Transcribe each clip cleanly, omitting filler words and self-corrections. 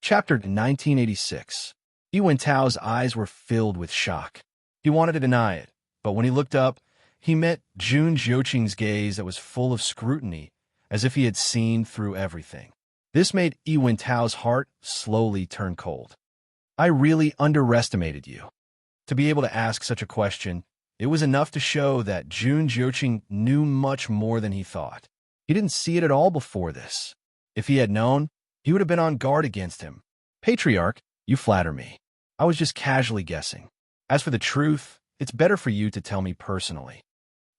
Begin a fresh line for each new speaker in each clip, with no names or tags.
Chapter 1986. Ewen Tao's eyes were filled with shock. He wanted to deny it, but when he looked up, he met Jun Jiuqing's gaze that was full of scrutiny, as if he had seen through everything. This made Ewen Tao's heart slowly turn cold. I really underestimated you. To be able to ask such a question, it was enough to show that Jun Jiuqing knew much more than he thought. He didn't see it at all before this. If he had known, he would have been on guard against him. Patriarch, you flatter me. I was just casually guessing. As for the truth, it's better for you to tell me personally.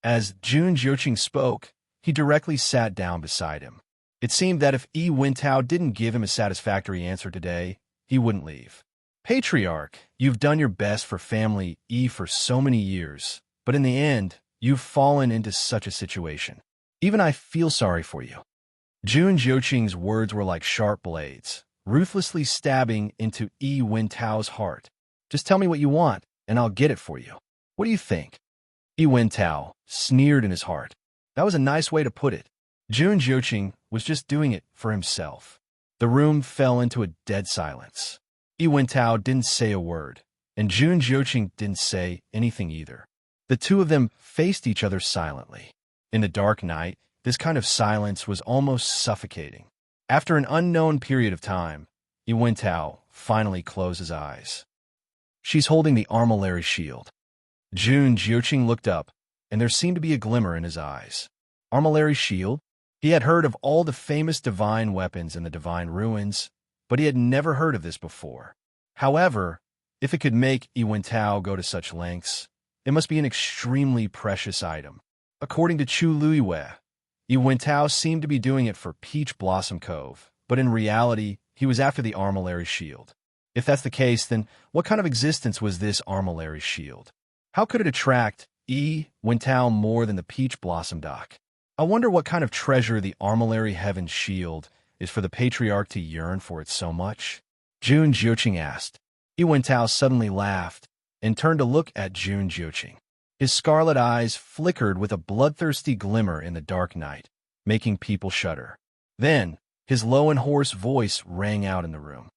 As Jun Jiuqing spoke, he directly sat down beside him. It seemed that if Ewen Tao didn't give him a satisfactory answer today, he wouldn't leave. Patriarch, you've done your best for family E for so many years, but in the end, you've fallen into such a situation. Even I feel sorry for you. Jun Jiuqing's words were like sharp blades, ruthlessly stabbing into Ewen Tao's heart. Just tell me what you want, and I'll get it for you. What do you think? Ewen Tao sneered in his heart. That was a nice way to put it. Jun Jiuqing was just doing it for himself. The room fell into a dead silence. Ewen Tao didn't say a word, and Jun Jiuqing didn't say anything either. The two of them faced each other silently. In the dark night, this kind of silence was almost suffocating. After an unknown period of time, Ewen Tao finally closed his eyes. She's holding the armillary shield. Jun Jiuqing looked up, and there seemed to be a glimmer in his eyes. Armillary shield? He had heard of all the famous divine weapons in the divine ruins, but he had never heard of this before. However, if it could make Ewen Tao go to such lengths, it must be an extremely precious item. According to Chu Luiwei, Ewen Tao seemed to be doing it for Peach Blossom Cove, but in reality, he was after the armillary shield. If that's the case, then what kind of existence was this armillary shield? How could it attract Ewen Tao more than the Peach Blossom Dock? I wonder what kind of treasure the armillary heaven shield is for the Patriarch to yearn for it so much? Jun Jiuqing asked. Ewen Tao suddenly laughed and turned to look at Jun Jiuqing. His scarlet eyes flickered with a bloodthirsty glimmer in the dark night, making people shudder. Then, his low and hoarse voice rang out in the room.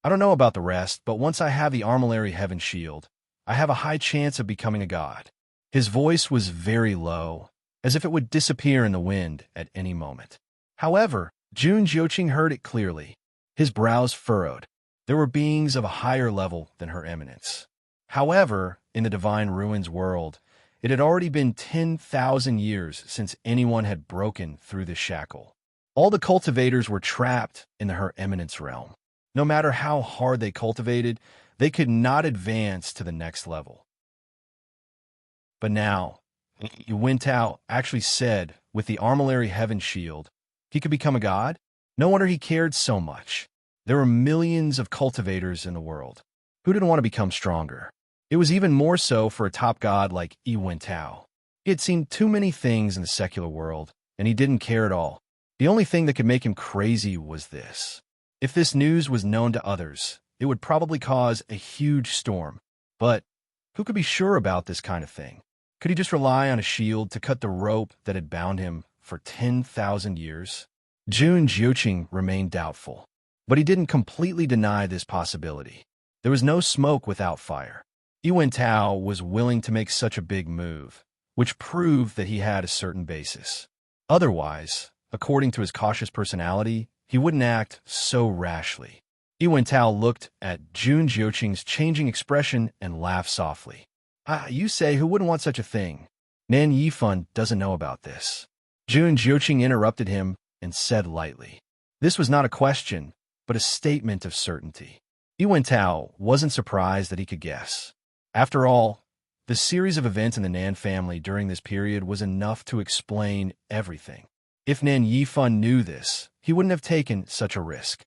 I don't know about the rest, but once I have the armillary heaven shield, I have a high chance of becoming a god. His voice was very low, as if it would disappear in the wind at any moment. However, Jun Jiuqing heard it clearly. His brows furrowed. There were beings of a higher level than Her Eminence. However, in the Divine Ruins world, it had already been 10,000 years since anyone had broken through the shackle. All the cultivators were trapped in the Her Eminence realm. No matter how hard they cultivated, they could not advance to the next level. But now, Ewen Tao actually said, with the armillary heaven shield, he could become a god? No wonder he cared so much. There were millions of cultivators in the world. Who didn't want to become stronger? It was even more so for a top god like Ewen Tao. He had seen too many things in the secular world, and he didn't care at all. The only thing that could make him crazy was this. If this news was known to others, it would probably cause a huge storm. But who could be sure about this kind of thing? Could he just rely on a shield to cut the rope that had bound him for 10,000 years? Jun Jiuqing remained doubtful, but he didn't completely deny this possibility. There was no smoke without fire. Ewen Tao was willing to make such a big move, which proved that he had a certain basis. Otherwise, according to his cautious personality, he wouldn't act so rashly. Ewen Tao looked at Jun Jiuqing's changing expression and laughed softly. You say who wouldn't want such a thing? Nan Yifan doesn't know about this. Jun Jiuqing interrupted him and said lightly. This was not a question, but a statement of certainty. Ewen Tao wasn't surprised that he could guess. After all, the series of events in the Nan family during this period was enough to explain everything. If Nan Yifan knew this, he wouldn't have taken such a risk.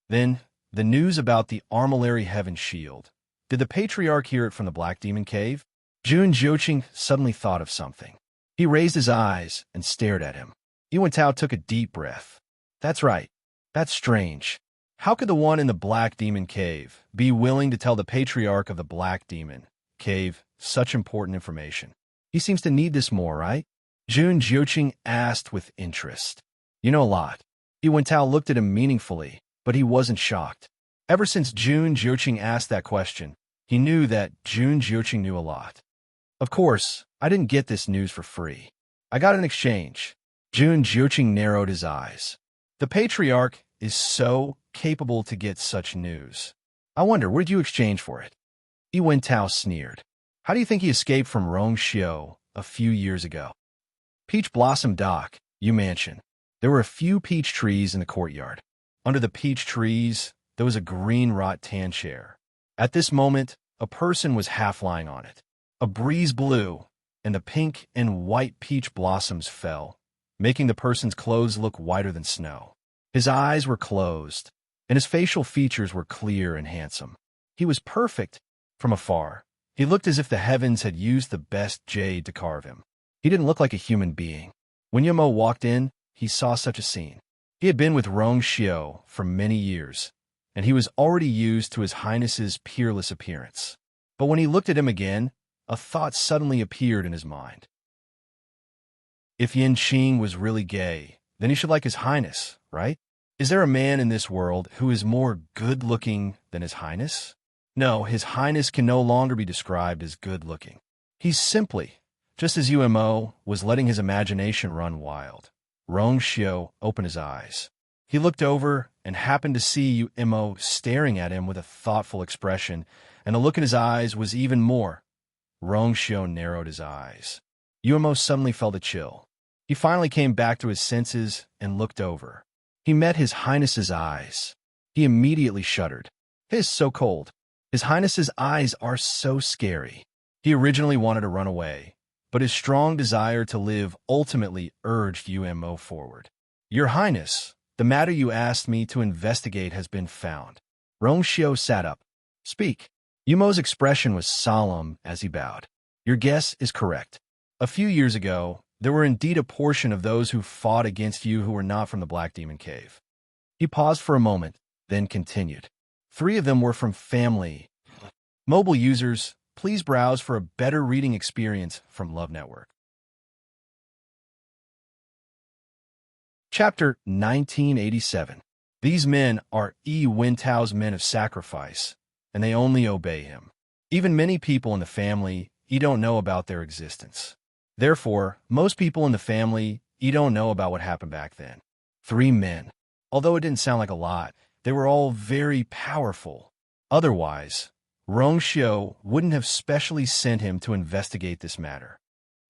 Then, the news about the armillary heaven shield. Did the Patriarch hear it from the Black Demon Cave? Jun Jiuqing suddenly thought of something. He raised his eyes and stared at him. Ewen Tao took a deep breath. That's right. That's strange. How could the one in the Black Demon Cave be willing to tell the Patriarch of the Black Demon Cave such important information? He seems to need this more, right? Jun Jiuqing asked with interest. You know a lot. Ewen Tao looked at him meaningfully, but he wasn't shocked. Ever since Jun Jiuqing asked that question, he knew that Jun Jiuqing knew a lot. Of course, I didn't get this news for free. I got an exchange. Jun Jiuqing narrowed his eyes. The patriarch is so capable to get such news. I wonder, what did you exchange for it? Yi Wentao sneered. How do you think he escaped from Rongxiu a few years ago? Peach Blossom Dock, Yu Mansion. There were a few peach trees in the courtyard. Under the peach trees, there was a green rattan chair. At this moment, a person was half lying on it. A breeze blew, and the pink and white peach blossoms fell, making the person's clothes look whiter than snow. His eyes were closed, and his facial features were clear and handsome. He was perfect from afar. He looked as if the heavens had used the best jade to carve him. He didn't look like a human being. When Yamo walked in, he saw such a scene. He had been with Rongxiu for many years, and he was already used to His Highness's peerless appearance. But when he looked at him again, a thought suddenly appeared in his mind. If Yin Qing was really gay, then he should like His Highness, right? Is there a man in this world who is more good-looking than His Highness? No, His Highness can no longer be described as good-looking. He's simply, just as Umo was letting his imagination run wild. Rongxiu opened his eyes. He looked over and happened to see Umo staring at him with a thoughtful expression, and the look in his eyes was even more. Rongxiu narrowed his eyes. Umo suddenly felt a chill. He finally came back to his senses and looked over. He met His Highness's eyes. He immediately shuddered. It is so cold. His Highness's eyes are so scary. He originally wanted to run away, but his strong desire to live ultimately urged Umo forward. Your Highness, the matter you asked me to investigate has been found. Rongxiu sat up. Speak. Umo's expression was solemn as he bowed. Your guess is correct. A few years ago, there were indeed a portion of those who fought against you who were not from the Black Demon Cave. He paused for a moment, then continued. 3 of them were from family. Mobile users, please browse for a better reading experience from Love Network. Chapter 1987. These men are Yi Wentao's men of sacrifice, and they only obey him. Even many people in the family, Yi don't know about their existence. Therefore, most people in the family, Yi don't know about what happened back then. 3 men. Although it didn't sound like a lot, they were all very powerful. Otherwise, Rongxiu wouldn't have specially sent him to investigate this matter.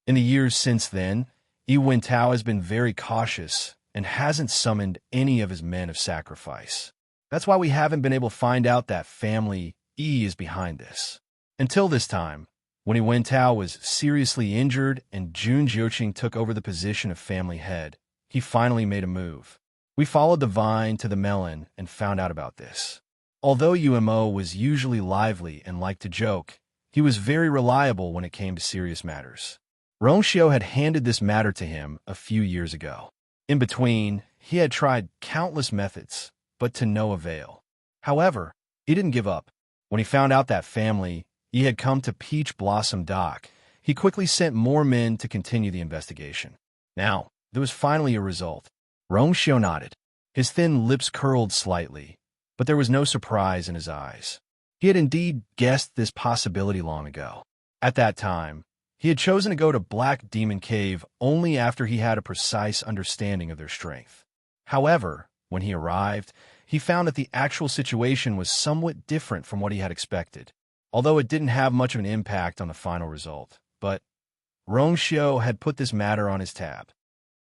In the years since then, Yi Wentao has been very cautious and hasn't summoned any of his men of sacrifice. That's why we haven't been able to find out that family Yi is behind this. Until this time, when Yi Wentao was seriously injured and Jun Jiuqing took over the position of family head, he finally made a move. We followed the vine to the melon and found out about this. Although Umo was usually lively and liked to joke, he was very reliable when it came to serious matters. Rongxiu had handed this matter to him a few years ago. In between, he had tried countless methods, but to no avail. However, he didn't give up. When he found out that family Yi had come to Peach Blossom Dock, he quickly sent more men to continue the investigation. Now, there was finally a result. Rongxiu nodded. His thin lips curled slightly, but there was no surprise in his eyes. He had indeed guessed this possibility long ago. At that time, he had chosen to go to Black Demon Cave only after he had a precise understanding of their strength. However, when he arrived, he found that the actual situation was somewhat different from what he had expected, although it didn't have much of an impact on the final result. But Rongxiu had put this matter on his tab.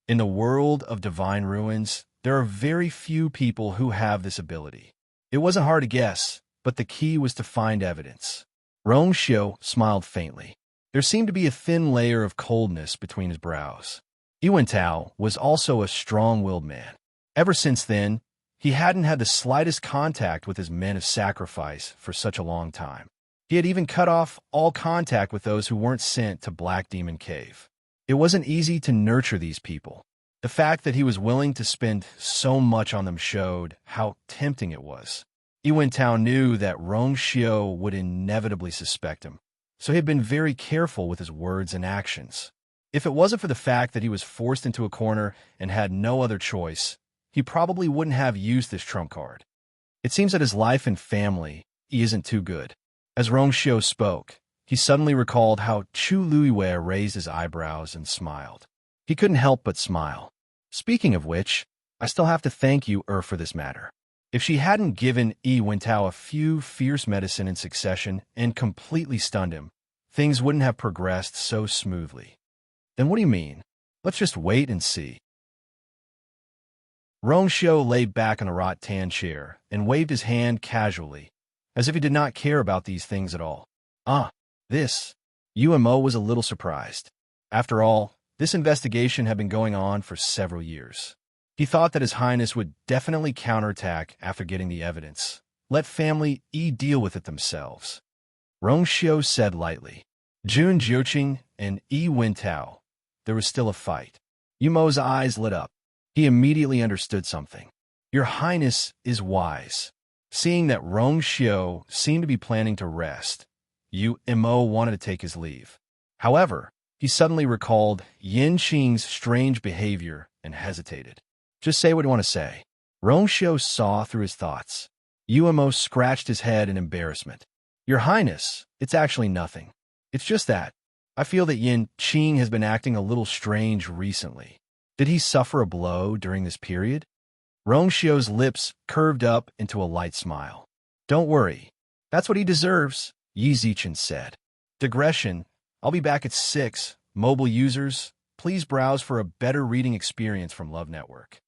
In the world of divine ruins, there are very few people who have this ability. It wasn't hard to guess, but the key was to find evidence. Rongxiu smiled faintly. There seemed to be a thin layer of coldness between his brows. Yi Wentao was also a strong-willed man. Ever since then, he hadn't had the slightest contact with his men of sacrifice for such a long time. He had even cut off all contact with those who weren't sent to Black Demon Cave. It wasn't easy to nurture these people. The fact that he was willing to spend so much on them showed how tempting it was. Yi Wentao knew that Rongxiu would inevitably suspect him, so he had been very careful with his words and actions. If it wasn't for the fact that he was forced into a corner and had no other choice, he probably wouldn't have used this trump card. It seems that his life and family isn't too good. As Rongshio spoke, he suddenly recalled how Chu Luiwei raised his eyebrows and smiled. He couldn't help but smile. Speaking of which, I still have to thank you, for this matter. If she hadn't given Wentao a few fierce medicine in succession and completely stunned him, things wouldn't have progressed so smoothly. Then what do you mean? Let's just wait and see. Rongshio lay back on a rattan chair and waved his hand casually, as if he did not care about these things at all. This. Umo was a little surprised. After all, this investigation had been going on for several years. He thought that His Highness would definitely counterattack after getting the evidence. Let family deal with it themselves. Rongshio said lightly. Jun Jiuqing and Wentao. There was still a fight. Umo's eyes lit up. He immediately understood something. Your Highness is wise. Seeing that Rongshio seemed to be planning to rest, Umo wanted to take his leave. However, he suddenly recalled Yin Qing's strange behavior and hesitated. Just say what you want to say. Rongshio saw through his thoughts. Umo scratched his head in embarrassment. Your Highness, it's actually nothing. It's just that I feel that Yin Qing has been acting a little strange recently. Did he suffer a blow during this period? Rongshio's lips curved up into a light smile. Don't worry. That's what he deserves, Yi Zichen said. Digression. I'll be back at 6. Mobile users, please browse for a better reading experience from Love Network.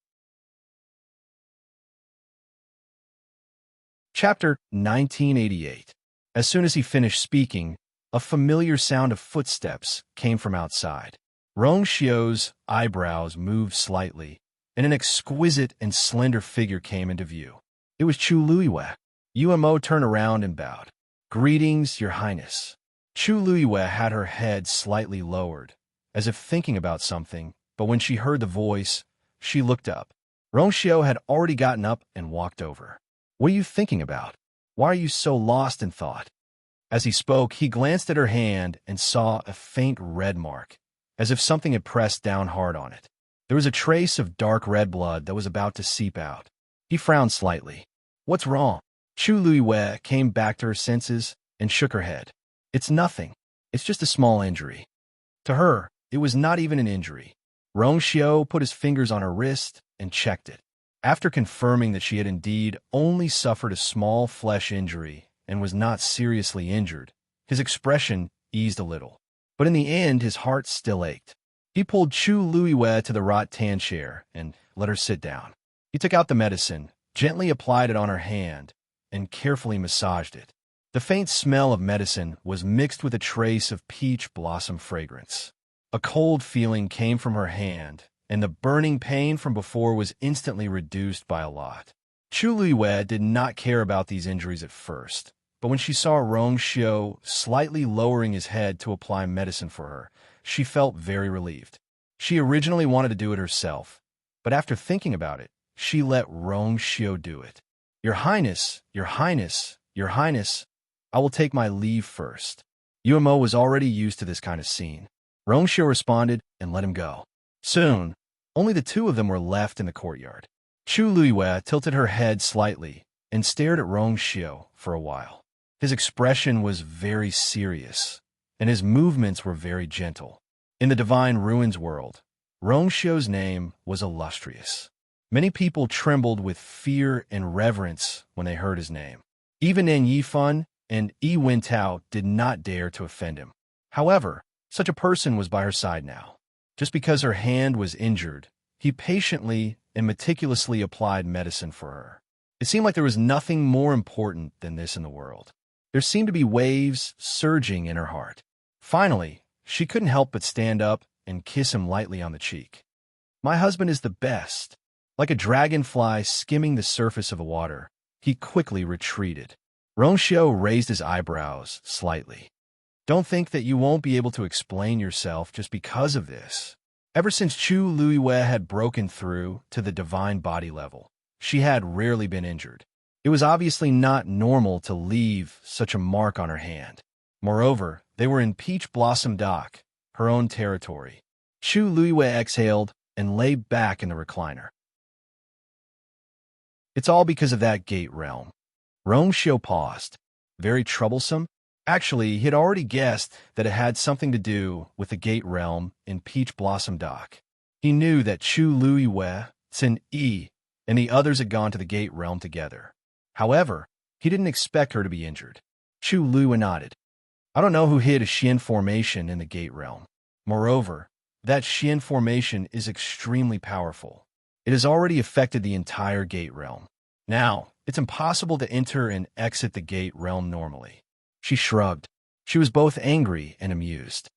Chapter 1988. As soon as he finished speaking, a familiar sound of footsteps came from outside. Rongshio's eyebrows moved slightly, and an exquisite and slender figure came into view. It was Chu Luiwei. Umo turned around and bowed. Greetings, Your Highness. Chu Luiwei had her head slightly lowered, as if thinking about something, but when she heard the voice, she looked up. Rongshio had already gotten up and walked over. What are you thinking about? Why are you so lost in thought? As he spoke, he glanced at her hand and saw a faint red mark, as if something had pressed down hard on it. There was a trace of dark red blood that was about to seep out. He frowned slightly. What's wrong? Chu Luiwei came back to her senses and shook her head. It's nothing. It's just a small injury. To her, it was not even an injury. Rongshio put his fingers on her wrist and checked it. After confirming that she had indeed only suffered a small flesh injury and was not seriously injured, his expression eased a little. But in the end, his heart still ached. He pulled Chu Luiwei to the rattan chair and let her sit down. He took out the medicine, gently applied it on her hand, and carefully massaged it. The faint smell of medicine was mixed with a trace of peach blossom fragrance. A cold feeling came from her hand, and the burning pain from before was instantly reduced by a lot. Chu Luiwei did not care about these injuries at first, but when she saw Rongshio slightly lowering his head to apply medicine for her, she felt very relieved. She originally wanted to do it herself, but after thinking about it, she let Rongshio do it. Your Highness, Your Highness, Your Highness, I will take my leave first. Umo was already used to this kind of scene. Rongshio responded and let him go. Soon, only the two of them were left in the courtyard. Chu Luiwei tilted her head slightly and stared at Rongshio for a while. His expression was very serious, and his movements were very gentle. In the Divine Ruins world, Rongshio's name was illustrious. Many people trembled with fear and reverence when they heard his name. Even Nan Yifan and Wentao did not dare to offend him. However, such a person was by her side now. Just because her hand was injured, he patiently and meticulously applied medicine for her. It seemed like there was nothing more important than this in the world. There seemed to be waves surging in her heart. Finally, she couldn't help but stand up and kiss him lightly on the cheek. My husband is the best. Like a dragonfly skimming the surface of the water, he quickly retreated. Rongshio raised his eyebrows slightly. Don't think that you won't be able to explain yourself just because of this. Ever since Chu Luiwei had broken through to the divine body level, she had rarely been injured. It was obviously not normal to leave such a mark on her hand. Moreover, they were in Peach Blossom Dock, her own territory. Chu Luiwei exhaled and lay back in the recliner. It's all because of that gate realm. Romance paused. Very troublesome? Actually, he had already guessed that it had something to do with the gate realm in Peach Blossom Dock. He knew that Chu Lui-wei, Tsin Yi, and the others had gone to the gate realm together. However, he didn't expect her to be injured. Chu Lui nodded. I don't know who hid a Xian formation in the gate realm. Moreover, that Xian formation is extremely powerful. It has already affected the entire gate realm. Now, it's impossible to enter and exit the gate realm normally. She shrugged. She was both angry and amused.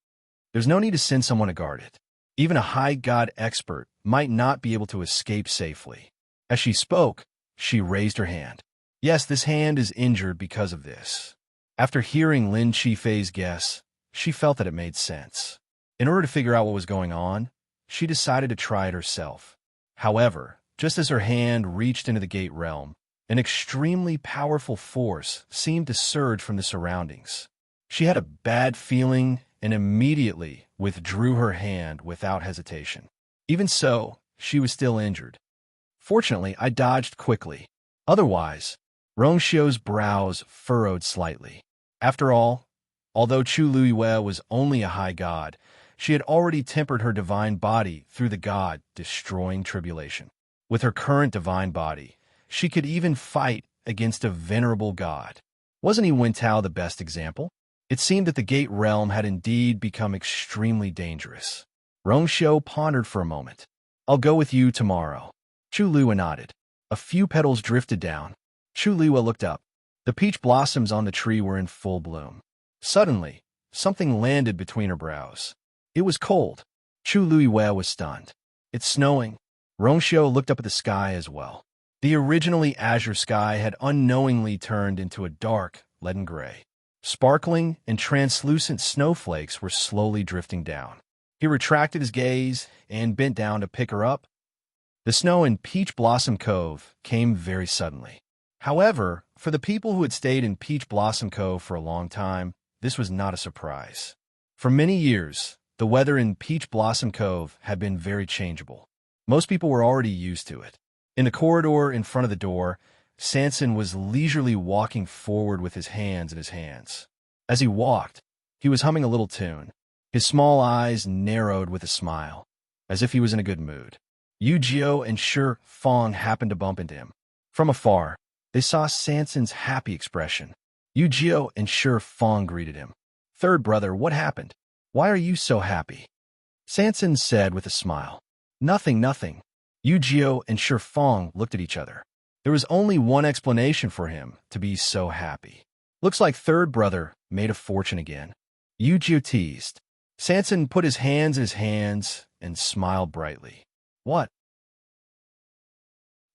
There's no need to send someone to guard it. Even a high god expert might not be able to escape safely. As she spoke, she raised her hand. Yes, this hand is injured because of this. After hearing Lin Qifei's guess, she felt that it made sense. In order to figure out what was going on, she decided to try it herself. However, just as her hand reached into the gate realm, an extremely powerful force seemed to surge from the surroundings. She had a bad feeling and immediately withdrew her hand without hesitation. Even so, she was still injured. Fortunately, I dodged quickly. Otherwise, Rongxiu's brows furrowed slightly. After all, although Chu Lui-wei was only a high god, she had already tempered her divine body through the god-destroying tribulation. With her current divine body, she could even fight against a venerable god. Wasn't Yi Wentao the best example? It seemed that the gate realm had indeed become extremely dangerous. Rongxiu pondered for a moment. I'll go with you tomorrow. Chu Lui nodded. A few petals drifted down. Chu Lui looked up. The peach blossoms on the tree were in full bloom. Suddenly, something landed between her brows. It was cold. Chu Lui was stunned. It's snowing. Rongxiu looked up at the sky as well. The originally azure sky had unknowingly turned into a dark, leaden gray. Sparkling and translucent snowflakes were slowly drifting down. He retracted his gaze and bent down to pick her up. The snow in Peach Blossom Cove came very suddenly. However, for the people who had stayed in Peach Blossom Cove for a long time, this was not a surprise. For many years, the weather in Peach Blossom Cove had been very changeable. Most people were already used to it. In the corridor in front of the door, Sanson was leisurely walking forward with his hands in his hands. As he walked, he was humming a little tune. His small eyes narrowed with a smile, as if he was in a good mood. Yu Jiao and Shi Fang happened to bump into him. From afar, they saw Sanson's happy expression. Yu Jiao and Shi Fang greeted him. Third brother, what happened? Why are you so happy? Sanson said with a smile. Nothing, nothing. Yu Jiao and Shi Fang looked at each other. There was only one explanation for him to be so happy. Looks like third brother made a fortune again. Yu Jiao teased. Sanson put his hands in his hands and smiled brightly. What?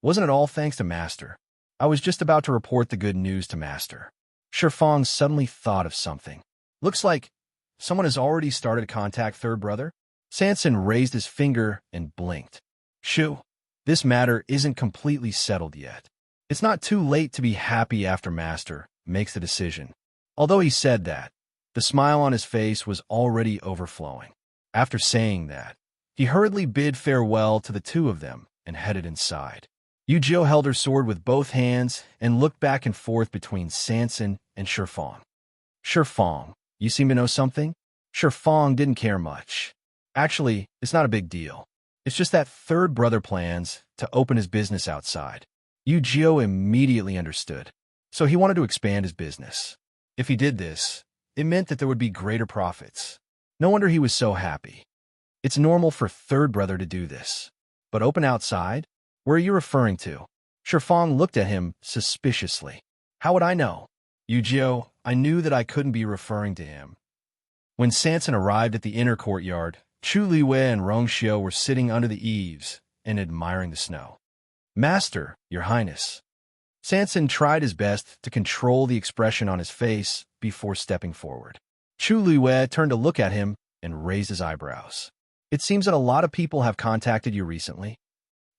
Wasn't it all thanks to Master? I was just about to report the good news to Master. Shi Fang suddenly thought of something. Looks like someone has already started to contact third brother. Sanson raised his finger and blinked. Shu, this matter isn't completely settled yet. It's not too late to be happy after Master makes the decision. Although he said that, the smile on his face was already overflowing. After saying that, he hurriedly bid farewell to the two of them and headed inside. Yu Jiao held her sword with both hands and looked back and forth between Sanson and Shi Fang. Shi Fang, you seem to know something? Shi Fang didn't care much. Actually, it's not a big deal. It's just that third brother plans to open his business outside. Yu Jiao immediately understood. So he wanted to expand his business. If he did this, it meant that there would be greater profits. No wonder he was so happy. It's normal for third brother to do this. But open outside? Where are you referring to? Shi Fang looked at him suspiciously. How would I know? Yu Jiao, I knew that I couldn't be referring to him. When Sanson arrived at the inner courtyard, Chu Lui and Rongxiu were sitting under the eaves and admiring the snow. Master, Your Highness. Sanson tried his best to control the expression on his face before stepping forward. Chu Lui turned to look at him and raised his eyebrows. It seems that a lot of people have contacted you recently.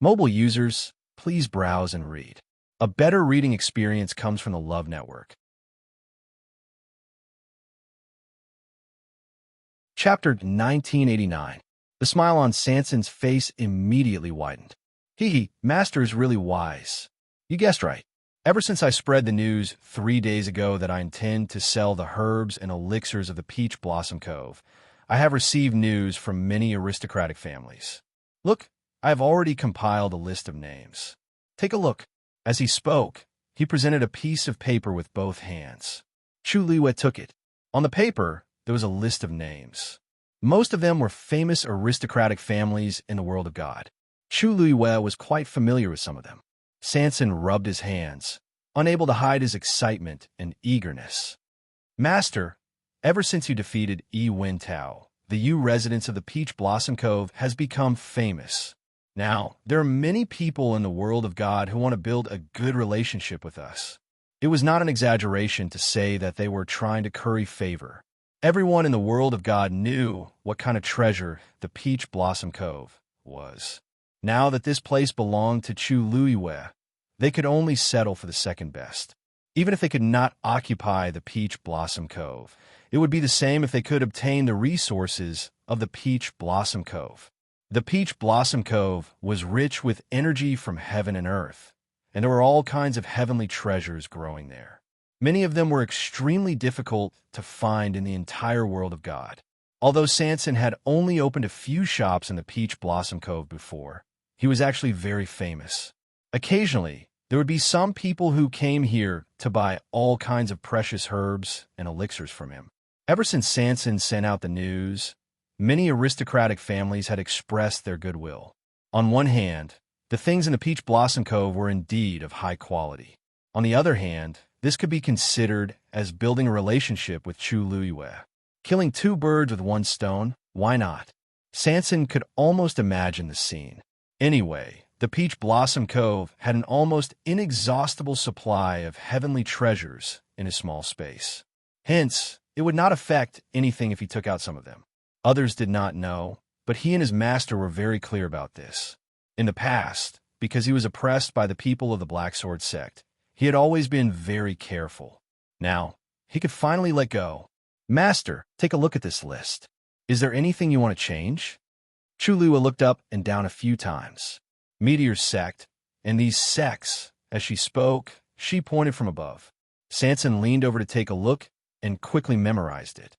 Mobile users, please browse and read. A better reading experience comes from the Love Network. Chapter 1989. The smile on Sanson's face immediately widened. Master is really wise. You guessed right. Ever since I spread the news 3 days ago that I intend to sell the herbs and elixirs of the Peach Blossom Cove, I have received news from many aristocratic families. Look, I have already compiled a list of names. Take a look. As he spoke, he presented a piece of paper with both hands. Chu Liwei took it. On the paper, there was a list of names. Most of them were famous aristocratic families in the world of God. Chu Liwei was quite familiar with some of them. Sanson rubbed his hands, unable to hide his excitement and eagerness. Master, ever since you defeated Yi Wintao, the Yu residents of the Peach Blossom Cove has become famous. Now, there are many people in the world of God who want to build a good relationship with us. It was not an exaggeration to say that they were trying to curry favor. Everyone in the world of God knew what kind of treasure the Peach Blossom Cove was. Now that this place belonged to Chu Liwei, they could only settle for the second best. Even if they could not occupy the Peach Blossom Cove, it would be the same if they could obtain the resources of the Peach Blossom Cove. The Peach Blossom Cove was rich with energy from heaven and earth, and there were all kinds of heavenly treasures growing there. Many of them were extremely difficult to find in the entire world of God. Although Sanson had only opened a few shops in the Peach Blossom Cove before, he was actually very famous. Occasionally, there would be some people who came here to buy all kinds of precious herbs and elixirs from him. Ever since Sanson sent out the news, many aristocratic families had expressed their goodwill. On one hand, the things in the Peach Blossom Cove were indeed of high quality. On the other hand, this could be considered as building a relationship with Chu Liwei. Killing two birds with one stone, why not? Sanson could almost imagine the scene. Anyway, the Peach Blossom Cove had an almost inexhaustible supply of heavenly treasures in a small space. Hence, it would not affect anything if he took out some of them. Others did not know, but he and his master were very clear about this. In the past, because he was oppressed by the people of the Black Sword sect, he had always been very careful. Now, he could finally let go. Master, take a look at this list. Is there anything you want to change? Chu Liwei looked up and down a few times. Meteor's sect, and these sects, as she spoke, she pointed from above. Sanson leaned over to take a look and quickly memorized it.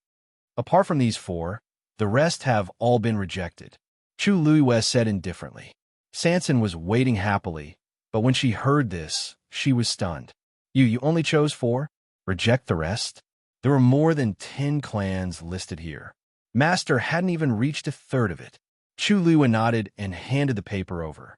Apart from these four, the rest have all been rejected. Chu Liwei said indifferently. Sanson was waiting happily, but when she heard this, she was stunned. You only chose 4? Reject the rest? There were more than 10 clans listed here. Master hadn't even reached a third of it. Chu Liwei nodded and handed the paper over.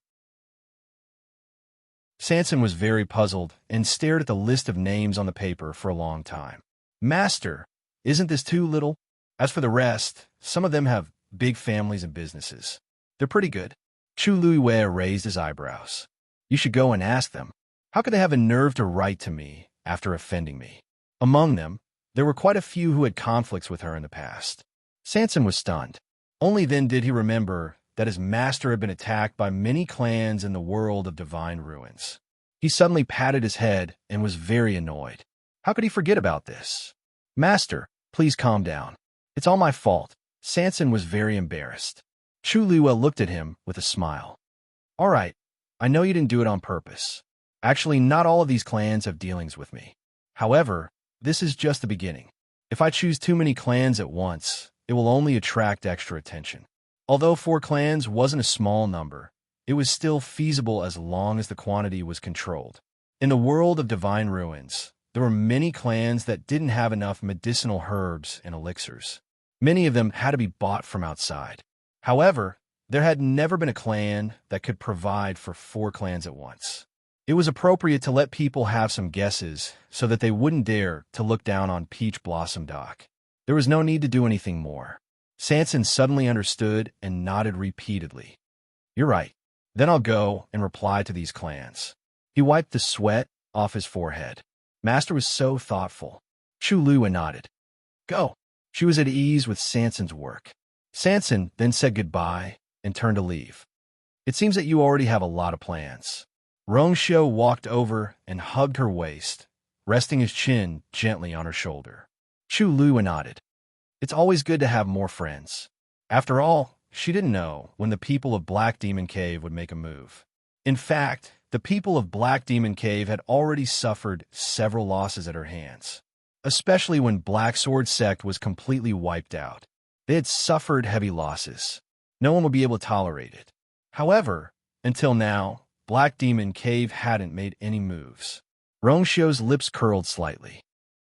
Sanson was very puzzled and stared at the list of names on the paper for a long time. Master, isn't this too little? As for the rest, some of them have big families and businesses. They're pretty good. Chu Liwei raised his eyebrows. You should go and ask them. How could they have a nerve to write to me after offending me? Among them, there were quite a few who had conflicts with her in the past. Sanson was stunned. Only then did he remember that his master had been attacked by many clans in the world of divine ruins. He suddenly patted his head and was very annoyed. How could he forget about this? Master, please calm down. It's all my fault. Sanson was very embarrassed. Chu Liwei looked at him with a smile. All right, I know you didn't do it on purpose. Actually, not all of these clans have dealings with me. However, this is just the beginning. If I choose too many clans at once, it will only attract extra attention. Although 4 clans wasn't a small number, it was still feasible as long as the quantity was controlled. In the world of divine ruins, there were many clans that didn't have enough medicinal herbs and elixirs. Many of them had to be bought from outside. However, there had never been a clan that could provide for 4 clans at once. It was appropriate to let people have some guesses so that they wouldn't dare to look down on Peach Blossom Dock. There was no need to do anything more. Sanson suddenly understood and nodded repeatedly. You're right. Then I'll go and reply to these clans. He wiped the sweat off his forehead. Master was so thoughtful. Chu Liwei nodded. Go. She was at ease with Sanson's work. Sanson then said goodbye and turned to leave. It seems that you already have a lot of plans. Rongxiu walked over and hugged her waist, resting his chin gently on her shoulder. Chu Liwei nodded. It's always good to have more friends. After all, she didn't know when the people of Black Demon Cave would make a move. In fact, The people of Black Demon Cave had already suffered several losses at her hands, especially when Black Sword Sect was completely wiped out. They had suffered heavy losses. No one would be able to tolerate it. However, until now, Black Demon Cave hadn't made any moves. Rongshio's lips curled slightly.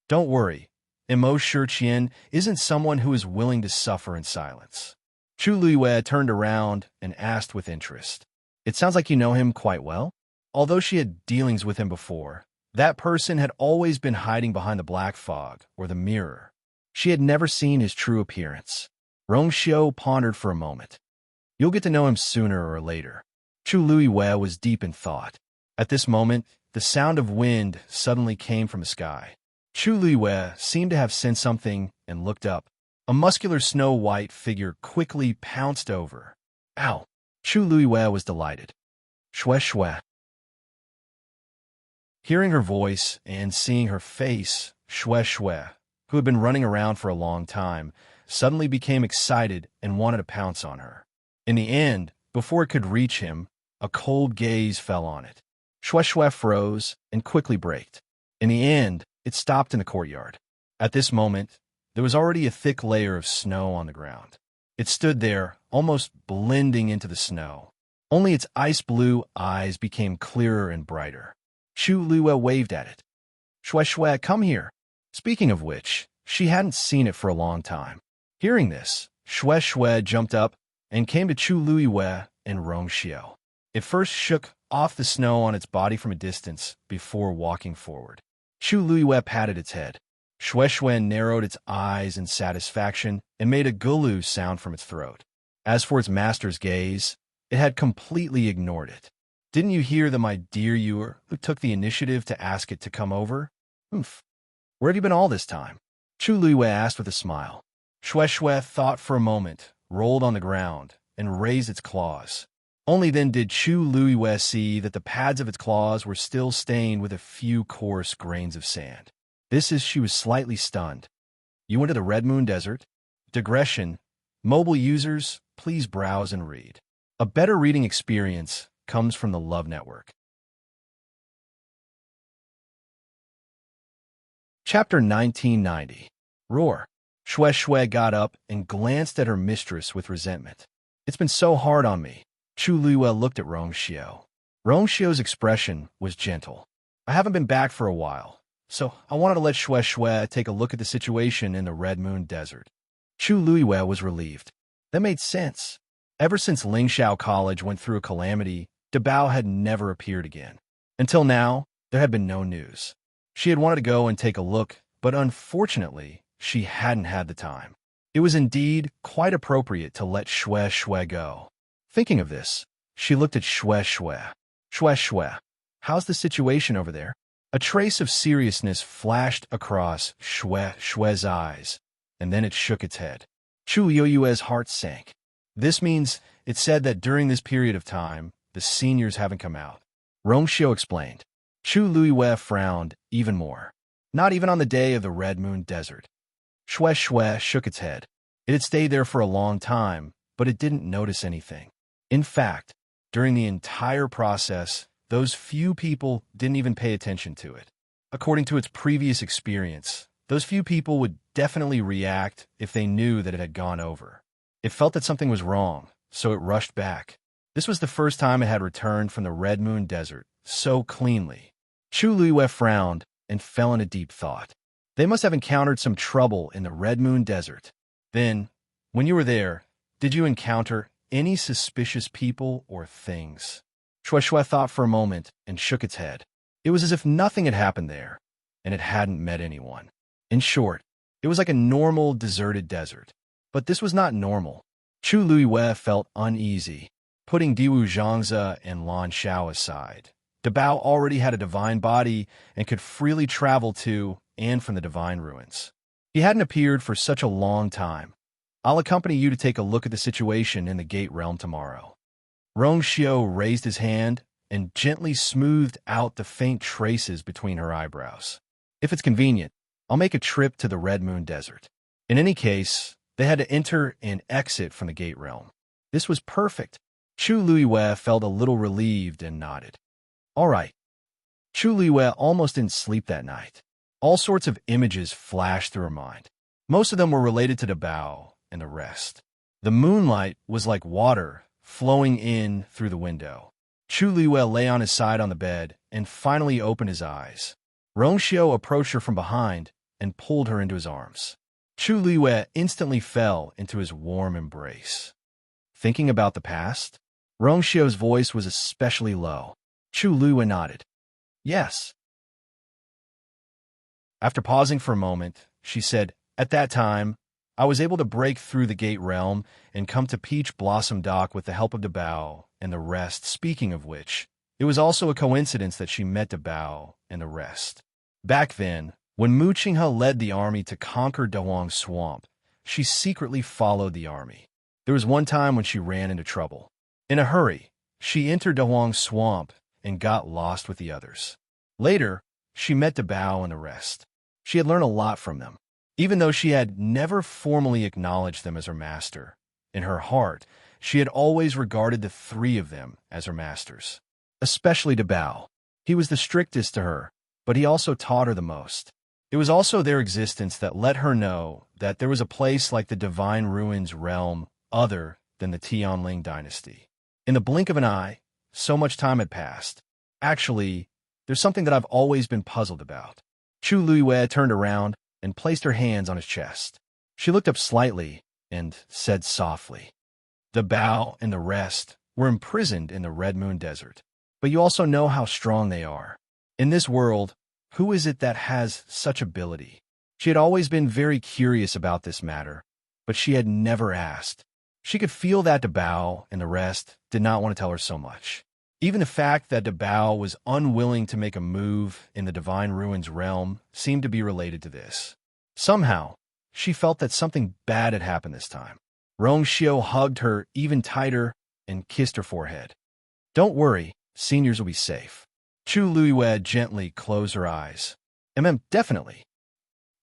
Don't worry, Imo Shiqian isn't someone who is willing to suffer in silence. Chu Luiyue turned around and asked with interest. It sounds like you know him quite well. Although she had dealings with him before, that person had always been hiding behind the black fog or the mirror. She had never seen his true appearance. Rongshio pondered for a moment. You'll get to know him sooner or later. Chu Luiyue was deep in thought. At this moment, the sound of wind suddenly came from the sky. Chu Luiyue seemed to have sensed something and looked up. A muscular snow-white figure quickly pounced over. Ow! Chu Luiyue was delighted. Shue shue. Hearing her voice and seeing her face, Shue shue, who had been running around for a long time, suddenly became excited and wanted to pounce on her. In the end, before it could reach him, a cold gaze fell on it. Shue shue froze and quickly braked. In the end, it stopped in the courtyard. At this moment, there was already a thick layer of snow on the ground. It stood there, almost blending into the snow. Only its ice-blue eyes became clearer and brighter. Chu Luiyue waved at it. Shue shue, come here. Speaking of which, she hadn't seen it for a long time. Hearing this, Shue shue jumped up and came to Chu Luiyue and Rongshio. It first shook off the snow on its body from a distance before walking forward. Chu Luiyue patted its head. Shue shue narrowed its eyes in satisfaction and made a gulu sound from its throat. As for its master's gaze, it had completely ignored it. Didn't you hear that my dear Yuer who took the initiative to ask it to come over? Oomph. Where have you been all this time? Chu Luiyue asked with a smile. Shue shue thought for a moment, rolled on the ground, and raised its claws. Only then did Chu Luiyue see that the pads of its claws were still stained with a few coarse grains of sand. This is she was slightly stunned. You went to the Red Moon Desert? Digression. Mobile users, please browse and read. A better reading experience comes from the Love Network. Chapter 1990. Roar. Shue shue got up and glanced at her mistress with resentment. It's been so hard on me. Chu Luiyue looked at Rongshio. Rongshio's expression was gentle. I haven't been back for a while, so I wanted to let Shue shue take a look at the situation in the Red Moon Desert. Chu Luiyue was relieved. That made sense. Ever since Lingxiao College went through a calamity, Dabao had never appeared again. Until now, there had been no news. She had wanted to go and take a look, but unfortunately, she hadn't had the time. It was indeed quite appropriate to let Shue shue go. Thinking of this, she looked at Shue shue. Shue shue, how's the situation over there? A trace of seriousness flashed across Shue shue's eyes, and then it shook its head. Chu Luiyue's heart sank. This means it said that during this period of time, the seniors haven't come out. Rongshio explained. Chu Luiyue frowned even more. Not even on the day of the Red Moon Desert. Shue shue shook its head. It had stayed there for a long time, but it didn't notice anything. In fact, during the entire process, those few people didn't even pay attention to it. According to its previous experience, those few people would definitely react if they knew that it had gone over. It felt that something was wrong, so it rushed back. This was the first time it had returned from the Red Moon Desert so cleanly. Chu Luiyue frowned and fell into deep thought. They must have encountered some trouble in the Red Moon Desert. Then, when you were there, did you encounter any suspicious people or things? Shue shue thought for a moment and shook its head. It was as if nothing had happened there, and it hadn't met anyone. In short, it was like a normal, deserted desert. But this was not normal. Chu Luiyue felt uneasy. Putting Diwu Zhangzi and Lan Xiao aside, Dabao already had a divine body and could freely travel to and from the divine ruins. He hadn't appeared for such a long time. I'll accompany you to take a look at the situation in the Gate Realm tomorrow. Rongshio raised his hand and gently smoothed out the faint traces between her eyebrows. If it's convenient, I'll make a trip to the Red Moon Desert. In any case, they had to enter and exit from the Gate Realm. This was perfect. Chu Luiyue felt a little relieved and nodded. All right. Chu Liwei almost didn't sleep that night. All sorts of images flashed through her mind. Most of them were related to the bow and the rest. The moonlight was like water flowing in through the window. Chu Liwei lay on his side on the bed and finally opened his eyes. Rongxiu approached her from behind and pulled her into his arms. Chu Liwei instantly fell into his warm embrace. Thinking about the past? Rongxiu's voice was especially low. Chu Liwei nodded. Yes. After pausing for a moment, she said, "At that time, I was able to break through the gate realm and come to Peach Blossom Dock with the help of Dabao and the rest. Speaking of which, it was also a coincidence that she met Dabao and the rest. Back then, when Mu Qinghe led the army to conquer Dahuang Swamp, she secretly followed the army. There was one time when she ran into trouble. In a hurry, she entered Dahuang Swamp and got lost with the others. Later, she met Dabao and the rest. She had learned a lot from them. Even though she had never formally acknowledged them as her master, in her heart, she had always regarded the three of them as her masters. Especially Dabao. He was the strictest to her, but he also taught her the most. It was also their existence that let her know that there was a place like the Divine Ruins realm other than the Tianling dynasty. In the blink of an eye, so much time had passed. Actually, there's something that I've always been puzzled about. Chu Liwei turned around and placed her hands on his chest. She looked up slightly and said softly, "Dabao and the rest were imprisoned in the Red Moon Desert. But you also know how strong they are. In this world, who is it that has such ability?" She had always been very curious about this matter, but she had never asked. She could feel that Dabao and the rest did not want to tell her so much. Even the fact that Dabao was unwilling to make a move in the Divine Ruins realm seemed to be related to this. Somehow, she felt that something bad had happened this time. Rongxiu hugged her even tighter and kissed her forehead. "Don't worry, seniors will be safe." Chu Liwei gently closed her eyes. Definitely."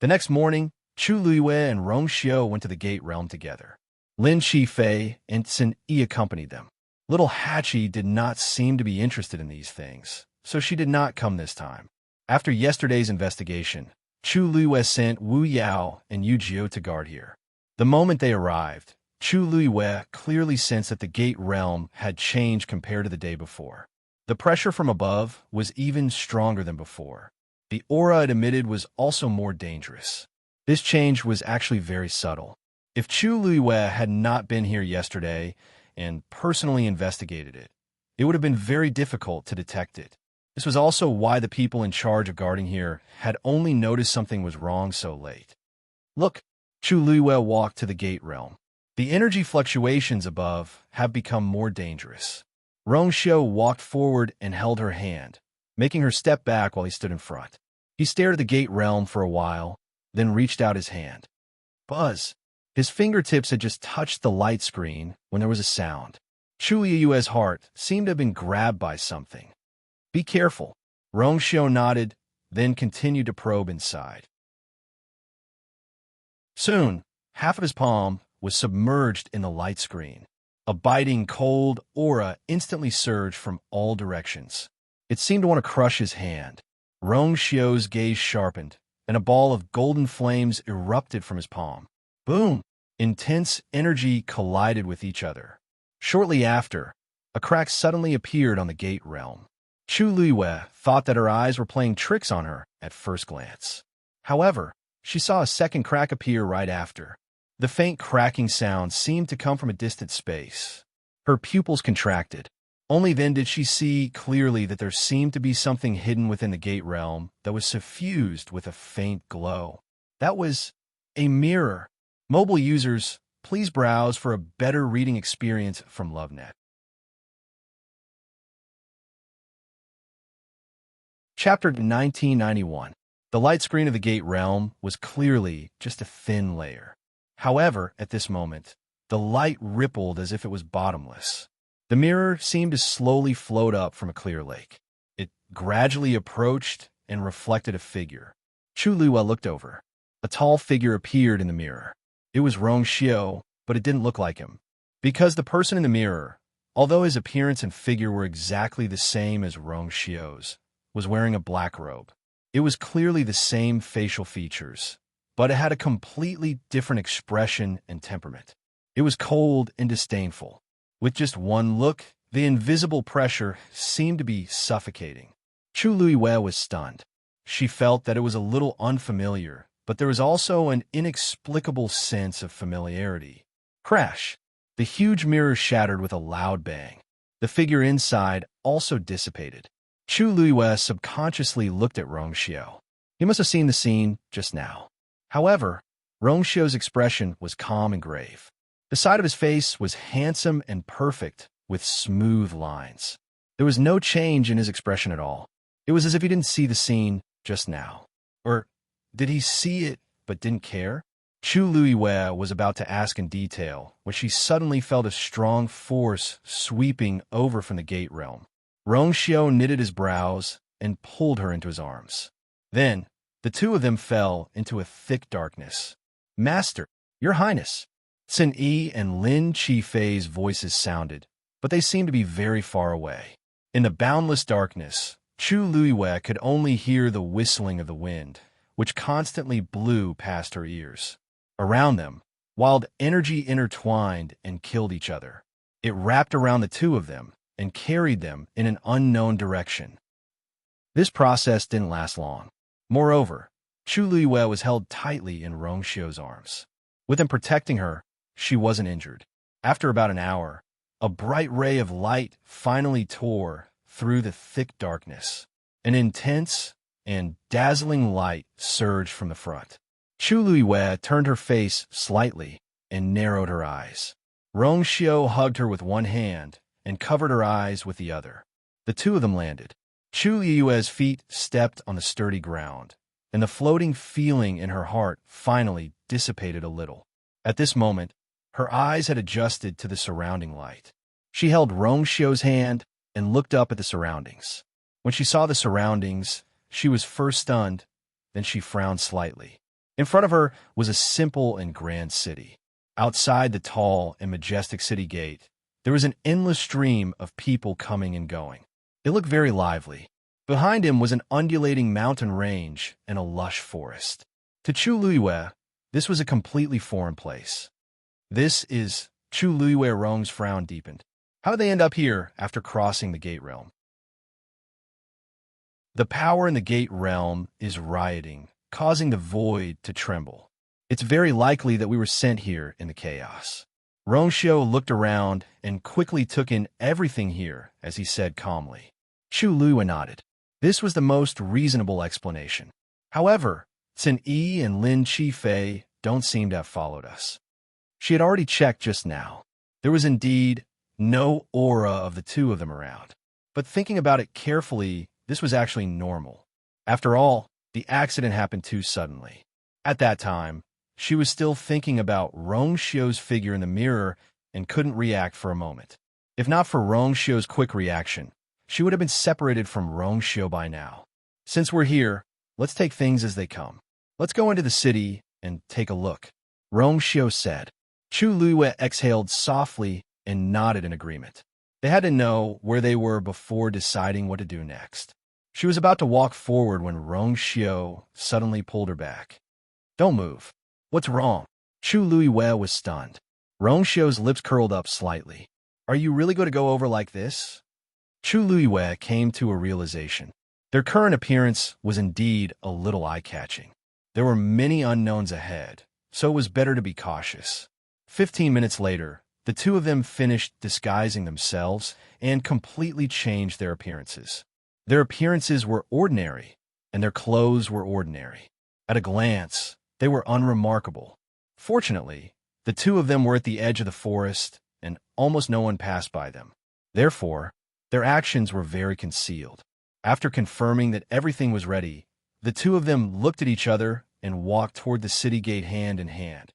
The next morning, Chu Liwei and Rongxiu went to the Gate Realm together. Lin Qifei and Sun Yi accompanied them. Little Hachi did not seem to be interested in these things, so she did not come this time. After yesterday's investigation, Chu Liwei sent Wu Yao and Yu Jiu to guard here. The moment they arrived, Chu Liwei clearly sensed that the Gate Realm had changed compared to the day before. The pressure from above was even stronger than before. The aura it emitted was also more dangerous. This change was actually very subtle. If Chu Liwei had not been here yesterday and personally investigated it, it would have been very difficult to detect it. This was also why the people in charge of guarding here had only noticed something was wrong so late. "Look," Chu Liwei walked to the Gate Realm. "The energy fluctuations above have become more dangerous." Rongxiu walked forward and held her hand, making her step back while he stood in front. He stared at the Gate Realm for a while, then reached out his hand. Buzz! His fingertips had just touched the light screen when there was a sound. Chu Yue's heart seemed to have been grabbed by something. "Be careful." Rongxiu nodded, then continued to probe inside. Soon, half of his palm was submerged in the light screen. A biting, cold aura instantly surged from all directions. It seemed to want to crush his hand. Rongxiu's gaze sharpened, and a ball of golden flames erupted from his palm. Boom! Intense energy collided with each other. Shortly after, a crack suddenly appeared on the Gate Realm. Chu Liwei thought that her eyes were playing tricks on her at first glance. However, she saw a second crack appear right after. The faint cracking sound seemed to come from a distant space. Her pupils contracted. Only then did she see clearly that there seemed to be something hidden within the Gate Realm that was suffused with a faint glow. That was a mirror. Mobile users, please browse for a better reading experience from LoveNet. Chapter 1991. The light screen of the Gate Realm was clearly just a thin layer. However, at this moment, the light rippled as if it was bottomless. The mirror seemed to slowly float up from a clear lake. It gradually approached and reflected a figure. Chu Liwei looked over. A tall figure appeared in the mirror. It was Rongxiu, but it didn't look like him. Because the person in the mirror Although his appearance and figure were exactly the same as Rongxiu's, was wearing a black robe. It was clearly the same facial features, but it had a completely different expression and temperament. It was cold and disdainful. With just one look, the invisible pressure seemed to be suffocating. Chu Luiwei was stunned. She felt that it was a little unfamiliar, but there was also an inexplicable sense of familiarity. Crash! The huge mirror shattered with a loud bang. The figure inside also dissipated. Chu Luiwei subconsciously looked at Rongxiu. He must have seen the scene just now. However, Rongxiu's expression was calm and grave. The side of his face was handsome and perfect, with smooth lines. There was no change in his expression at all. It was as if he didn't see the scene just now. Or did he see it but didn't care? Chu Luiwei was about to ask in detail when she suddenly felt a strong force sweeping over from the gate realm. Rongxiu knitted his brows and pulled her into his arms. Then, the two of them fell into a thick darkness. "Master, Your Highness!" Xin Yi and Lin Qifei's voices sounded, but they seemed to be very far away. In the boundless darkness, Chu Luiwei could only hear the whistling of the wind, which constantly blew past her ears. Around them, wild energy intertwined and killed each other. It wrapped around the two of them and carried them in an unknown direction. This process didn't last long. Moreover, Chu Luiwei was held tightly in Rongxiu's arms. With him protecting her, she wasn't injured. After about an hour, a bright ray of light finally tore through the thick darkness. An intense and dazzling light surged from the front. Chu Luiwei turned her face slightly and narrowed her eyes. Rongxiu hugged her with one hand and covered her eyes with the other. The two of them landed. Chu Luiwei's feet stepped on the sturdy ground, and the floating feeling in her heart finally dissipated a little. At this moment, her eyes had adjusted to the surrounding light. She held Rongxiu's hand and looked up at the surroundings. When she saw the surroundings, she was first stunned, then she frowned slightly. In front of her was a simple and grand city. Outside the tall and majestic city gate, there was an endless stream of people coming and going. It looked very lively. Behind him was an undulating mountain range and a lush forest. To Chu Luiwei, this was a completely foreign place. This is Chu Luiwei. Rong's frown deepened. How did they end up here after crossing the gate realm? The power in the gate realm is rioting, causing the void to tremble. It's very likely that we were sent here in the chaos. Rongxiu looked around and quickly took in everything here as he said calmly. Chu Luiwei nodded. This was the most reasonable explanation. However, Xin Yi and Lin Qifei don't seem to have followed us. She had already checked just now. There was indeed no aura of the two of them around. But thinking about it carefully, this was actually normal. After all, the accident happened too suddenly. At that time, she was still thinking about Rongxiu's figure in the mirror and couldn't react for a moment. If not for Rongxiu's quick reaction, she would have been separated from Rongxiu by now. Since we're here, let's take things as they come. Let's go into the city and take a look, Rongxiu said. Chu Luiwei exhaled softly and nodded in agreement. They had to know where they were before deciding what to do next. She was about to walk forward when Rongxiu suddenly pulled her back. Don't move. What's wrong? Chu Luiwei was stunned. Rongxiu's lips curled up slightly. Are you really going to go over like this? Chu Luiwei came to a realization. Their current appearance was indeed a little eye-catching. There were many unknowns ahead, so it was better to be cautious. 15 minutes later, the two of them finished disguising themselves and completely changed their appearances. Their appearances were ordinary, and their clothes were ordinary. At a glance, they were unremarkable. Fortunately, the two of them were at the edge of the forest, and almost no one passed by them. Therefore, their actions were very concealed. After confirming that everything was ready, the two of them looked at each other and walked toward the city gate hand in hand.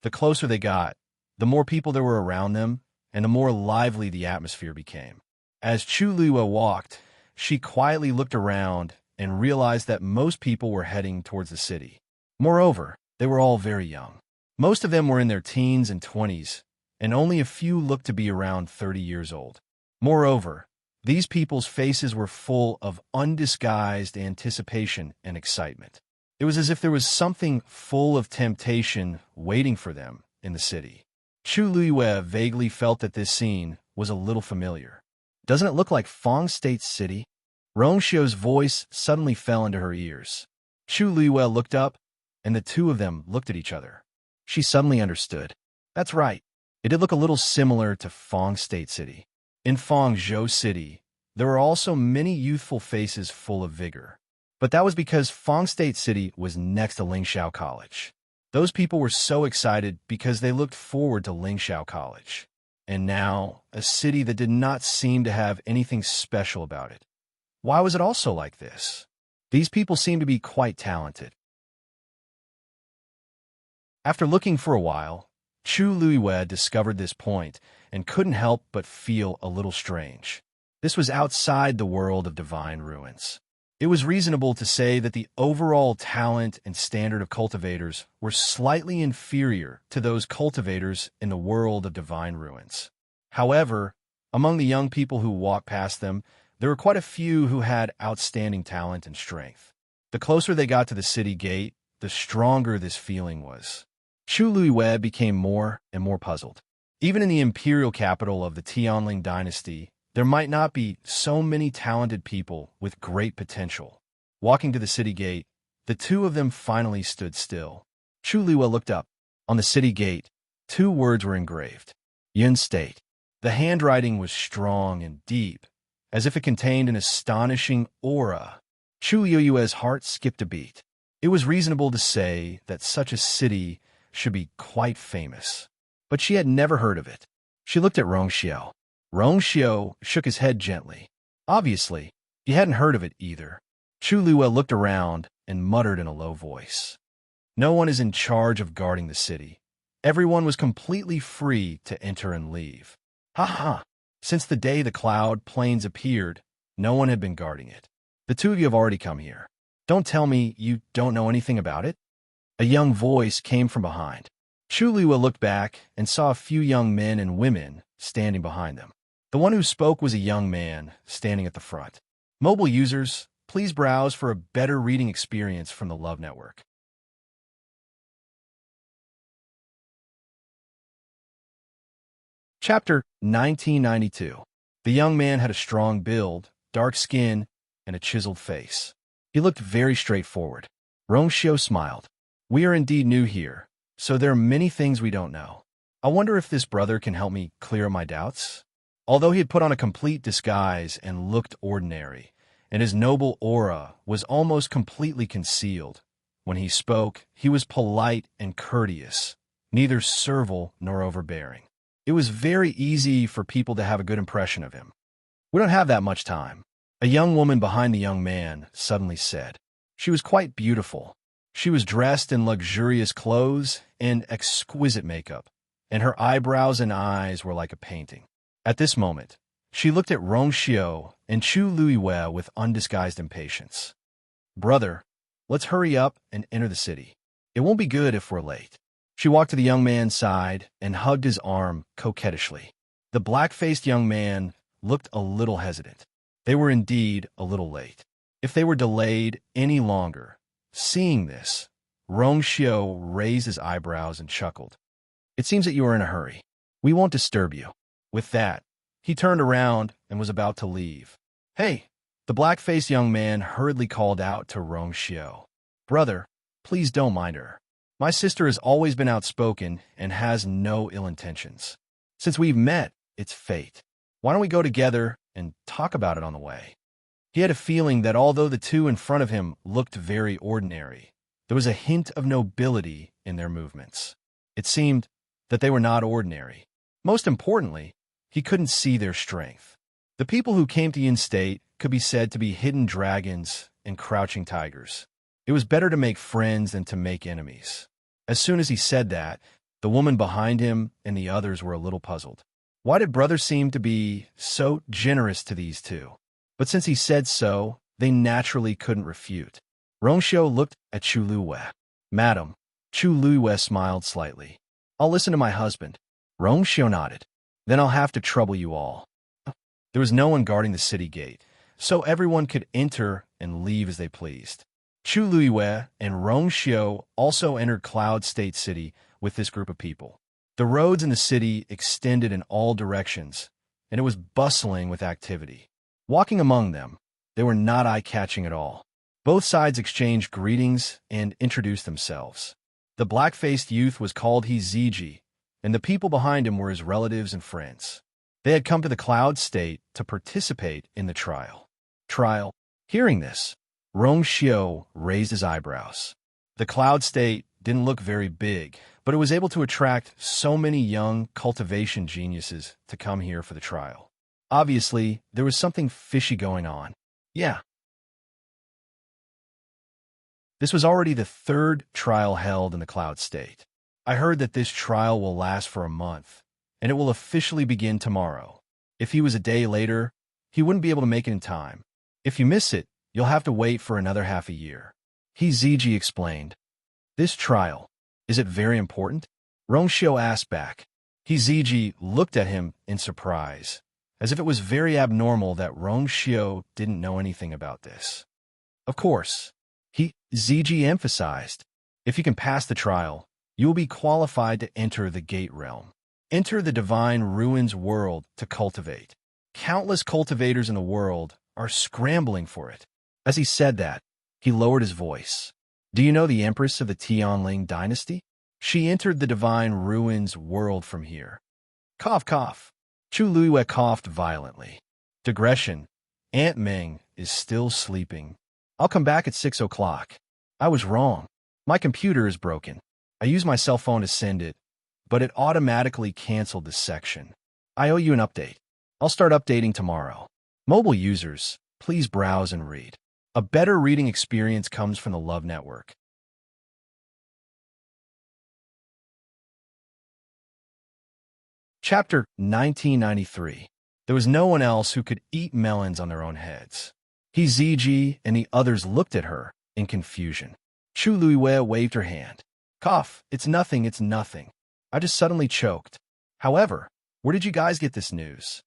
The closer they got, the more people there were around them, and the more lively the atmosphere became. As Chu Luiwei walked, she quietly looked around and realized that most people were heading towards the city. Moreover, they were all very young. Most of them were in their teens and 20s, and only a few looked to be around 30 years old. Moreover, these people's faces were full of undisguised anticipation and excitement. It was as if there was something full of temptation waiting for them in the city. Chu Luiyue vaguely felt that this scene was a little familiar. Doesn't it look like Fong State's city? Rongxiu's voice suddenly fell into her ears. Chu Luiyue looked up, and the two of them looked at each other. She suddenly understood. That's right. It did look a little similar to Fong State City. In Fangzhou City, there were also many youthful faces full of vigor. But that was because Fong State City was next to Lingxiao College. Those people were so excited because they looked forward to Lingxiao College. And now, a city that did not seem to have anything special about it. Why was it also like this? These people seemed to be quite talented. After looking for a while, Chu Luiyue discovered this point and couldn't help but feel a little strange. This was outside the world of divine ruins. It was reasonable to say that the overall talent and standard of cultivators were slightly inferior to those cultivators in the world of divine ruins. However, among the young people who walked past them, there were quite a few who had outstanding talent and strength. The closer they got to the city gate, the stronger this feeling was. Chu Luiyue became more and more puzzled. Even in the imperial capital of the Tianling dynasty, there might not be so many talented people with great potential. Walking to the city gate, the two of them finally stood still. Chu Luiyue looked up. On the city gate, two words were engraved. Yun State. The handwriting was strong and deep, as if it contained an astonishing aura. Chu Luiyue's heart skipped a beat. It was reasonable to say that such a city should be quite famous. But she had never heard of it. She looked at Rongxiu. Rongxiu shook his head gently. Obviously, he hadn't heard of it either. Chu Luiyue looked around and muttered in a low voice. No one is in charge of guarding the city. Everyone was completely free to enter and leave. Ha ha! Since the day the cloud plains appeared, no one had been guarding it. The two of you have already come here. Don't tell me you don't know anything about it? A young voice came from behind. Chu Luiyue looked back and saw a few young men and women standing behind them. The one who spoke was a young man standing at the front. Mobile users, please browse for a better reading experience from the Love Network. Chapter 1992. The young man had a strong build, dark skin, and a chiseled face. He looked very straightforward. Rongxiu smiled. We are indeed new here, so there are many things we don't know. I wonder if this brother can help me clear my doubts? Although he had put on a complete disguise and looked ordinary, and his noble aura was almost completely concealed, when he spoke, he was polite and courteous, neither servile nor overbearing. It was very easy for people to have a good impression of him. We don't have that much time. A young woman behind the young man suddenly said. She was quite beautiful. She was dressed in luxurious clothes and exquisite makeup, and her eyebrows and eyes were like a painting. At this moment, she looked at Rongxiu and Chu Luiyue with undisguised impatience. Brother, let's hurry up and enter the city. It won't be good if we're late. She walked to the young man's side and hugged his arm coquettishly. The black-faced young man looked a little hesitant. They were indeed a little late. If they were delayed any longer, seeing this, Rongxiu raised his eyebrows and chuckled. It seems that you are in a hurry. We won't disturb you. With that, he turned around and was about to leave. Hey! The black-faced young man hurriedly called out to Rongxiu. Brother, please don't mind her. My sister has always been outspoken and has no ill intentions. Since we've met, it's fate. Why don't we go together and talk about it on the way? He had a feeling that although the two in front of him looked very ordinary, there was a hint of nobility in their movements. It seemed that they were not ordinary. Most importantly, he couldn't see their strength. The people who came to Yin State could be said to be hidden dragons and crouching tigers. It was better to make friends than to make enemies. As soon as he said that, the woman behind him and the others were a little puzzled. Why did brother seem to be so generous to these two? But since he said so, they naturally couldn't refute. Rongxiu looked at Chu Luiyue. Madam, Chu Luiyue smiled slightly. I'll listen to my husband. Rongxiu nodded. Then I'll have to trouble you all. There was no one guarding the city gate, so everyone could enter and leave as they pleased. Chu Luiyue and Rongxiu also entered Cloud State City with this group of people. The roads in the city extended in all directions, and it was bustling with activity. Walking among them, they were not eye-catching at all. Both sides exchanged greetings and introduced themselves. The black-faced youth was called Ziji, and the people behind him were his relatives and friends. They had come to the Cloud State to participate in the trial. Hearing this, Rongxiu raised his eyebrows. The Cloud State didn't look very big, but it was able to attract so many young cultivation geniuses to come here for the trial. Obviously, there was something fishy going on. Yeah. This was already the third trial held in the Cloud State. I heard that this trial will last for a month, and it will officially begin tomorrow. If he was a day later, he wouldn't be able to make it in time. If you miss it, you'll have to wait for another half a year. Ziji explained. This trial, is it very important? Rongxiu asked back. Ziji looked at him in surprise, as if it was very abnormal that Rongxiu didn't know anything about this. Of course, Ziji emphasized. If you can pass the trial, you will be qualified to enter the Gate Realm. Enter the Divine Ruins world to cultivate. Countless cultivators in the world are scrambling for it. As he said that, he lowered his voice. Do you know the Empress of the Tianling dynasty? She entered the Divine Ruins world from here. Cough, cough. Chu Luiyue coughed violently. Digression. Aunt Ming is still sleeping. I'll come back at 6 o'clock. I was wrong. My computer is broken. I used my cell phone to send it, but it automatically canceled this section. I owe you an update. I'll start updating tomorrow. Mobile users, please browse and read. A better reading experience comes from the Love Network. Chapter 1993. There was no one else who could eat melons on their own heads. Ziji and the others looked at her in confusion. Chu Luiyue waved her hand. Cough, it's nothing, it's nothing. I just suddenly choked. However, where did you guys get this news?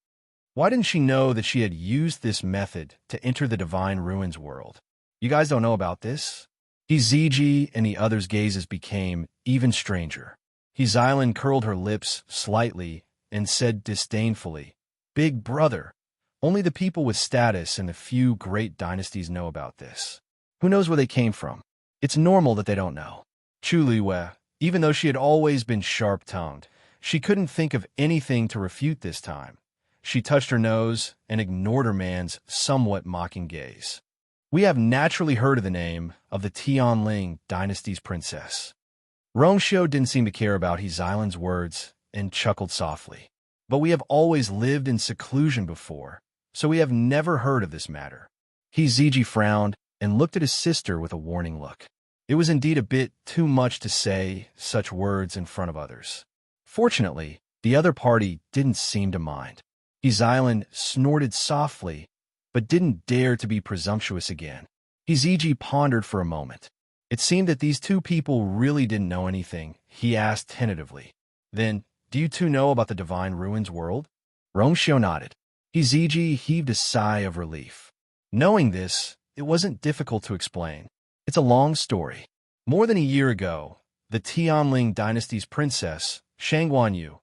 Why didn't she know that she had used this method to enter the Divine Ruins world? You guys don't know about this? Ziji and the others' gazes became even stranger. Xylan curled her lips slightly and said disdainfully, Big brother, only the people with status and the few great dynasties know about this. Who knows where they came from? It's normal that they don't know. Chu Luiyue, even though she had always been sharp-tongued, she couldn't think of anything to refute this time. She touched her nose and ignored her man's somewhat mocking gaze. We have naturally heard of the name of the Tianling dynasty's princess. Rongxiu didn't seem to care about Xylan's words and chuckled softly. But we have always lived in seclusion before, so we have never heard of this matter. Ziji frowned and looked at his sister with a warning look. It was indeed a bit too much to say such words in front of others. Fortunately, the other party didn't seem to mind. Xylan snorted softly, but didn't dare to be presumptuous again. Ziji pondered for a moment. It seemed that these two people really didn't know anything. He asked tentatively. Then, do you two know about the Divine Ruins world? Rongxiu nodded. Ziji heaved a sigh of relief. Knowing this, it wasn't difficult to explain. It's a long story. More than a year ago, the Tianling dynasty's princess, Shang Guanyu,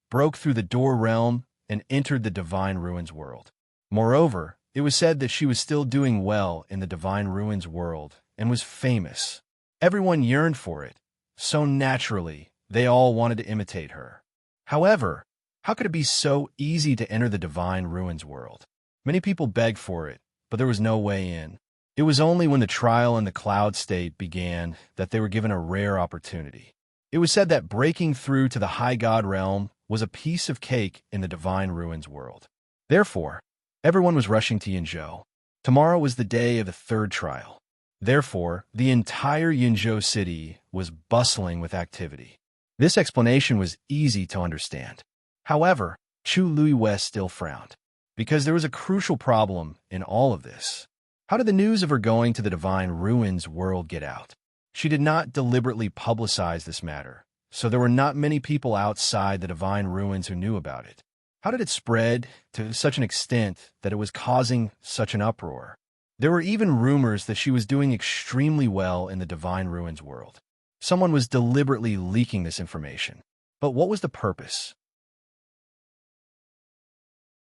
broke through the Door Realm and entered the Divine Ruins world. Moreover, it was said that she was still doing well in the Divine Ruins world and was famous. Everyone yearned for it, so naturally, they all wanted to imitate her. However, how could it be so easy to enter the Divine Ruins world? Many people begged for it, but there was no way in. It was only when the trial in the Cloud State began that they were given a rare opportunity. It was said that breaking through to the High God realm was a piece of cake in the Divine Ruins world. Therefore, everyone was rushing to Yinzhou. Tomorrow was the day of the third trial. Therefore, the entire Yinzhou city was bustling with activity. This explanation was easy to understand. However, Chu Luiyue still frowned, because there was a crucial problem in all of this. How did the news of her going to the Divine Ruins world get out? She did not deliberately publicize this matter, so there were not many people outside the divine ruins who knew about it. How did it spread to such an extent that it was causing such an uproar? There were even rumors that she was doing extremely well in the divine ruins world. Someone was deliberately leaking this information. But what was the purpose?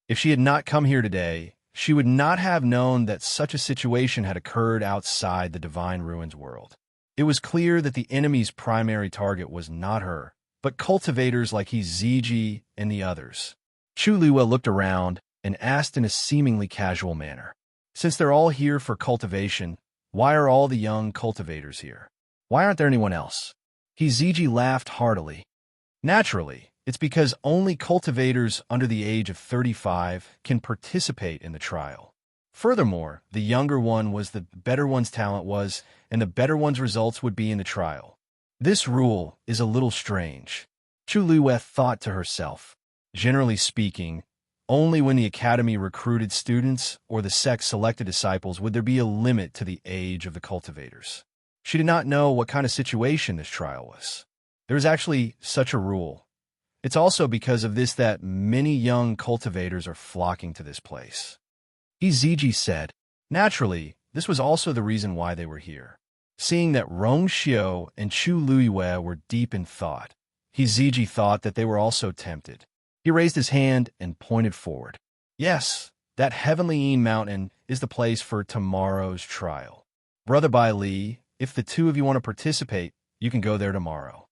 If she had not come here today, she would not have known that such a situation had occurred outside the divine ruins world. It was clear that the enemy's primary target was not her, but cultivators like Hiziji and the others. Chuluwa looked around and asked in a seemingly casual manner, "Since they're all here for cultivation, why are all the young cultivators here? Why aren't there anyone else?" Hiziji laughed heartily. "Naturally, it's because only cultivators under the age of 35 can participate in the trial. Furthermore, the younger one was the better one's talent was, and the better one's results would be in the trial. This rule is a little strange." Chuluwa thought to herself. Generally speaking, only when the academy recruited students or the sect selected disciples would there be a limit to the age of the cultivators. She did not know what kind of situation this trial was. There is actually such a rule. It's also because of this that many young cultivators are flocking to this place. Hiziji said, "Naturally, this was also the reason why they were here." Seeing that Rongxiu and Chu Luiyue were deep in thought, Hiziji thought that they were also tempted. He raised his hand and pointed forward. "Yes, that heavenly Yin mountain is the place for tomorrow's trial. Brother Bai Li, if the two of you want to participate, you can go there tomorrow."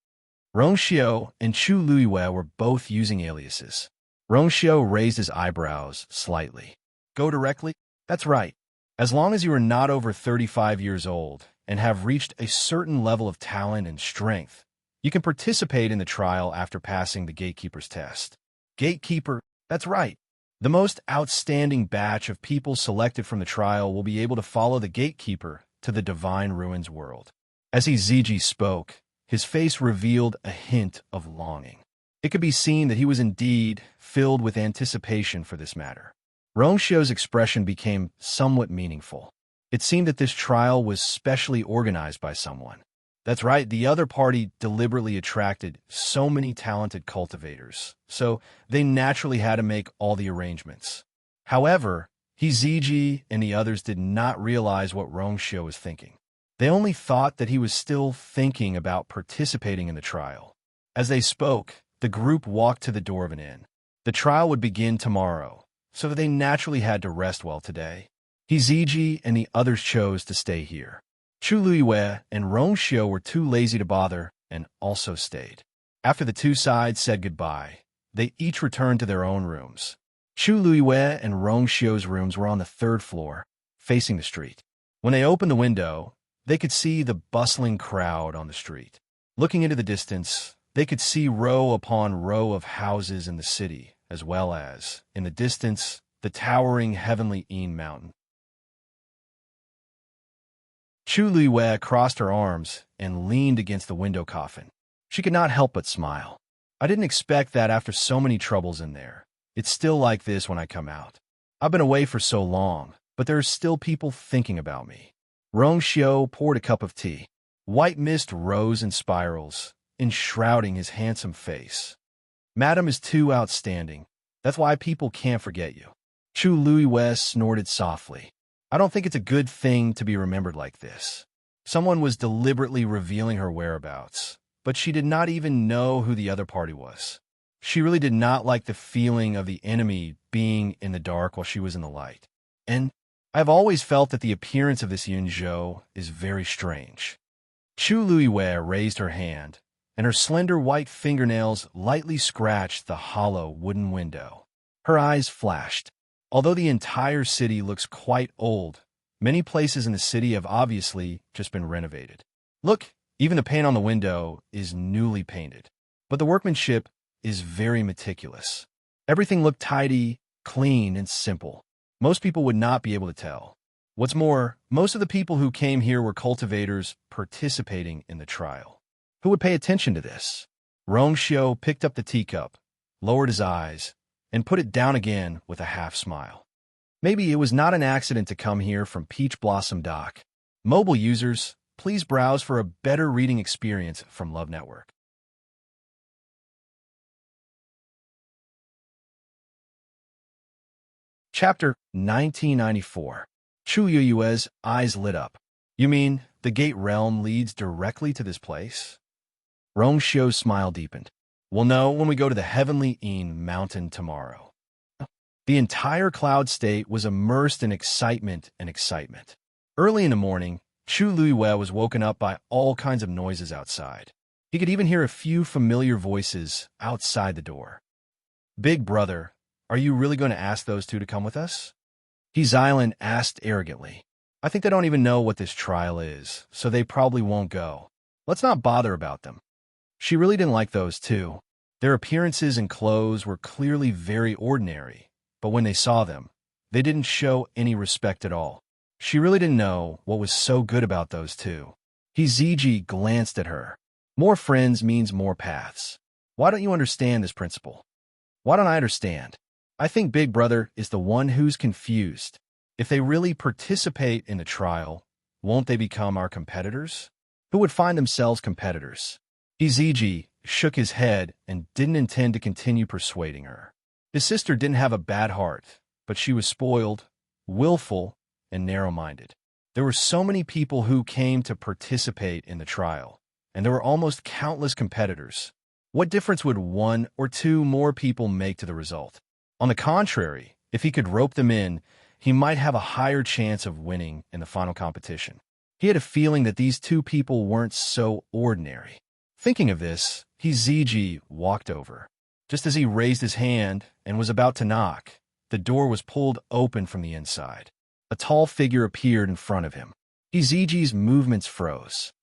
Rongxiu and Chu Luiyue were both using aliases. Rongxiu raised his eyebrows slightly. "Go directly?" "That's right. As long as you are not over 35 years old and have reached a certain level of talent and strength, you can participate in the trial after passing the gatekeeper's test." "Gatekeeper?" "That's right. The most outstanding batch of people selected from the trial will be able to follow the gatekeeper to the divine ruins world." As Hiziji spoke, his face revealed a hint of longing. It could be seen that he was indeed filled with anticipation for this matter. Rongxiu's expression became somewhat meaningful. It seemed that this trial was specially organized by someone. That's right, the other party deliberately attracted so many talented cultivators, so they naturally had to make all the arrangements. However, Hiziji and the others did not realize what Rongxiu was thinking. They only thought that he was still thinking about participating in the trial. As they spoke, the group walked to the door of an inn. The trial would begin tomorrow, so they naturally had to rest well today. Hiziji and the others chose to stay here. Chu Luiyue and Rongxiu were too lazy to bother and also stayed. After the two sides said goodbye, they each returned to their own rooms. Chu Luiyue and Rongxiu's rooms were on the third floor, facing the street. When they opened the window, they could see the bustling crowd on the street. Looking into the distance, they could see row upon row of houses in the city, as well as, in the distance, the towering heavenly Yin mountain. Chu Luiyue crossed her arms and leaned against the window coffin. She could not help but smile. "I didn't expect that after so many troubles in there. It's still like this when I come out. I've been away for so long, but there are still people thinking about me." Rongxiu poured a cup of tea. White mist rose in spirals, enshrouding his handsome face. "Madam is too outstanding. That's why people can't forget you." Chu Luiyue snorted softly. "I don't think it's a good thing to be remembered like this." Someone was deliberately revealing her whereabouts, but she did not even know who the other party was. She really did not like the feeling of the enemy being in the dark while she was in the light. "And I've always felt that the appearance of this Yunzhou is very strange." Chu Luiyue raised her hand, and her slender white fingernails lightly scratched the hollow wooden window. Her eyes flashed. Although the entire city looks quite old, many places in the city have obviously just been renovated. Look, even the paint on the window is newly painted. But the workmanship is very meticulous. Everything looked tidy, clean, and simple. Most people would not be able to tell. What's more, most of the people who came here were cultivators participating in the trial. Who would pay attention to this? Rongxiu picked up the teacup, lowered his eyes, and put it down again with a half-smile. Maybe it was not an accident to come here from Peach Blossom Dock. Mobile users, please browse for a better reading experience from Love Network. Chapter 1994. Chu Yue's eyes lit up. You mean the gate realm leads directly to this place? Rong Xiu's smile deepened. We'll know when we go to the heavenly mountain tomorrow. The entire cloud state was immersed in excitement and excitement. Early in the morning, Chu Lui was woken up by all kinds of noises outside. He could even hear a few familiar voices outside the door. Big brother, are you really going to ask those two to come with us? Xylan asked arrogantly. I think they don't even know what this trial is, so they probably won't go. Let's not bother about them. She really didn't like those two. Their appearances and clothes were clearly very ordinary, but when they saw them, they didn't show any respect at all. She really didn't know what was so good about those two. Ziji glanced at her. More friends means more paths. Why don't you understand this principle? Why don't I understand? I think Big Brother is the one who's confused. If they really participate in the trial, won't they become our competitors? Who would find themselves competitors? Ziji shook his head and didn't intend to continue persuading her. His sister didn't have a bad heart, but she was spoiled, willful, and narrow-minded. There were so many people who came to participate in the trial, and there were almost countless competitors. What difference would one or two more people make to the result? On the contrary, if he could rope them in, he might have a higher chance of winning in the final competition. He had a feeling that these two people weren't so ordinary. Thinking of this, Ziji walked over. Just as he raised his hand and was about to knock, the door was pulled open from the inside. A tall figure appeared in front of him. Ziji's movements froze.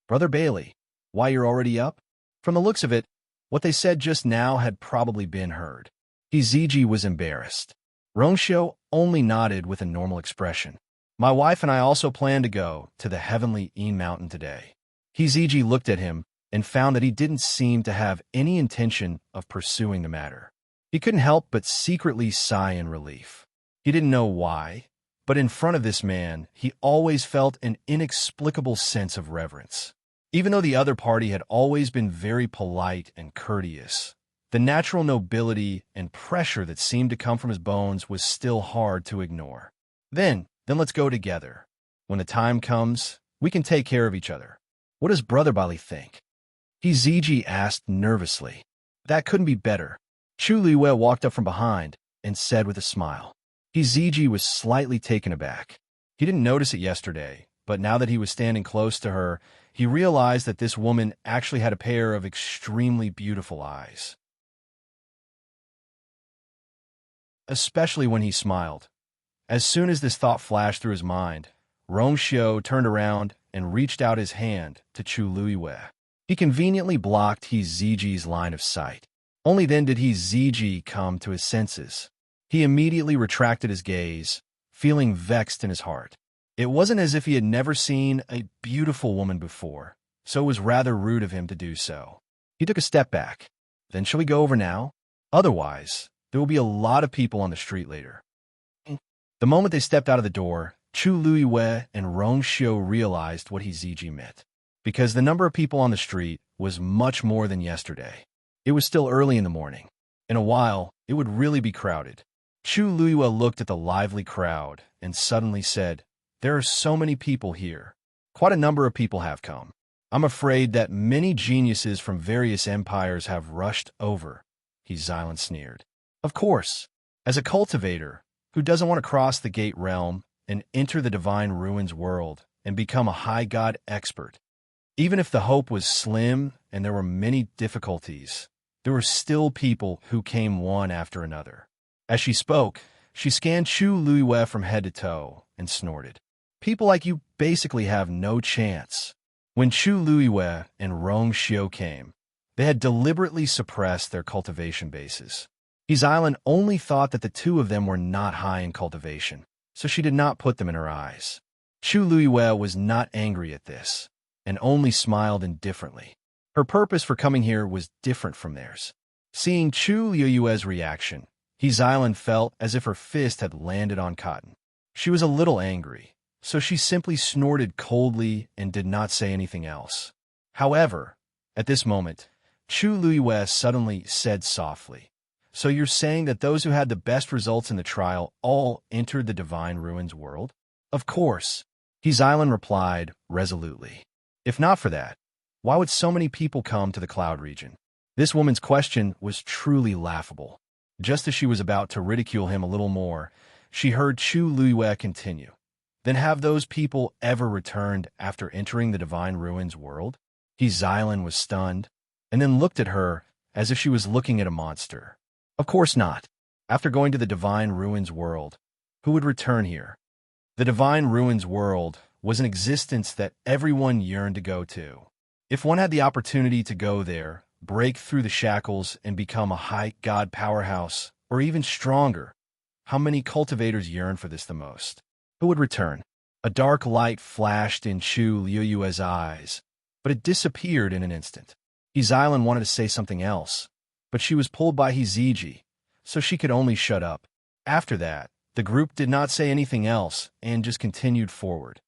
Brother Bailey, why you're already up? From the looks of it, what they said just now had probably been heard. Ziji was embarrassed. Rongxiu only nodded with a normal expression. My wife and I also plan to go to the heavenly mountain today. Ziji looked at him and found that he didn't seem to have any intention of pursuing the matter. He couldn't help but secretly sigh in relief. He didn't know why, but in front of this man, he always felt an inexplicable sense of reverence. Even though the other party had always been very polite and courteous, the natural nobility and pressure that seemed to come from his bones was still hard to ignore. Then let's go together. When the time comes, we can take care of each other. What does Brother Bailey think? Ziji asked nervously. That couldn't be better. Chu Liwei walked up from behind and said with a smile. Ziji was slightly taken aback. He didn't notice it yesterday, but now that he was standing close to her, he realized that this woman actually had a pair of extremely beautiful eyes. Especially when he smiled. As soon as this thought flashed through his mind, Rongxiu turned around and reached out his hand to Chu Liwei. He conveniently blocked Ziji's line of sight. Only then did Ziji come to his senses. He immediately retracted his gaze, feeling vexed in his heart. It wasn't as if he had never seen a beautiful woman before, so it was rather rude of him to do so. He took a step back. Then shall we go over now? Otherwise, there will be a lot of people on the street later. The moment they stepped out of the door, Chu Liwei and Rongxiu realized what Ziji meant. Because the number of people on the street was much more than yesterday. It was still early in the morning. In a while, it would really be crowded. Chu Liwei looked at the lively crowd and suddenly said, There are so many people here. Quite a number of people have come. I'm afraid that many geniuses from various empires have rushed over, Xylan sneered. Of course, as a cultivator who doesn't want to cross the gate realm and enter the divine ruins world and become a high god expert, even if the hope was slim and there were many difficulties, there were still people who came one after another. As she spoke, she scanned Chu Liwei from head to toe and snorted. People like you basically have no chance. When Chu Liwei and Rongxiu came, they had deliberately suppressed their cultivation bases. Xylan only thought that the two of them were not high in cultivation, so she did not put them in her eyes. Chu Liwei was not angry at this, and only smiled indifferently. Her purpose for coming here was different from theirs. Seeing Chu Liwei's reaction, Xylan felt as if her fist had landed on cotton. She was a little angry, so she simply snorted coldly and did not say anything else. However, at this moment, Chu Liwei suddenly said softly, So you're saying that those who had the best results in the trial all entered the Divine Ruins world? Of course, Island replied resolutely. If not for that, why would so many people come to the Cloud region? This woman's question was truly laughable. Just as she was about to ridicule him a little more, she heard Chu Luiyue continue. Then have those people ever returned after entering the Divine Ruins world? Island was stunned, and then looked at her as if she was looking at a monster. Of course not. After going to the Divine Ruins world, who would return here? The Divine Ruins world was an existence that everyone yearned to go to. If one had the opportunity to go there, break through the shackles and become a high god powerhouse, or even stronger, how many cultivators yearn for this the most? Who would return? A dark light flashed in Chu Luiyue's eyes, but it disappeared in an instant. Island wanted to say something else, but she was pulled by Hiziji, so she could only shut up. After that, the group did not say anything else and just continued forward.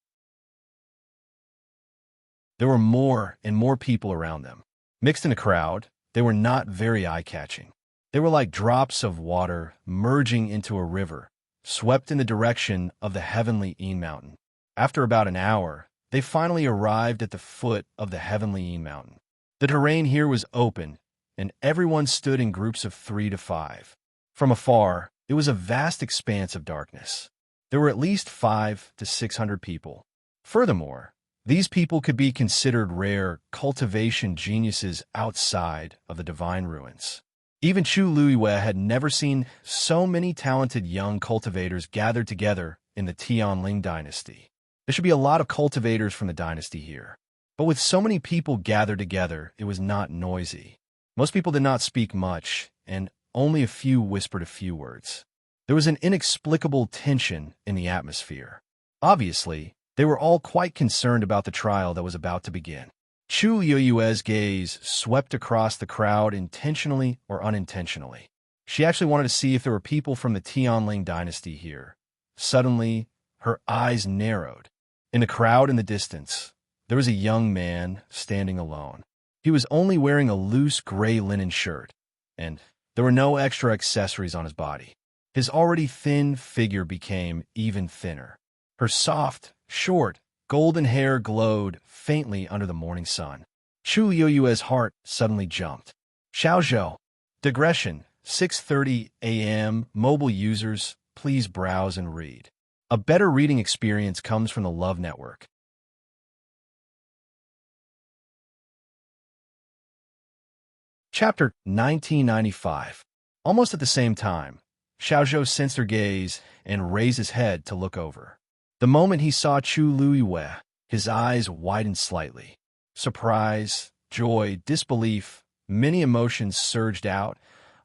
There were more and more people around them. Mixed in a crowd, they were not very eye-catching. They were like drops of water merging into a river, swept in the direction of the heavenly Een Mountain. After about an hour, they finally arrived at the foot of the heavenly Een Mountain. The terrain here was open, and everyone stood in groups of 3 to 5. From afar, it was a vast expanse of darkness. There were at least 500 to 600 people. Furthermore, these people could be considered rare cultivation geniuses outside of the Divine Ruins. Even Chu Luiyue had never seen so many talented young cultivators gathered together in the Tianling dynasty. There should be a lot of cultivators from the dynasty here. But with so many people gathered together, it was not noisy. Most people did not speak much, and only a few whispered a few words. There was an inexplicable tension in the atmosphere. Obviously, they were all quite concerned about the trial that was about to begin. Chu Luiyue's gaze swept across the crowd intentionally or unintentionally. She actually wanted to see if there were people from the Tianling dynasty here. Suddenly, her eyes narrowed. In the crowd in the distance, there was a young man standing alone. He was only wearing a loose gray linen shirt, and there were no extra accessories on his body. His already thin figure became even thinner. Her soft, short, golden hair glowed faintly under the morning sun. Chu Luiyue's heart suddenly jumped. Xiaozhou. Digression. 6:30 a.m. Mobile users, please browse and read. A better reading experience comes from the Love Network. Chapter 1995. Almost at the same time, Xiaozhou sensed her gaze and raised his head to look over. The moment he saw Chu Luiyue, his eyes widened slightly. Surprise, joy, disbelief, many emotions surged out,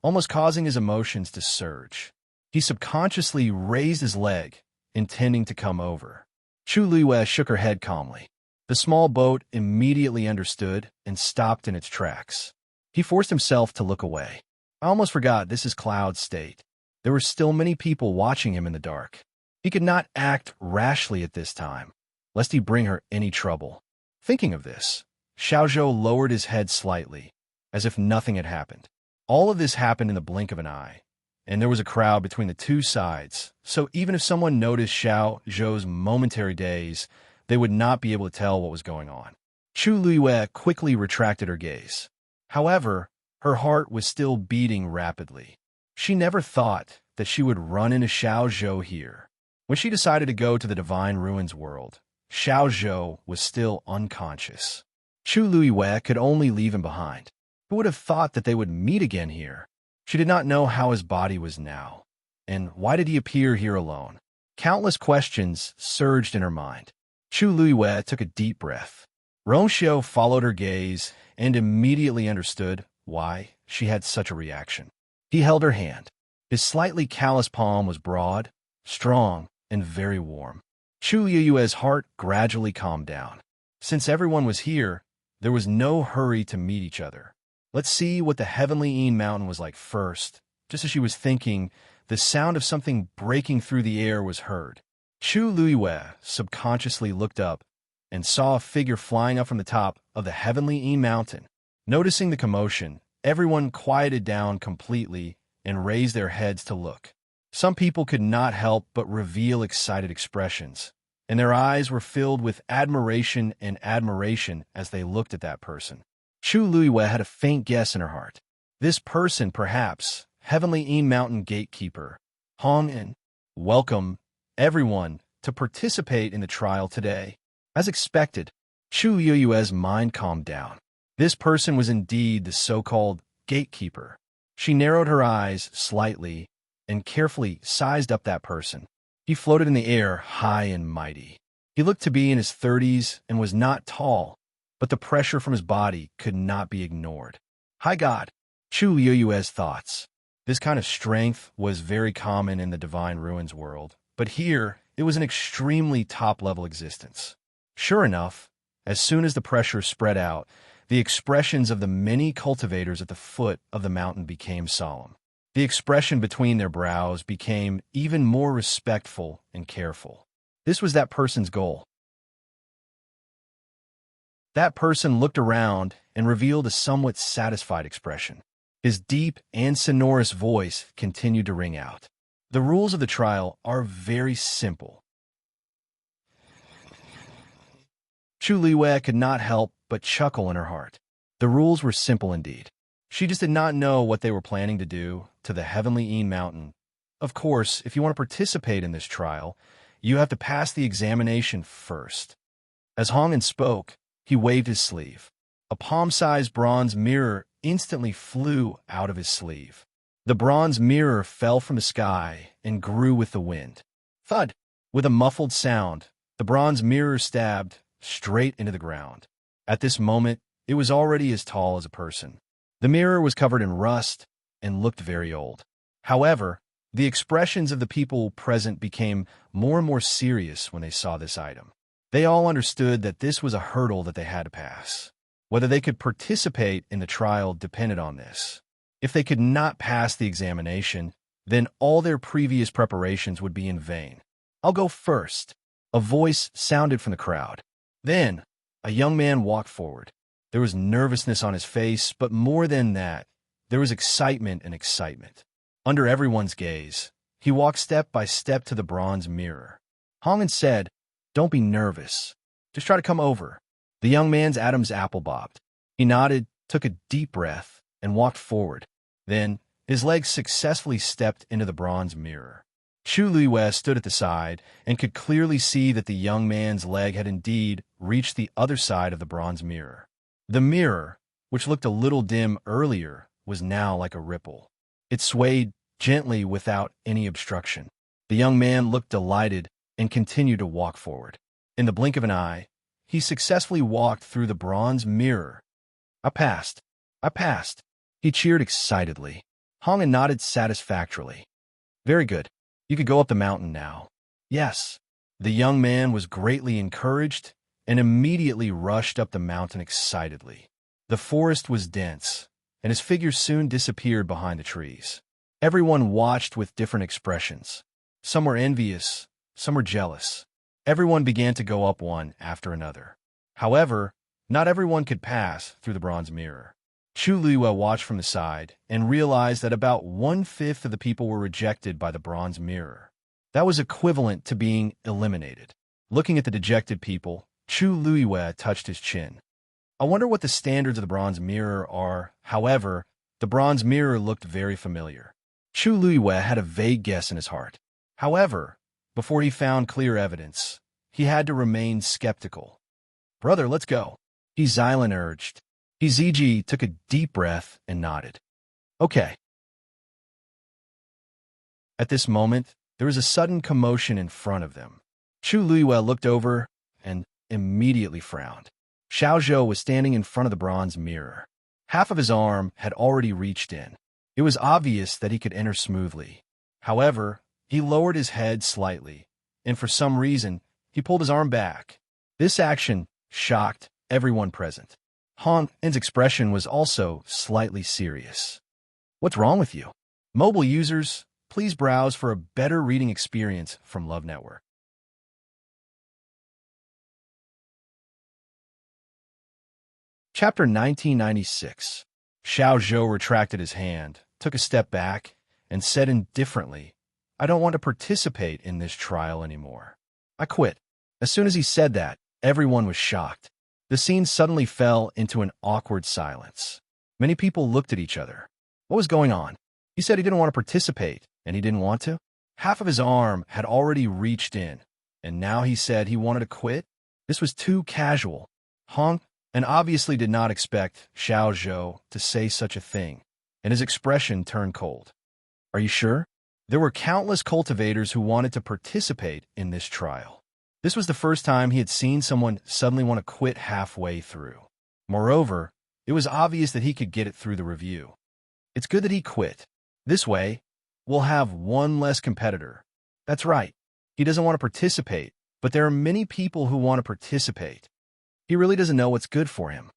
almost causing his emotions to surge. He subconsciously raised his leg, intending to come over. Chu Luiyue shook her head calmly. The small boat immediately understood and stopped in its tracks. He forced himself to look away. I almost forgot this is Cloud's state. There were still many people watching him in the dark. He could not act rashly at this time, lest he bring her any trouble. Thinking of this, Xiaozhou lowered his head slightly, as if nothing had happened. All of this happened in the blink of an eye, and there was a crowd between the two sides, so even if someone noticed Xiaozhou's momentary daze, they would not be able to tell what was going on. Chu Luiyue quickly retracted her gaze. However, her heart was still beating rapidly. She never thought that she would run into Xiaozhou here. When she decided to go to the Divine Ruins world, Xiaozhou was still unconscious. Chu Luiyue could only leave him behind. Who would have thought that they would meet again here? She did not know how his body was now. And why did he appear here alone? Countless questions surged in her mind. Chu Luiyue took a deep breath. Rongxiu followed her gaze and immediately understood why she had such a reaction. He held her hand. His slightly calloused palm was broad, strong, and very warm. Chu Luiyue's heart gradually calmed down. Since everyone was here, there was no hurry to meet each other. Let's see what the heavenly Een Mountain was like first. Just as she was thinking, the sound of something breaking through the air was heard. Chu Luiyue subconsciously looked up and saw a figure flying up from the top of the heavenly Een Mountain. Noticing the commotion, everyone quieted down completely and raised their heads to look. Some people could not help but reveal excited expressions, and their eyes were filled with admiration and admiration as they looked at that person. Chu Luiwe had a faint guess in her heart. This person, perhaps, Heavenly Een Mountain Gatekeeper, Hong En. Welcome, everyone, to participate in the trial today. As expected, Chu Luiwe's mind calmed down. This person was indeed the so-called gatekeeper. She narrowed her eyes slightly and carefully sized up that person. He floated in the air, high and mighty. He looked to be in his 30s and was not tall, but the pressure from his body could not be ignored. High God, Chu Luiwe's thoughts. This kind of strength was very common in the Divine Ruins world, but here it was an extremely top-level existence. Sure enough, as soon as the pressure spread out, the expressions of the many cultivators at the foot of the mountain became solemn. The expression between their brows became even more respectful and careful. This was that person's goal. That person looked around and revealed a somewhat satisfied expression. His deep and sonorous voice continued to ring out. The rules of the trial are very simple. Chu Luiwe could not help but chuckle in her heart. The rules were simple indeed. She just did not know what they were planning to do to the Heavenly Een Mountain. Of course, if you want to participate in this trial, you have to pass the examination first. As Hong En spoke, he waved his sleeve. A palm-sized bronze mirror instantly flew out of his sleeve. The bronze mirror fell from the sky and grew with the wind. Thud! With a muffled sound, the bronze mirror stabbed straight into the ground. At this moment, it was already as tall as a person. The mirror was covered in rust and looked very old. However, the expressions of the people present became more and more serious when they saw this item. They all understood that this was a hurdle that they had to pass. Whether they could participate in the trial depended on this. If they could not pass the examination, then all their previous preparations would be in vain. "I'll go first," a voice sounded from the crowd. Then, a young man walked forward. There was nervousness on his face, but more than that, there was excitement and excitement. Under everyone's gaze, he walked step by step to the bronze mirror. Hong En said, "Don't be nervous. Just try to come over." The young man's Adam's apple bobbed. He nodded, took a deep breath, and walked forward. Then, his legs successfully stepped into the bronze mirror. Chu Luiwe stood at the side and could clearly see that the young man's leg had indeed reached the other side of the bronze mirror. The mirror, which looked a little dim earlier, was now like a ripple. It swayed gently without any obstruction. The young man looked delighted and continued to walk forward. In the blink of an eye, he successfully walked through the bronze mirror. I passed. I passed." He cheered excitedly. Hong En nodded satisfactorily. "Very good. You could go up the mountain now." "Yes." The young man was greatly encouraged and immediately rushed up the mountain excitedly. The forest was dense, and his figure soon disappeared behind the trees. Everyone watched with different expressions. Some were envious, some were jealous. Everyone began to go up one after another. However, not everyone could pass through the bronze mirror. Chu Luiwe watched from the side and realized that about 1/5 of the people were rejected by the bronze mirror. That was equivalent to being eliminated. Looking at the dejected people, Chu Luiwe touched his chin. I wonder what the standards of the bronze mirror are. However, the bronze mirror looked very familiar. Chu Luiwe had a vague guess in his heart. However, before he found clear evidence, he had to remain skeptical. "Brother, let's go," he Xylan urged. Hiziji took a deep breath and nodded. "Okay." At this moment, there was a sudden commotion in front of them. Chu Luiwe looked over and immediately frowned. Xiao Zhou was standing in front of the bronze mirror. Half of his arm had already reached in. It was obvious that he could enter smoothly. However, he lowered his head slightly, and for some reason, he pulled his arm back. This action shocked everyone present. Hong En's expression was also slightly serious. "What's wrong with you?" Mobile users, please browse for a better reading experience from Love Network. Chapter 1996. Xiao Zhou retracted his hand, took a step back, and said indifferently, "I don't want to participate in this trial anymore. I quit." As soon as he said that, everyone was shocked. The scene suddenly fell into an awkward silence. Many people looked at each other. What was going on? He said he didn't want to participate, and he didn't want to? Half of his arm had already reached in, and now he said he wanted to quit? This was too casual. Hong and obviously did not expect Xiao Zhou to say such a thing, and his expression turned cold. Are you sure? There were countless cultivators who wanted to participate in this trial. This was the first time he had seen someone suddenly want to quit halfway through. Moreover, it was obvious that he could get it through the review. It's good that he quit. This way, we'll have one less competitor. That's right. He doesn't want to participate, but there are many people who want to participate. He really doesn't know what's good for him.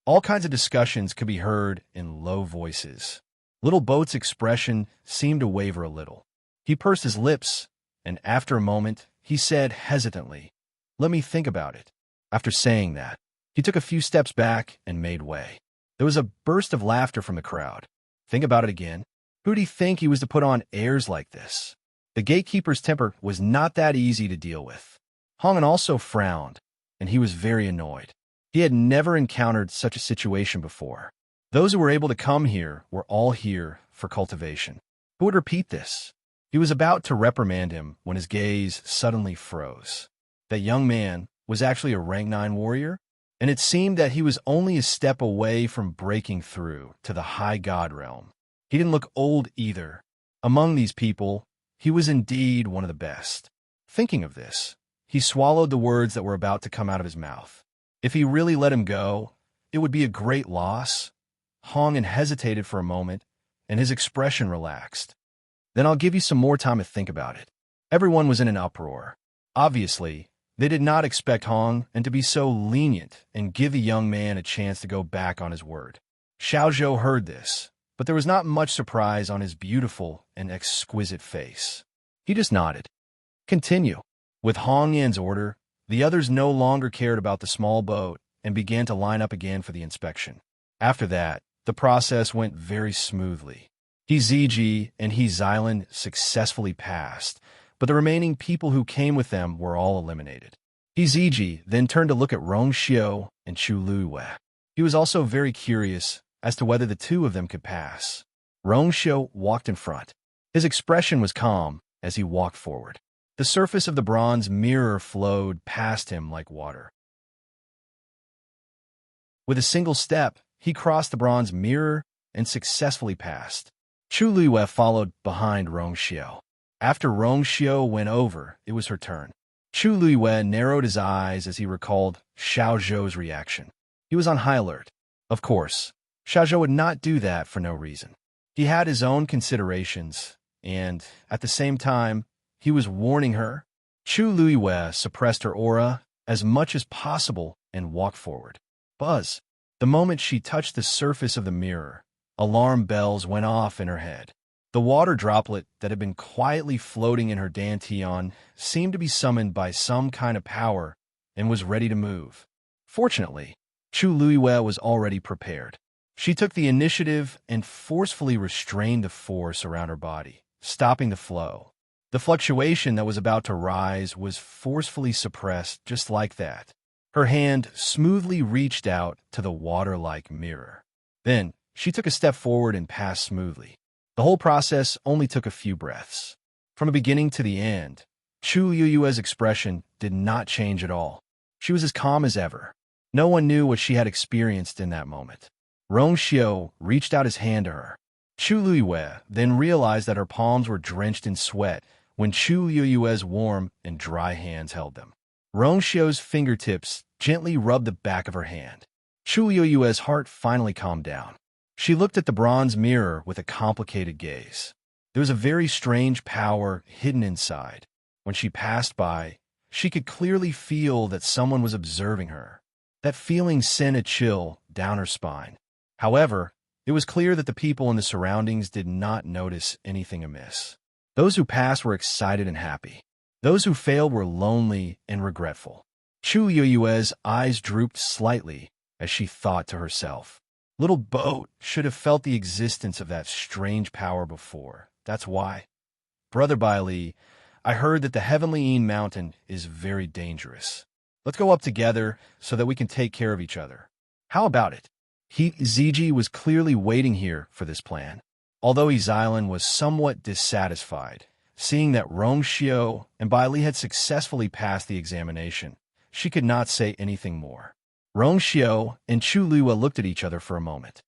All kinds of discussions could be heard in low voices. Little Boat's expression seemed to waver a little. He pursed his lips, and after a moment, he said hesitantly, "Let me think about it." After saying that, he took a few steps back and made way. There was a burst of laughter from the crowd. Think about it again. Who'd he think he was to put on airs like this? The gatekeeper's temper was not that easy to deal with. Hongan also frowned, and he was very annoyed. He had never encountered such a situation before. Those who were able to come here were all here for cultivation. Who would repeat this? He was about to reprimand him when his gaze suddenly froze. That young man was actually a rank 9 warrior, and it seemed that he was only a step away from breaking through to the high god realm. He didn't look old either. Among these people, he was indeed one of the best. Thinking of this, he swallowed the words that were about to come out of his mouth. If he really let him go, it would be a great loss. Hongan hesitated for a moment, and his expression relaxed. "Then I'll give you some more time to think about it." Everyone was in an uproar. Obviously, they did not expect Hong and to be so lenient and give the young man a chance to go back on his word. Xiao Zhou heard this, but there was not much surprise on his beautiful and exquisite face. He just nodded. Continue. With Hong Yan's order, the others no longer cared about the small boat and began to line up again for the inspection. After that, the process went very smoothly. He Ziji and He Xilan successfully passed, but the remaining people who came with them were all eliminated. He Ziji then turned to look at Rong Xiu and Chu Luiwei. He was also very curious as to whether the two of them could pass. Rong Xiu walked in front. His expression was calm as he walked forward. The surface of the bronze mirror flowed past him like water. With a single step, he crossed the bronze mirror and successfully passed. Chu Luiwei followed behind Rong Xiu. After Rong Xiu went over, it was her turn. Chu Luiwei narrowed his eyes as he recalled Xiao Zhou's reaction. He was on high alert. Of course, Xiao Zhou would not do that for no reason. He had his own considerations, and, at the same time, he was warning her. Chu Luiwei suppressed her aura as much as possible and walked forward. Buzz. The moment she touched the surface of the mirror, alarm bells went off in her head. The water droplet that had been quietly floating in her dantian seemed to be summoned by some kind of power and was ready to move. Fortunately, Chu Luiwei was already prepared. She took the initiative and forcefully restrained the force around her body, stopping the flow. The fluctuation that was about to rise was forcefully suppressed just like that. Her hand smoothly reached out to the water-like mirror. Then, she took a step forward and passed smoothly. The whole process only took a few breaths. From the beginning to the end, Chu Yue's expression did not change at all. She was as calm as ever. No one knew what she had experienced in that moment. Rong Xiu reached out his hand to her. Chu Luiwei then realized that her palms were drenched in sweat when Chu Yue's warm and dry hands held them. Rong Xiu's fingertips gently rubbed the back of her hand. Chu Yue's heart finally calmed down. She looked at the bronze mirror with a complicated gaze. There was a very strange power hidden inside. When she passed by, she could clearly feel that someone was observing her. That feeling sent a chill down her spine. However, it was clear that the people in the surroundings did not notice anything amiss. Those who passed were excited and happy. Those who failed were lonely and regretful. Chu Yue's eyes drooped slightly as she thought to herself, Little Boat should have felt the existence of that strange power before. That's why. Brother Bailey, I heard that the Heavenly Een Mountain is very dangerous. Let's go up together so that we can take care of each other. How about it? Ziji was clearly waiting here for this plan. Although Xilan was somewhat dissatisfied, seeing that Rongxiu and Bailey had successfully passed the examination, she could not say anything more. Rongxiu and Chu Luiwa looked at each other for a moment.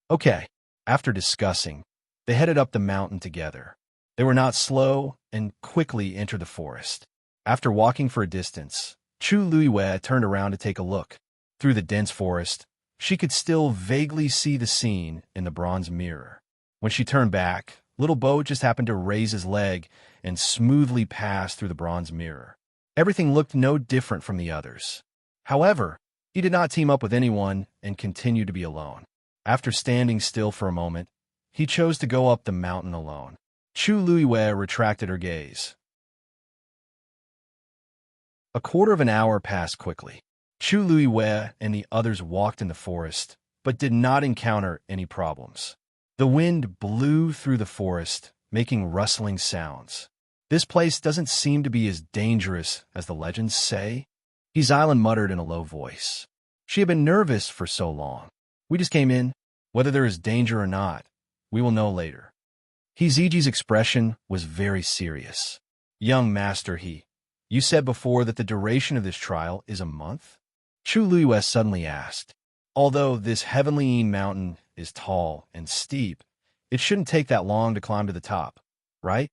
Okay, after discussing, they headed up the mountain together. They were not slow and quickly entered the forest. After walking for a distance, Chu Luiwa turned around to take a look. Through the dense forest, she could still vaguely see the scene in the bronze mirror. When she turned back, Little Bo just happened to raise his leg and smoothly pass through the bronze mirror. Everything looked no different from the others. However, he did not team up with anyone and continued to be alone. After standing still for a moment, he chose to go up the mountain alone. Chu Luiwa retracted her gaze. A quarter of an hour passed quickly. Chu Luiwa and the others walked in the forest, but did not encounter any problems. The wind blew through the forest, making rustling sounds. This place doesn't seem to be as dangerous as the legends say. Xilan muttered in a low voice. She had been nervous for so long. We just came in. Whether there is danger or not, we will know later. Ziji's expression was very serious. Young master, you said before that the duration of this trial is a month? Chu Luiwa suddenly asked. Although this Heavenly Een Mountain is tall and steep, it shouldn't take that long to climb to the top, right?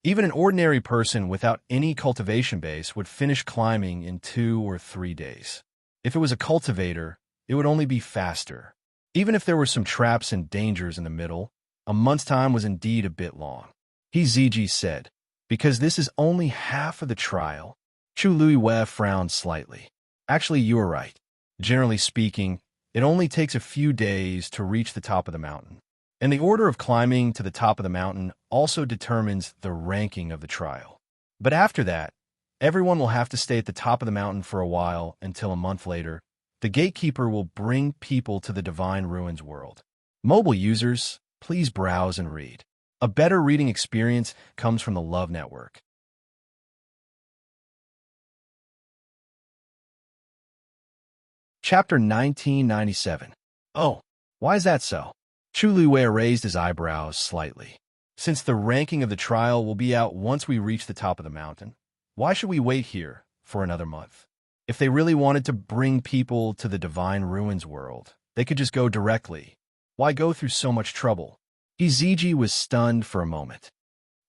Even an ordinary person without any cultivation base would finish climbing in 2 or 3 days. If it was a cultivator, it would only be faster. Even if there were some traps and dangers in the middle, a month's time was indeed a bit long. Ziji said, because this is only half of the trial. Chu Luiwa frowned slightly. Actually, you are right. Generally speaking, it only takes a few days to reach the top of the mountain. And the order of climbing to the top of the mountain also determines the ranking of the trial. But after that, everyone will have to stay at the top of the mountain for a while until a month later, the gatekeeper will bring people to the Divine Ruins world. Mobile users, please browse and read. A better reading experience comes from the Love Network. Chapter 1997. Oh, why is that so? Chu Luiwa raised his eyebrows slightly. Since the ranking of the trial will be out once we reach the top of the mountain, why should we wait here for another month? If they really wanted to bring people to the Divine Ruins world, they could just go directly. Why go through so much trouble? Ziji was stunned for a moment.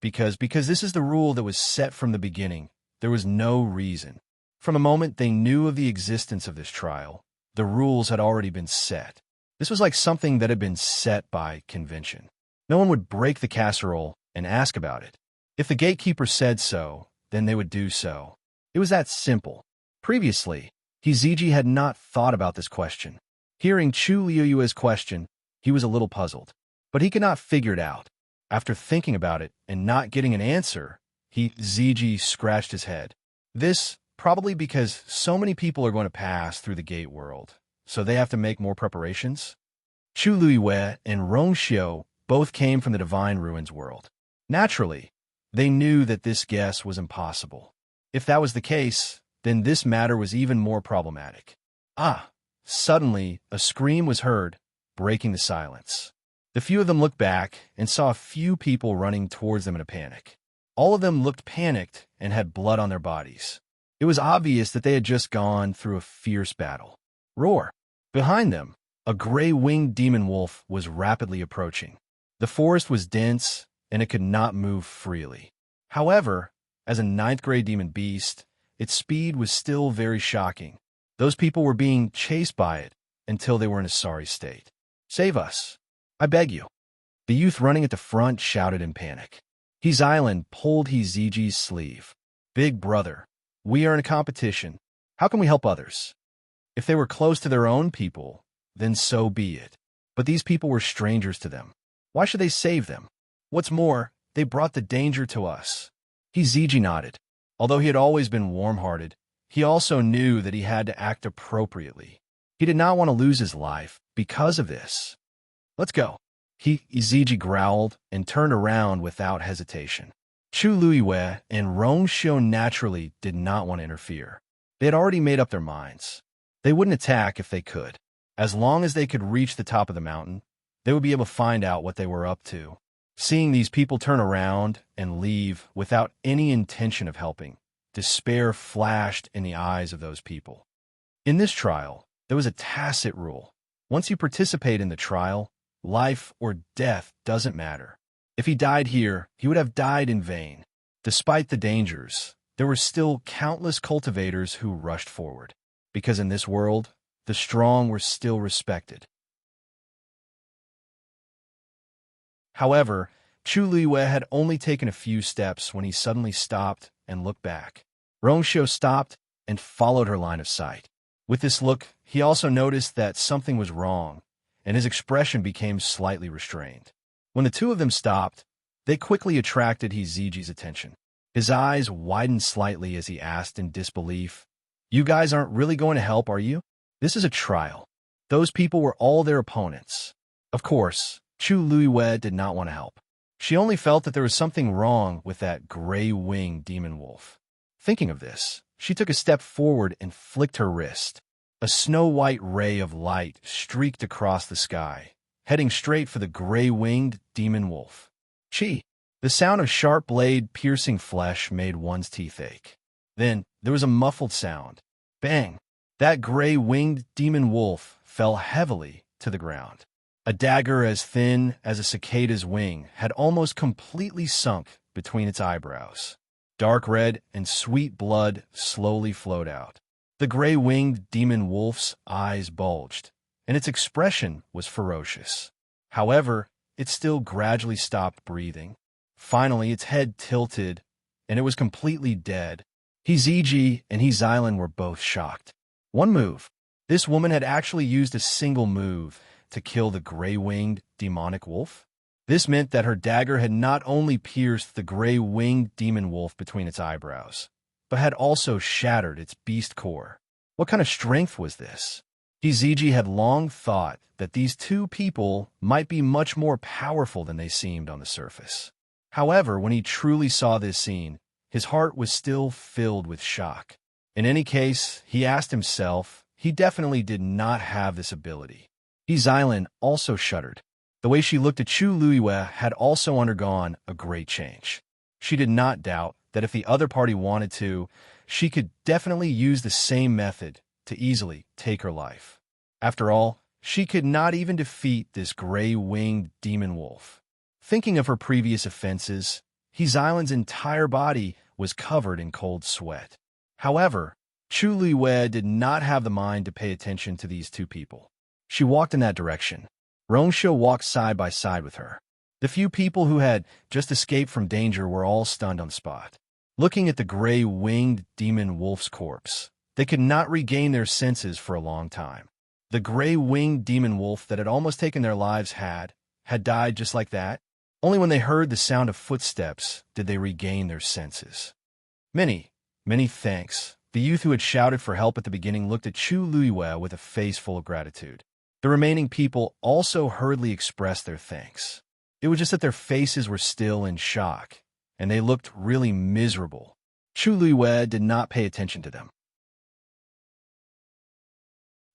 Because this is the rule that was set from the beginning, there was no reason. From the moment they knew of the existence of this trial, the rules had already been set. This was like something that had been set by convention. No one would break the casserole and ask about it. If the gatekeeper said so, then they would do so. It was that simple. Previously, Ziji had not thought about this question. Hearing Chu Luiwa's question, he was a little puzzled. But he could not figure it out. After thinking about it and not getting an answer, Ziji scratched his head. This, probably because so many people are going to pass through the gate world, so they have to make more preparations. Chu Luiwa and Rongxiu both came from the Divine Ruins world. Naturally, they knew that this guess was impossible. If that was the case, then this matter was even more problematic. Suddenly, a scream was heard, breaking the silence. The few of them looked back and saw a few people running towards them in a panic. All of them looked panicked and had blood on their bodies. It was obvious that they had just gone through a fierce battle. Roar! Behind them, a gray-winged demon wolf was rapidly approaching. The forest was dense, and it could not move freely. However, as a 9th-grade demon beast, its speed was still very shocking. Those people were being chased by it until they were in a sorry state. Save us, I beg you. The youth running at the front shouted in panic. Xilan pulled Ziji's sleeve. Big brother, we are in a competition. How can we help others? If they were close to their own people, then so be it. But these people were strangers to them. Why should they save them? What's more, they brought the danger to us. Ziji nodded. Although he had always been warm-hearted, he also knew that he had to act appropriately. He did not want to lose his life because of this. Let's go. Iziji growled and turned around without hesitation. Chu Luiwei and Rong Xiu naturally did not want to interfere. They had already made up their minds. They wouldn't attack if they could. As long as they could reach the top of the mountain, they would be able to find out what they were up to. Seeing these people turn around and leave without any intention of helping, despair flashed in the eyes of those people. In this trial, there was a tacit rule. Once you participate in the trial, life or death doesn't matter. If he died here, he would have died in vain. Despite the dangers, there were still countless cultivators who rushed forward, because in this world, the strong were still respected. However, Chu Luiwei had only taken a few steps when he suddenly stopped and looked back. Rongxiu stopped and followed her line of sight. With this look, he also noticed that something was wrong, and his expression became slightly restrained. When the two of them stopped, they quickly attracted Hiziji's attention. His eyes widened slightly as he asked in disbelief, "You guys aren't really going to help, are you? This is a trial." Those people were all their opponents. Of course, Chu Luiwei did not want to help. She only felt that there was something wrong with that gray-winged demon wolf. Thinking of this, she took a step forward and flicked her wrist. A snow-white ray of light streaked across the sky, heading straight for the gray-winged demon wolf. Chi! The sound of sharp blade piercing flesh made one's teeth ache. Then there was a muffled sound. Bang! That gray-winged demon wolf fell heavily to the ground. A dagger as thin as a cicada's wing had almost completely sunk between its eyebrows. Dark red and sweet blood slowly flowed out. The gray-winged demon wolf's eyes bulged, and its expression was ferocious. However, it still gradually stopped breathing. Finally, its head tilted, and it was completely dead. Hiziji and Hizailan were both shocked. One move. This woman had actually used a single move to kill the gray-winged demonic wolf. This meant that her dagger had not only pierced the gray-winged demon wolf between its eyebrows, but had also shattered its beast core. What kind of strength was this? Hiziji had long thought that these two people might be much more powerful than they seemed on the surface. However, when he truly saw this scene, his heart was still filled with shock. In any case, he asked himself, he definitely did not have this ability. Hizailan also shuddered. The way she looked at Chu Luiwei had also undergone a great change. She did not doubt that if the other party wanted to, she could definitely use the same method to easily take her life. After all, she could not even defeat this gray-winged demon wolf. Thinking of her previous offenses, Hizailan's entire body was covered in cold sweat. However, Chu Luiwei did not have the mind to pay attention to these two people. She walked in that direction. Rongxiu walked side by side with her. The few people who had just escaped from danger were all stunned on the spot. Looking at the gray-winged demon wolf's corpse, they could not regain their senses for a long time. The gray-winged demon wolf that had almost taken their lives had died just like that. Only when they heard the sound of footsteps did they regain their senses. Many thanks. The youth who had shouted for help at the beginning looked at Chu Luiwei with a face full of gratitude. The remaining people also hurriedly expressed their thanks. It was just that their faces were still in shock, and they looked really miserable. Chu Luiwei did not pay attention to them.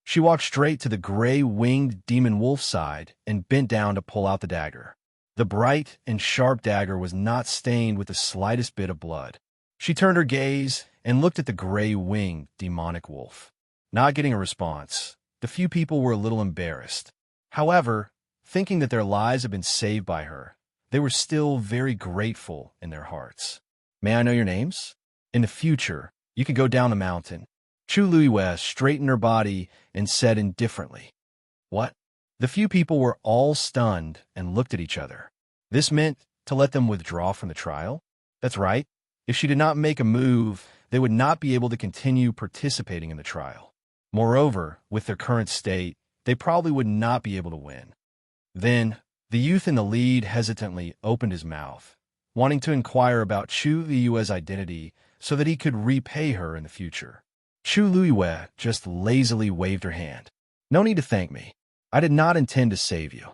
She walked straight to the gray-winged demon wolf's side and bent down to pull out the dagger. The bright and sharp dagger was not stained with the slightest bit of blood. She turned her gaze and looked at the gray-winged demonic wolf. Not getting a response, the few people were a little embarrassed. However, thinking that their lives had been saved by her, they were still very grateful in their hearts. "May I know your names? In the future, you could go down the mountain." Chu Luiwei straightened her body and said indifferently, "What?" The few people were all stunned and looked at each other. This meant to let them withdraw from the trial? That's right. If she did not make a move, they would not be able to continue participating in the trial. Moreover, with their current state, they probably would not be able to win. Then, the youth in the lead hesitantly opened his mouth, wanting to inquire about Chu Luiwei's identity so that he could repay her in the future. Chu Luiwei just lazily waved her hand. "No need to thank me. I did not intend to save you."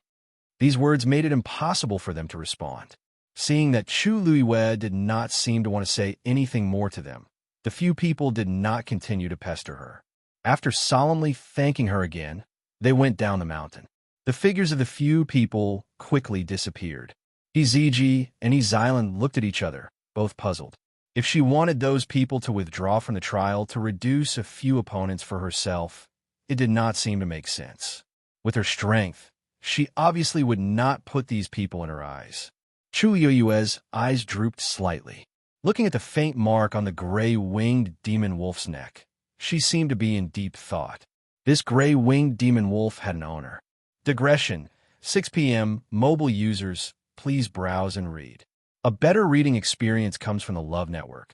These words made it impossible for them to respond. Seeing that Chu Luiwei did not seem to want to say anything more to them, the few people did not continue to pester her. After solemnly thanking her again, they went down the mountain. The figures of the few people quickly disappeared. Hiziji and Izailan looked at each other, both puzzled. If she wanted those people to withdraw from the trial to reduce a few opponents for herself, it did not seem to make sense. With her strength, she obviously would not put these people in her eyes. Chu Yui's eyes drooped slightly. Looking at the faint mark on the gray-winged demon wolf's neck, she seemed to be in deep thought. This gray-winged demon wolf had an owner. Digression, 6 p.m. Mobile users, please browse and read. A better reading experience comes from the Love Network.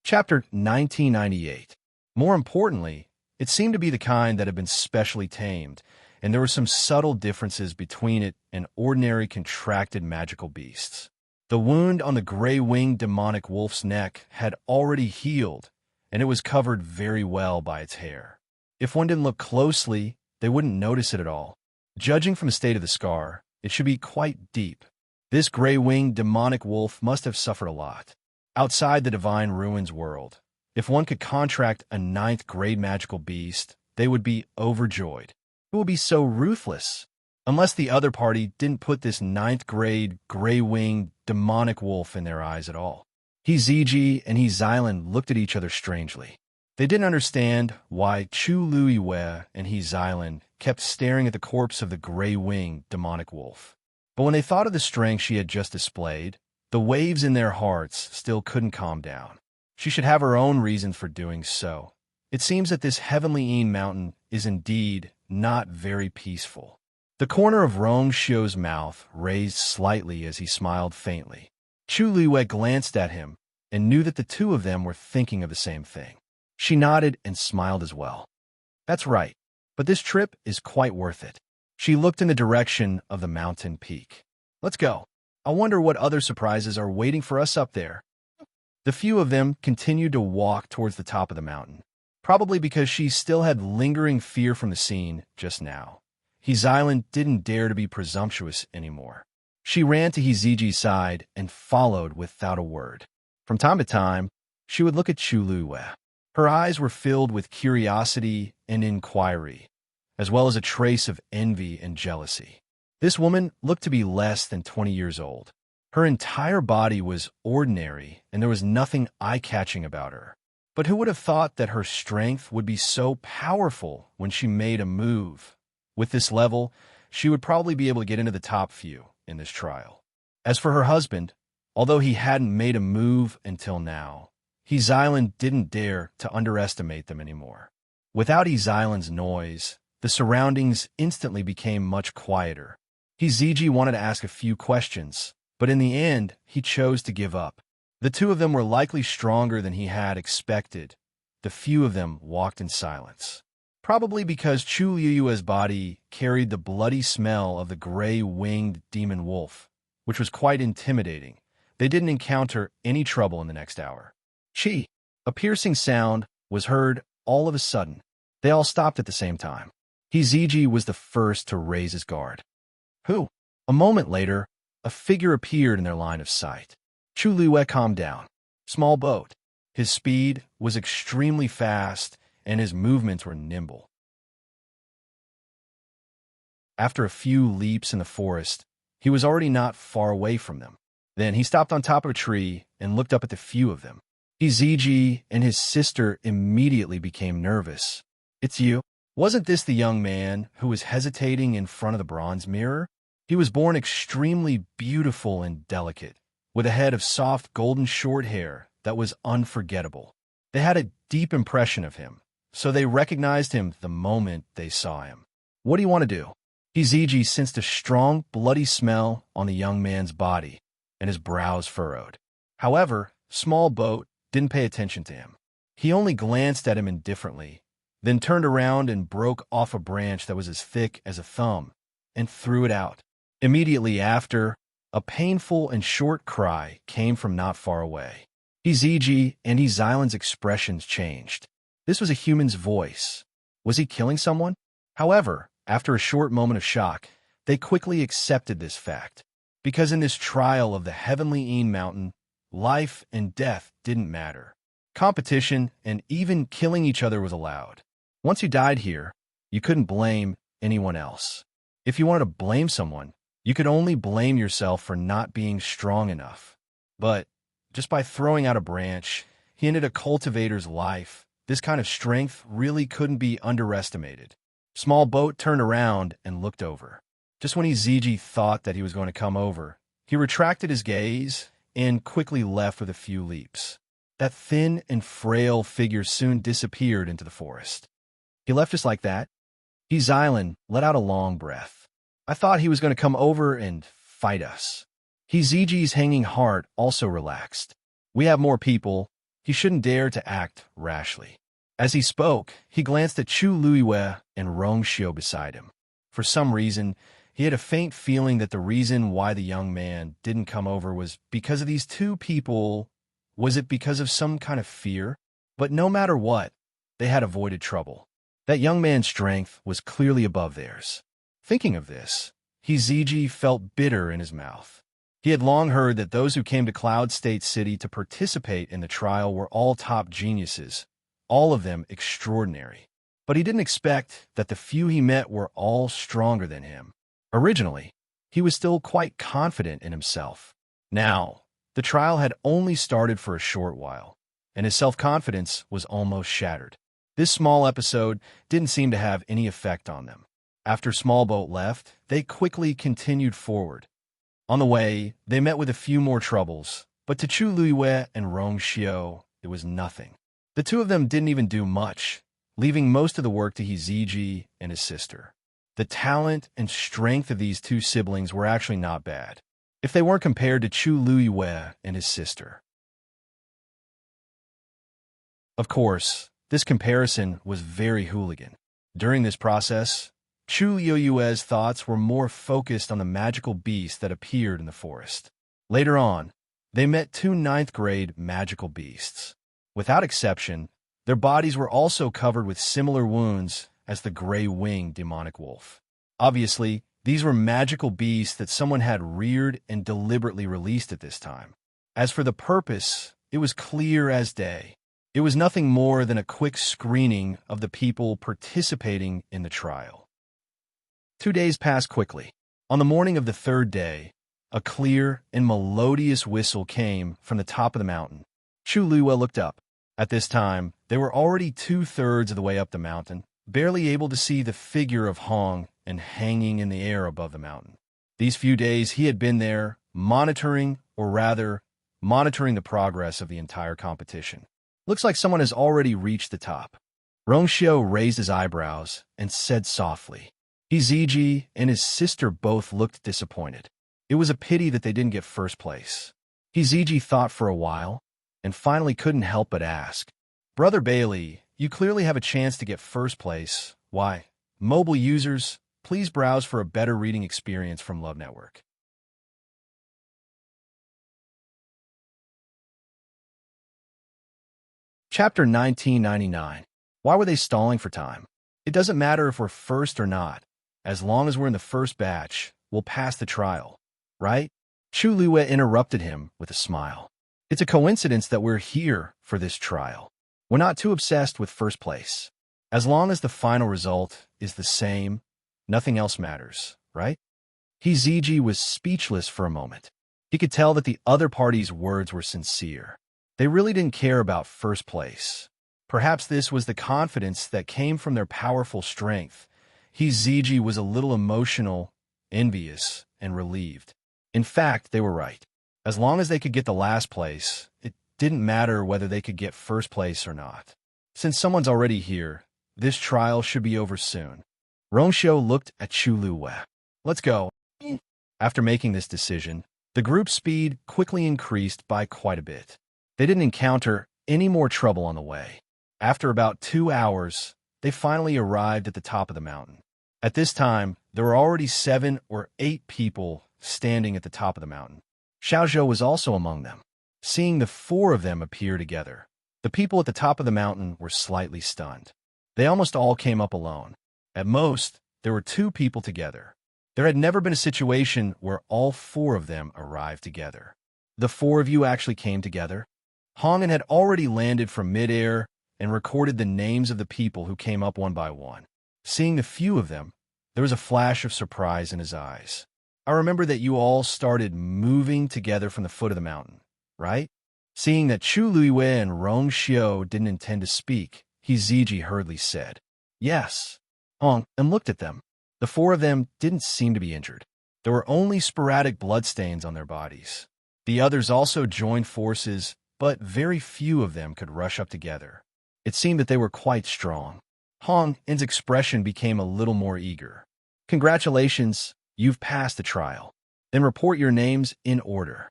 Chapter 1998. More importantly, it seemed to be the kind that had been specially tamed, and there were some subtle differences between it and ordinary contracted magical beasts. The wound on the gray-winged demonic wolf's neck had already healed, and it was covered very well by its hair. If one didn't look closely, they wouldn't notice it at all. Judging from the state of the scar, it should be quite deep. This gray-winged demonic wolf must have suffered a lot. Outside the Divine Ruins world, if one could contract a 9th-grade magical beast, they would be overjoyed. Who would be so ruthless? Unless the other party didn't put this 9th-grade, gray-winged, demonic wolf in their eyes at all. Hiziji and Hizailan looked at each other strangely. They didn't understand why Chu Luiwei and Hizailan kept staring at the corpse of the gray-winged, demonic wolf. But when they thought of the strength she had just displayed, the waves in their hearts still couldn't calm down. She should have her own reasons for doing so. It seems that this heavenly Een mountain is indeed not very peaceful. The corner of Rongshio's mouth raised slightly as he smiled faintly. Chu Luiwei glanced at him and knew that the two of them were thinking of the same thing. She nodded and smiled as well. That's right, but this trip is quite worth it. She looked in the direction of the mountain peak. Let's go. I wonder what other surprises are waiting for us up there. The few of them continued to walk towards the top of the mountain, probably because she still had lingering fear from the scene just now. Hizailan didn't dare to be presumptuous anymore. She ran to Hiziji's side and followed without a word. From time to time, she would look at Chu Luiwei. Her eyes were filled with curiosity and inquiry, as well as a trace of envy and jealousy. This woman looked to be less than 20 years old. Her entire body was ordinary, and there was nothing eye-catching about her. But who would have thought that her strength would be so powerful when she made a move? With this level, she would probably be able to get into the top few in this trial. As for her husband, although he hadn't made a move until now, Hizailan didn't dare to underestimate them anymore. Without Hizailan's noise, the surroundings instantly became much quieter. Hiziji wanted to ask a few questions, but in the end, he chose to give up. The two of them were likely stronger than he had expected. The few of them walked in silence. Probably because Chu Yui's body carried the bloody smell of the gray-winged demon wolf, which was quite intimidating. They didn't encounter any trouble in the next hour. Chi! A piercing sound was heard all of a sudden. They all stopped at the same time. Hiziji was the first to raise his guard. Who? A moment later, a figure appeared in their line of sight. Chu Luiwei calmed down. Small boat. His speed was extremely fast, and his movements were nimble. After a few leaps in the forest, he was already not far away from them. Then he stopped on top of a tree and looked up at the few of them. Hiziji and his sister immediately became nervous. It's you? Wasn't this the young man who was hesitating in front of the bronze mirror? He was born extremely beautiful and delicate, with a head of soft golden short hair that was unforgettable. They had a deep impression of him, so they recognized him the moment they saw him. What do you want to do? Hiziji sensed a strong, bloody smell on the young man's body, and his brows furrowed. However, Small Boat didn't pay attention to him. He only glanced at him indifferently, then turned around and broke off a branch that was as thick as a thumb and threw it out. Immediately after, a painful and short cry came from not far away. Hiziji and Hizailan's expressions changed. This was a human's voice. Was he killing someone? However, after a short moment of shock, they quickly accepted this fact. Because in this trial of the heavenly Een Mountain, life and death didn't matter. Competition and even killing each other was allowed. Once you died here, you couldn't blame anyone else. If you wanted to blame someone, you could only blame yourself for not being strong enough. But just by throwing out a branch, he ended a cultivator's life. This kind of strength really couldn't be underestimated. Small boat turned around and looked over. Just when Zg thought that he was going to come over, he retracted his gaze and quickly left with a few leaps. That thin and frail figure soon disappeared into the forest. He left just like that. Xylan let out a long breath. I thought he was going to come over and fight us. Zg's hanging heart also relaxed. We have more people. He shouldn't dare to act rashly. As he spoke, he glanced at Chu Luiwe and Rongxiu beside him. For some reason, he had a faint feeling that the reason why the young man didn't come over was because of these two people. Was it because of some kind of fear? But no matter what, they had avoided trouble. That young man's strength was clearly above theirs. Thinking of this, Zg felt bitter in his mouth. He had long heard that those who came to Cloud State City to participate in the trial were all top geniuses, all of them extraordinary. But he didn't expect that the few he met were all stronger than him. Originally, he was still quite confident in himself. Now, the trial had only started for a short while, and his self-confidence was almost shattered. This small episode didn't seem to have any effect on them. After Small Boat left, they quickly continued forward. On the way, they met with a few more troubles, but to Chu Luiwe and Rongxiu, it was nothing. The two of them didn't even do much, leaving most of the work to Zg and his sister. The talent and strength of these two siblings were actually not bad, if they weren't compared to Chu Luiwe and his sister. Of course, this comparison was very hooligan. During this process, Chu Luiwe's thoughts were more focused on the magical beast that appeared in the forest. Later on, they met two 9th-grade magical beasts. Without exception, their bodies were also covered with similar wounds as the gray-winged demonic wolf. Obviously, these were magical beasts that someone had reared and deliberately released at this time. As for the purpose, it was clear as day. It was nothing more than a quick screening of the people participating in the trial. 2 days passed quickly. On the morning of the third day, a clear and melodious whistle came from the top of the mountain. Chu Luiwe looked up. At this time, they were already 2/3 of the way up the mountain, barely able to see the figure of Hong and hanging in the air above the mountain. These few days he had been there, monitoring the progress of the entire competition. Looks like someone has already reached the top. Rongxiu raised his eyebrows and said softly. Zg and his sister both looked disappointed. It was a pity that they didn't get first place. Zg thought for a while and finally couldn't help but ask, "Brother Bailey, you clearly have a chance to get first place. Why? Mobile users, please browse for a better reading experience from Love Network." Chapter 1999. Why were they stalling for time? It doesn't matter if we're first or not. As long as we're in the first batch, we'll pass the trial, right? Chu Luiwe interrupted him with a smile. It's a coincidence that we're here for this trial. We're not too obsessed with first place. As long as the final result is the same, nothing else matters, right? Zg was speechless for a moment. He could tell that the other party's words were sincere. They really didn't care about first place. Perhaps this was the confidence that came from their powerful strength. Zg was a little emotional, envious, and relieved. In fact, they were right. As long as they could get the last place, it didn't matter whether they could get first place or not. Since someone's already here, this trial should be over soon. Rongxiu looked at Chu Luiwe. Let's go. After making this decision, the group's speed quickly increased by quite a bit. They didn't encounter any more trouble on the way. After about 2 hours, they finally arrived at the top of the mountain. At this time, there were already 7 or 8 people standing at the top of the mountain. Xiaozhou was also among them. Seeing the 4 of them appear together, The people at the top of the mountain were slightly stunned. They almost all came up alone. At most, there were 2 people together. There had never been a situation where all 4 of them arrived together. The 4 of you actually came together? Hongan had already landed from midair and recorded the names of the people who came up one by one. Seeing the few of them, there was a flash of surprise in his eyes. I remember that you all started moving together from the foot of the mountain, right? Seeing that Chu Luiwei and Rong Xiao didn't intend to speak, Hiziji hurriedly said, "Yes." Hong and looked at them. The 4 of them didn't seem to be injured. There were only sporadic bloodstains on their bodies. The others also joined forces, but very few of them could rush up together. It seemed that they were quite strong. Hong En's expression became a little more eager. "Congratulations, you've passed the trial. Then report your names in order."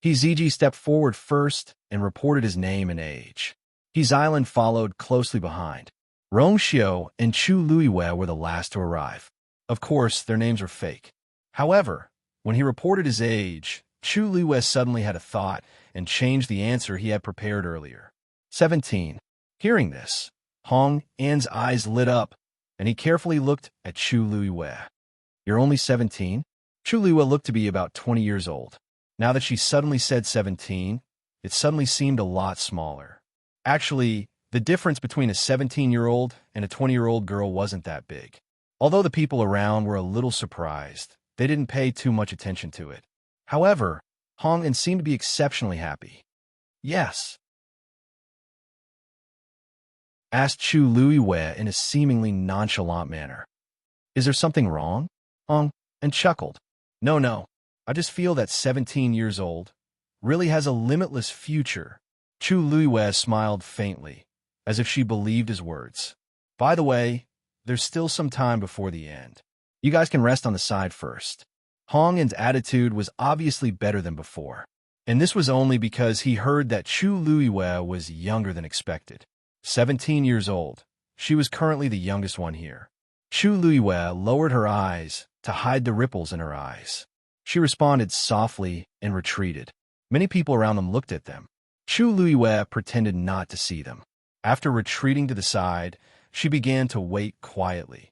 Hiziji stepped forward first and reported his name and age. Island followed closely behind. Rong Xiao and Chu Luiwei were the last to arrive. Of course, their names were fake. However, when he reported his age, Chu Luiwei suddenly had a thought and changed the answer he had prepared earlier. 17. Hearing this, Hong An's eyes lit up, and he carefully looked at Chu Luiwei. "You're only 17? Chu Luiwei looked to be about 20 years old. Now that she suddenly said 17, it suddenly seemed a lot smaller. Actually, the difference between a 17-year-old and a 20-year-old girl wasn't that big. Although the people around were a little surprised, they didn't pay too much attention to it. However, Hong An seemed to be exceptionally happy. "Yes?" asked Chu Luiwei in a seemingly nonchalant manner. "Is there something wrong?" Hong An chuckled. No. I just feel that 17 years old really has a limitless future." Chu Luiwei smiled faintly, as if she believed his words. "By the way, there's still some time before the end. You guys can rest on the side first." Hong An's attitude was obviously better than before, and this was only because he heard that Chu Luiwei was younger than expected. 17 years old. She was currently the youngest one here. Chu Luiwei lowered her eyes to hide the ripples in her eyes. She responded softly and retreated. Many people around them looked at them. Chu Luiwei pretended not to see them. After retreating to the side, she began to wait quietly.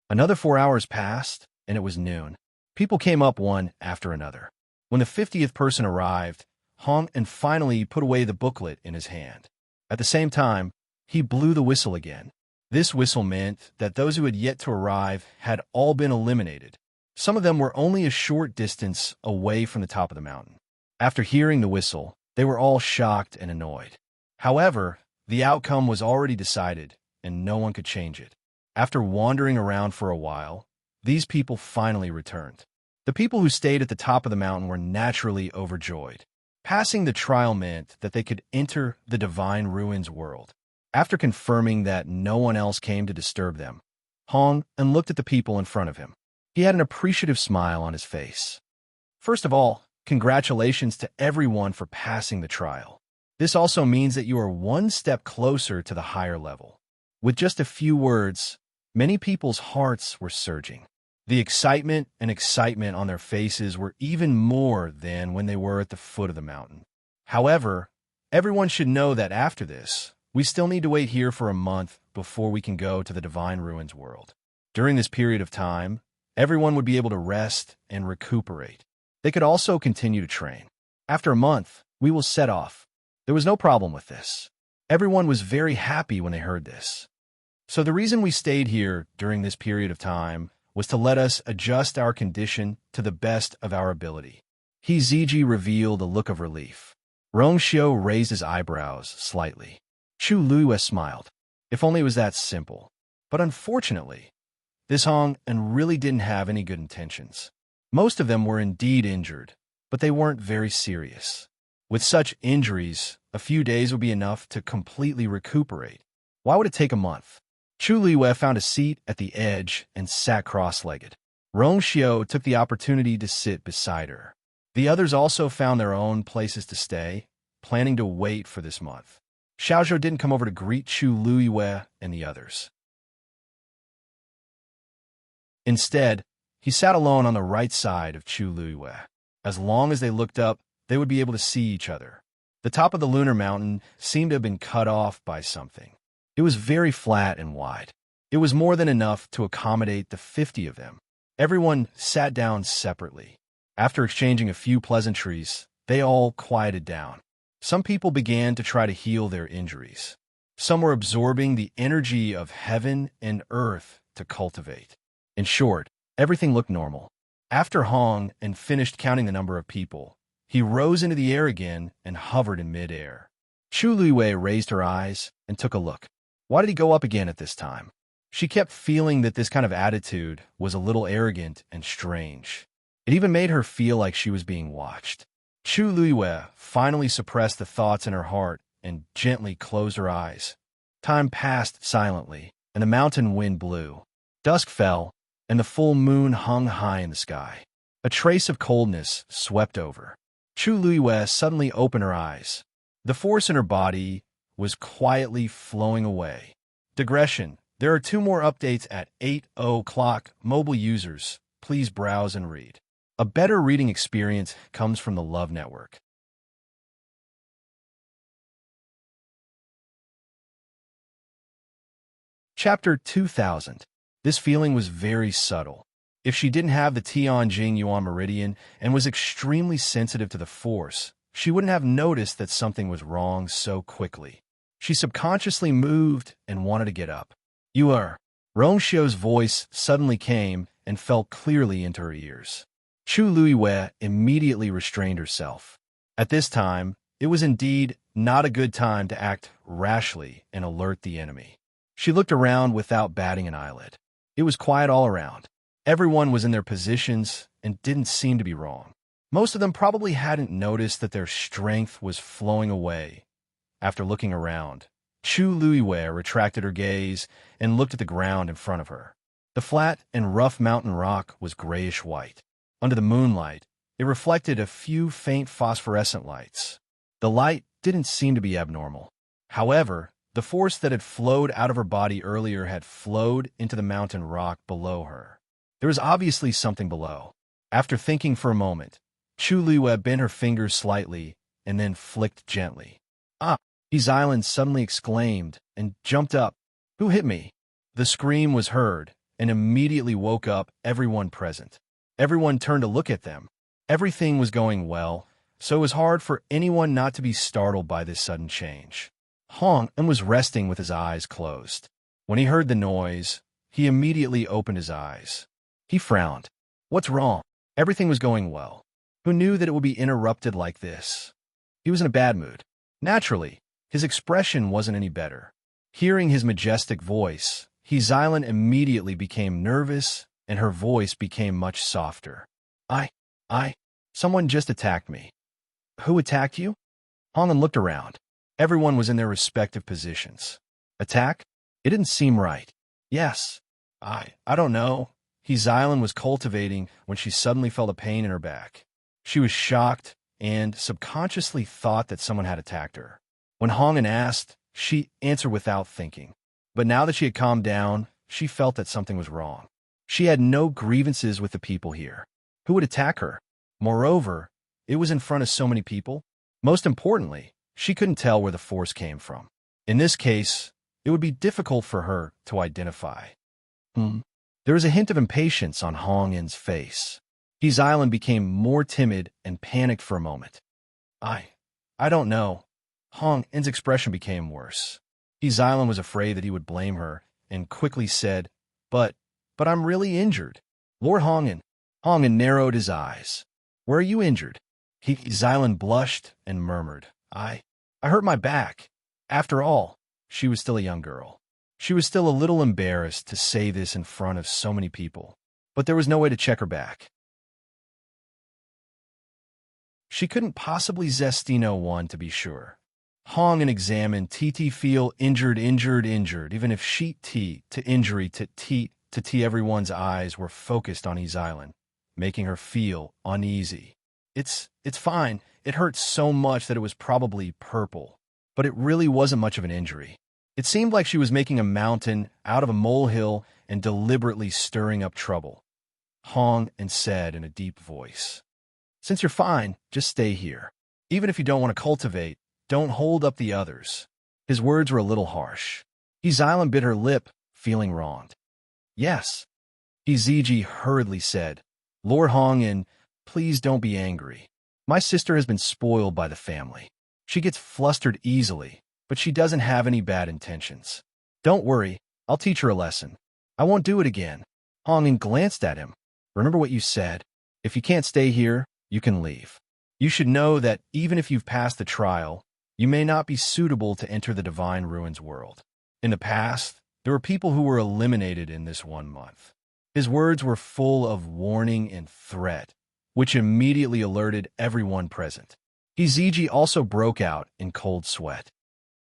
Another 4 hours passed, and it was noon. People came up one after another. When the 50th person arrived, Hong An finally put away the booklet in his hand. At the same time, he blew the whistle again. This whistle meant that those who had yet to arrive had all been eliminated. Some of them were only a short distance away from the top of the mountain. After hearing the whistle, they were all shocked and annoyed. However, the outcome was already decided, and no one could change it. After wandering around for a while, these people finally returned. The people who stayed at the top of the mountain were naturally overjoyed. Passing the trial meant that they could enter the Divine Ruins world. After confirming that no one else came to disturb them, Hong An looked at the people in front of him. He had an appreciative smile on his face. "First of all, congratulations to everyone for passing the trial. This also means that you are one step closer to the higher level." With just a few words, many people's hearts were surging. The excitement on their faces were even more than when they were at the foot of the mountain. However, everyone should know that after this, we still need to wait here for a month before we can go to the Divine Ruins world. During this period of time, everyone would be able to rest and recuperate. They could also continue to train. After a month, we will set off. There was no problem with this. Everyone was very happy when they heard this. So the reason we stayed here during this period of time was to let us adjust our condition to the best of our ability. Hiziji revealed a look of relief. Rong Xiao raised his eyebrows slightly. Chu Luiwei smiled. If only it was that simple. But unfortunately, this Hong An really didn't have any good intentions. Most of them were indeed injured, but they weren't very serious. With such injuries, a few days would be enough to completely recuperate. Why would it take a month? Chu Luiwei found a seat at the edge and sat cross-legged. Rong Xiao took the opportunity to sit beside her. The others also found their own places to stay, planning to wait for this month. Xiaozhou didn't come over to greet Chu Luiwei and the others. Instead, he sat alone on the right side of Chu Luiwei. As long as they looked up, they would be able to see each other. The top of the lunar mountain seemed to have been cut off by something. It was very flat and wide. It was more than enough to accommodate the 50 of them. Everyone sat down separately. After exchanging a few pleasantries, they all quieted down. Some people began to try to heal their injuries. Some were absorbing the energy of heaven and earth to cultivate. In short, everything looked normal. After Hong and finished counting the number of people, he rose into the air again and hovered in midair. Chu Luiwei raised her eyes and took a look. Why did he go up again at this time? She kept feeling that this kind of attitude was a little arrogant and strange. It even made her feel like she was being watched. Chu Luiwei finally suppressed the thoughts in her heart and gently closed her eyes. Time passed silently, and the mountain wind blew. Dusk fell, and the full moon hung high in the sky. A trace of coldness swept over. Chu Luiwei suddenly opened her eyes. The force in her body was quietly flowing away. Digression. There are 2 more updates at 8:00. Mobile users, please browse and read. A better reading experience comes from the Love Network. Chapter 2000. This feeling was very subtle. If she didn't have the Tianjing Yuan Meridian and was extremely sensitive to the force, she wouldn't have noticed that something was wrong so quickly. She subconsciously moved and wanted to get up. You are. Rongxiu's voice suddenly came and fell clearly into her ears. Chu Luiwei immediately restrained herself. At this time, it was indeed not a good time to act rashly and alert the enemy. She looked around without batting an eyelid. It was quiet all around. Everyone was in their positions and didn't seem to be wrong. Most of them probably hadn't noticed that their strength was flowing away. After looking around, Chu Luiwei retracted her gaze and looked at the ground in front of her. The flat and rough mountain rock was grayish-white. Under the moonlight, it reflected a few faint phosphorescent lights. The light didn't seem to be abnormal. However, the force that had flowed out of her body earlier had flowed into the mountain rock below her. There was obviously something below. After thinking for a moment, Chu Luiwei bent her fingers slightly and then flicked gently. Ah! His island suddenly exclaimed and jumped up. Who hit me? The scream was heard and immediately woke up everyone present. Everyone turned to look at them. Everything was going well, so it was hard for anyone not to be startled by this sudden change. Hong was resting with his eyes closed. When he heard the noise, he immediately opened his eyes. He frowned. What's wrong? Everything was going well. Who knew that it would be interrupted like this? He was in a bad mood. Naturally, his expression wasn't any better. Hearing his majestic voice, Xylan immediately became nervous, and her voice became much softer. Someone just attacked me. Who attacked you? Hong looked around. Everyone was in their respective positions. Attack? It didn't seem right. Yes. I don't know. Xylan was cultivating when she suddenly felt a pain in her back. She was shocked and subconsciously thought that someone had attacked her. When Hong asked, she answered without thinking. But now that she had calmed down, she felt that something was wrong. She had no grievances with the people here. Who would attack her? Moreover, it was in front of so many people. Most importantly, she couldn't tell where the force came from. In this case, it would be difficult for her to identify. There was a hint of impatience on Hong-in's face. Xylan became more timid and panicked for a moment. I don't know. Hong-in's expression became worse. Xylan was afraid that he would blame her and quickly said, But I'm really injured. Lord Hong-in. Hong-in narrowed his eyes. Where are you injured? Xylan blushed and murmured, I hurt my back. After all, she was still a young girl. She was still a little embarrassed to say this in front of so many people, but there was no way to check her back. She couldn't possibly Zestino one to be sure. Hong examined TT feel injured, even if sheet T to injury to T everyone's eyes were focused on Xylan, making her feel uneasy. It's fine. It hurt so much that it was probably purple, but it really wasn't much of an injury. It seemed like she was making a mountain out of a molehill and deliberately stirring up trouble. Hong said in a deep voice, Since you're fine, just stay here. Even if you don't want to cultivate, don't hold up the others." His words were a little harsh. Xylan bit her lip, feeling wronged. "Yes," Ezg hurriedly said. "Lord Hong, and please don't be angry. My sister has been spoiled by the family. She gets flustered easily, but she doesn't have any bad intentions. Don't worry, I'll teach her a lesson. I won't do it again." Hong glanced at him. "Remember what you said. If you can't stay here, you can leave. You should know that even if you've passed the trial, you may not be suitable to enter the Divine Ruins world. In the past, there were people who were eliminated in this 1 month." His words were full of warning and threat, which immediately alerted everyone present. Ezg also broke out in cold sweat.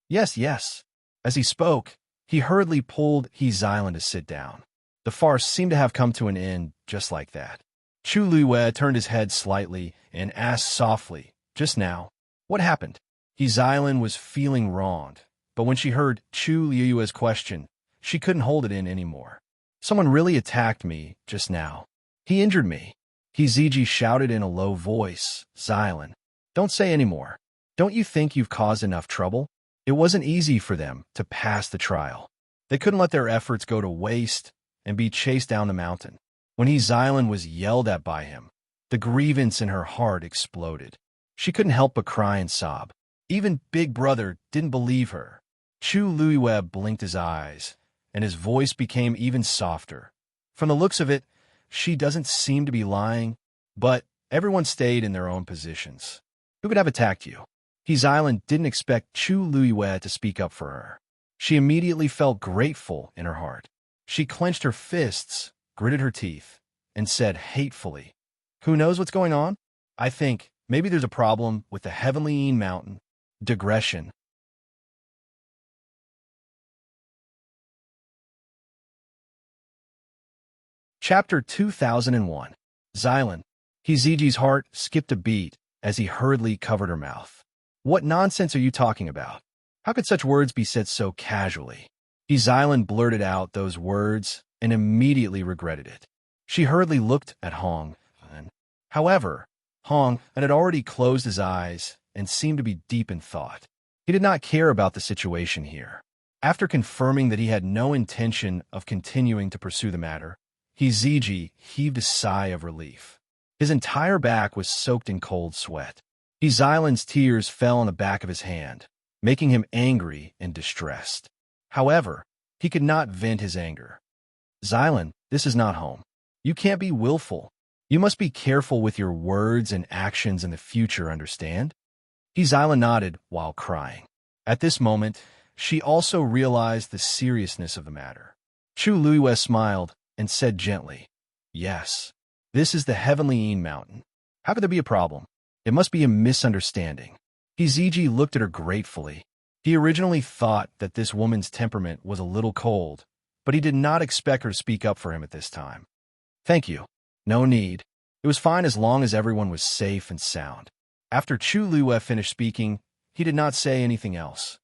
"Yes, yes." As he spoke, he hurriedly pulled Xylan to sit down. The farce seemed to have come to an end just like that. Chu Luiyue turned his head slightly and asked softly, "Just now, what happened?" Xylan was feeling wronged, but when she heard Chu Luiyue's question, she couldn't hold it in anymore. "Someone really attacked me just now. He injured me." Ezg shouted in a low voice, "Xylan, don't say any more. Don't you think you've caused enough trouble?" It wasn't easy for them to pass the trial. They couldn't let their efforts go to waste and be chased down the mountain. When Xylan was yelled at by him, the grievance in her heart exploded. She couldn't help but cry and sob. Even Big Brother didn't believe her. Chu Luiyue blinked his eyes, and his voice became even softer. "From the looks of it, she doesn't seem to be lying," but everyone stayed in their own positions. "Who could have attacked you?" Xylan didn't expect Chu Luiyue to speak up for her. She immediately felt grateful in her heart. She clenched her fists, gritted her teeth, and said hatefully, "Who knows what's going on? I think maybe there's a problem with the Heavenly Mountain." Digression. Chapter 2001. Xylan. Ezg's heart skipped a beat as he hurriedly covered her mouth. "What nonsense are you talking about? How could such words be said so casually?" Xylan blurted out those words and immediately regretted it. She hurriedly looked at Hong. However, Hong had already closed his eyes and seemed to be deep in thought. He did not care about the situation here. After confirming that he had no intention of continuing to pursue the matter, Ezg heaved a sigh of relief. His entire back was soaked in cold sweat. Xylan's tears fell on the back of his hand, making him angry and distressed. However, he could not vent his anger. "Xylan, this is not home. You can't be willful. You must be careful with your words and actions in the future, understand?" Xylan nodded while crying. At this moment, she also realized the seriousness of the matter. Chu Luiyue smiled and said gently, "Yes, this is the Heavenly Mountain. How could there be a problem? It must be a misunderstanding." Ezg looked at her gratefully. He originally thought that this woman's temperament was a little cold, but he did not expect her to speak up for him at this time. "Thank you. No need. It was fine as long as everyone was safe and sound." After Chu Luiyue finished speaking, he did not say anything else.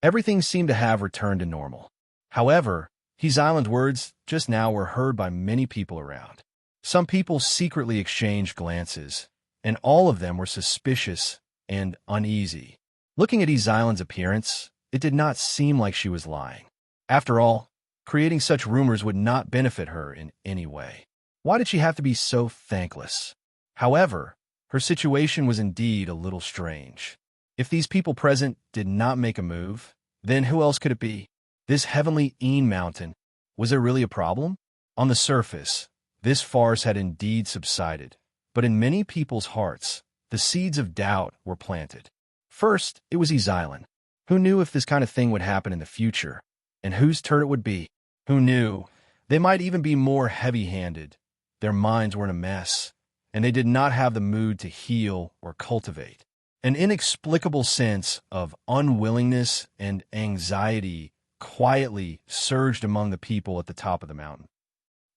Everything seemed to have returned to normal. However, Xylan's words just now were heard by many people around. Some people secretly exchanged glances, and all of them were suspicious and uneasy. Looking at Xylan's appearance, it did not seem like she was lying. After all, creating such rumors would not benefit her in any way. Why did she have to be so thankless? However, her situation was indeed a little strange. If these people present did not make a move, then who else could it be? This Heavenly Mountain, was it really a problem? On the surface, this farce had indeed subsided, but in many people's hearts, the seeds of doubt were planted. First, it was Xylan. Who knew if this kind of thing would happen in the future, and whose turn it would be? Who knew? They might even be more heavy-handed. Their minds were in a mess, and they did not have the mood to heal or cultivate. An inexplicable sense of unwillingness and anxiety quietly surged among the people at the top of the mountain.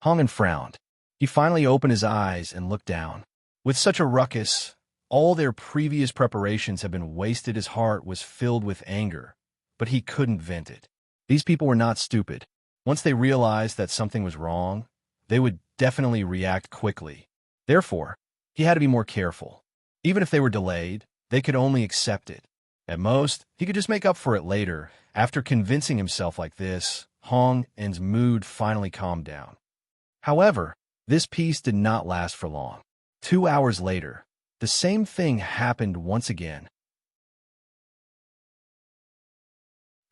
Hong frowned. He finally opened his eyes and looked down. With such a ruckus, all their previous preparations had been wasted. His heart was filled with anger, but he couldn't vent it. These people were not stupid. Once they realized that something was wrong, they would definitely react quickly. Therefore, he had to be more careful. Even if they were delayed, they could only accept it. At most, he could just make up for it later. After convincing himself like this, Hong En's mood finally calmed down. However, this peace did not last for long. 2 hours later, the same thing happened once again.